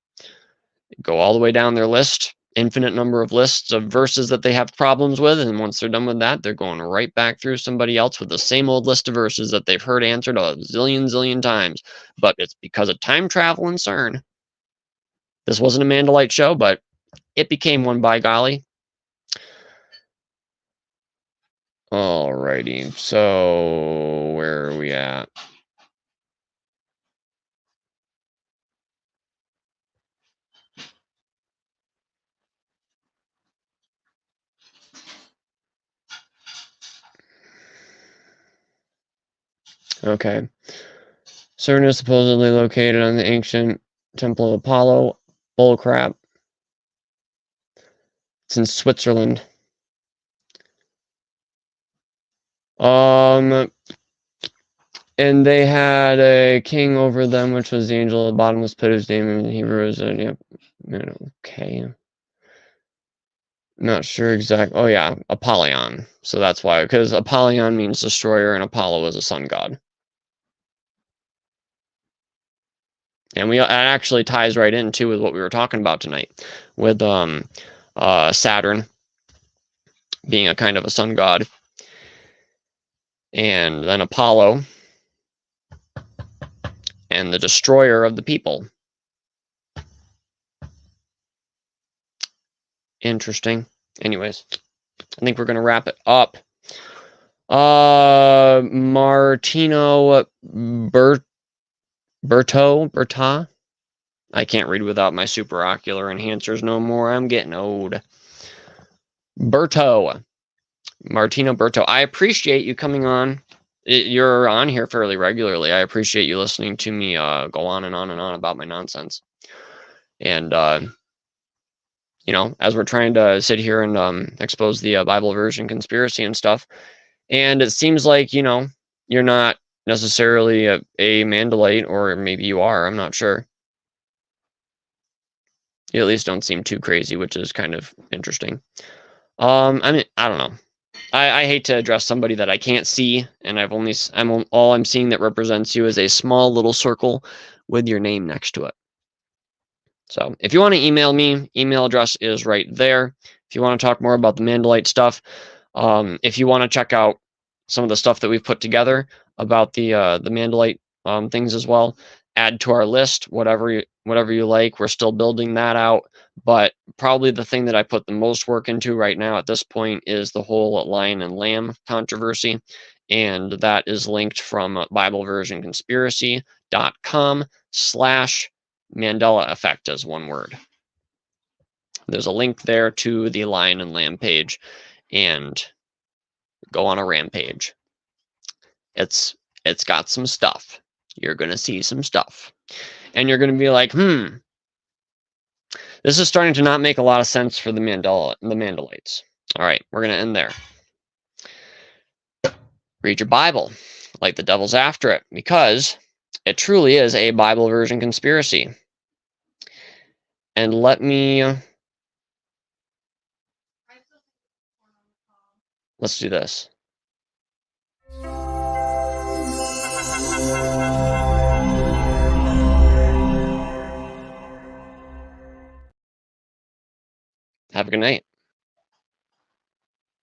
Go all the way down their list, infinite number of lists of verses that they have problems with, and once they're done with that, they're going right back through somebody else with the same old list of verses that they've heard answered a zillion times. But it's because of time travel and CERN. This wasn't a Mandalite show, but it became one, by golly. Alrighty, so where are we at? Okay. CERN is supposedly located on the ancient Temple of Apollo. Bullcrap. It's in Switzerland. And they had a king over them, which was the angel of the bottomless pit, whose name in Hebrew is, okay. Not sure exactly. Oh yeah, Apollyon. So that's why, because Apollyon means destroyer, and Apollo is a sun god. And it actually ties right into with what we were talking about tonight, with Saturn being a kind of a sun god, and then Apollo, and the destroyer of the people. Interesting. Anyways, I think we're going to wrap it up. Martino Berta. I can't read without my super ocular enhancers no more. I'm getting old. Martino Berto. I appreciate you coming on. You're on here fairly regularly. I appreciate you listening to me go on and on and on about my nonsense. And as we're trying to sit here and expose the Bible version conspiracy and stuff, and it seems like you're not necessarily a Mandalite, or maybe you are. I'm not sure. You at least don't seem too crazy, which is kind of interesting. I mean, I don't know. I hate to address somebody that I can't see, and all I'm seeing that represents you is a small little circle with your name next to it. So if you want to email me, email address is right there. If you want to talk more about the Mandalite stuff, if you want to check out some of the stuff that we've put together about the Mandalite things as well, add to our list, whatever you like. We're still building that out, but probably the thing that I put the most work into right now at this point is the whole lion and lamb controversy. And that is linked from BibleVersionConspiracy.com/Mandela Effect as one word. There's a link there to the lion and lamb page, and go on a rampage. It's got some stuff. You're going to see some stuff. And you're going to be like, this is starting to not make a lot of sense for the Mandalites. All right, we're going to end there. Read your Bible like the devil's after it, because it truly is a Bible version conspiracy. And let's do this. Have a good night.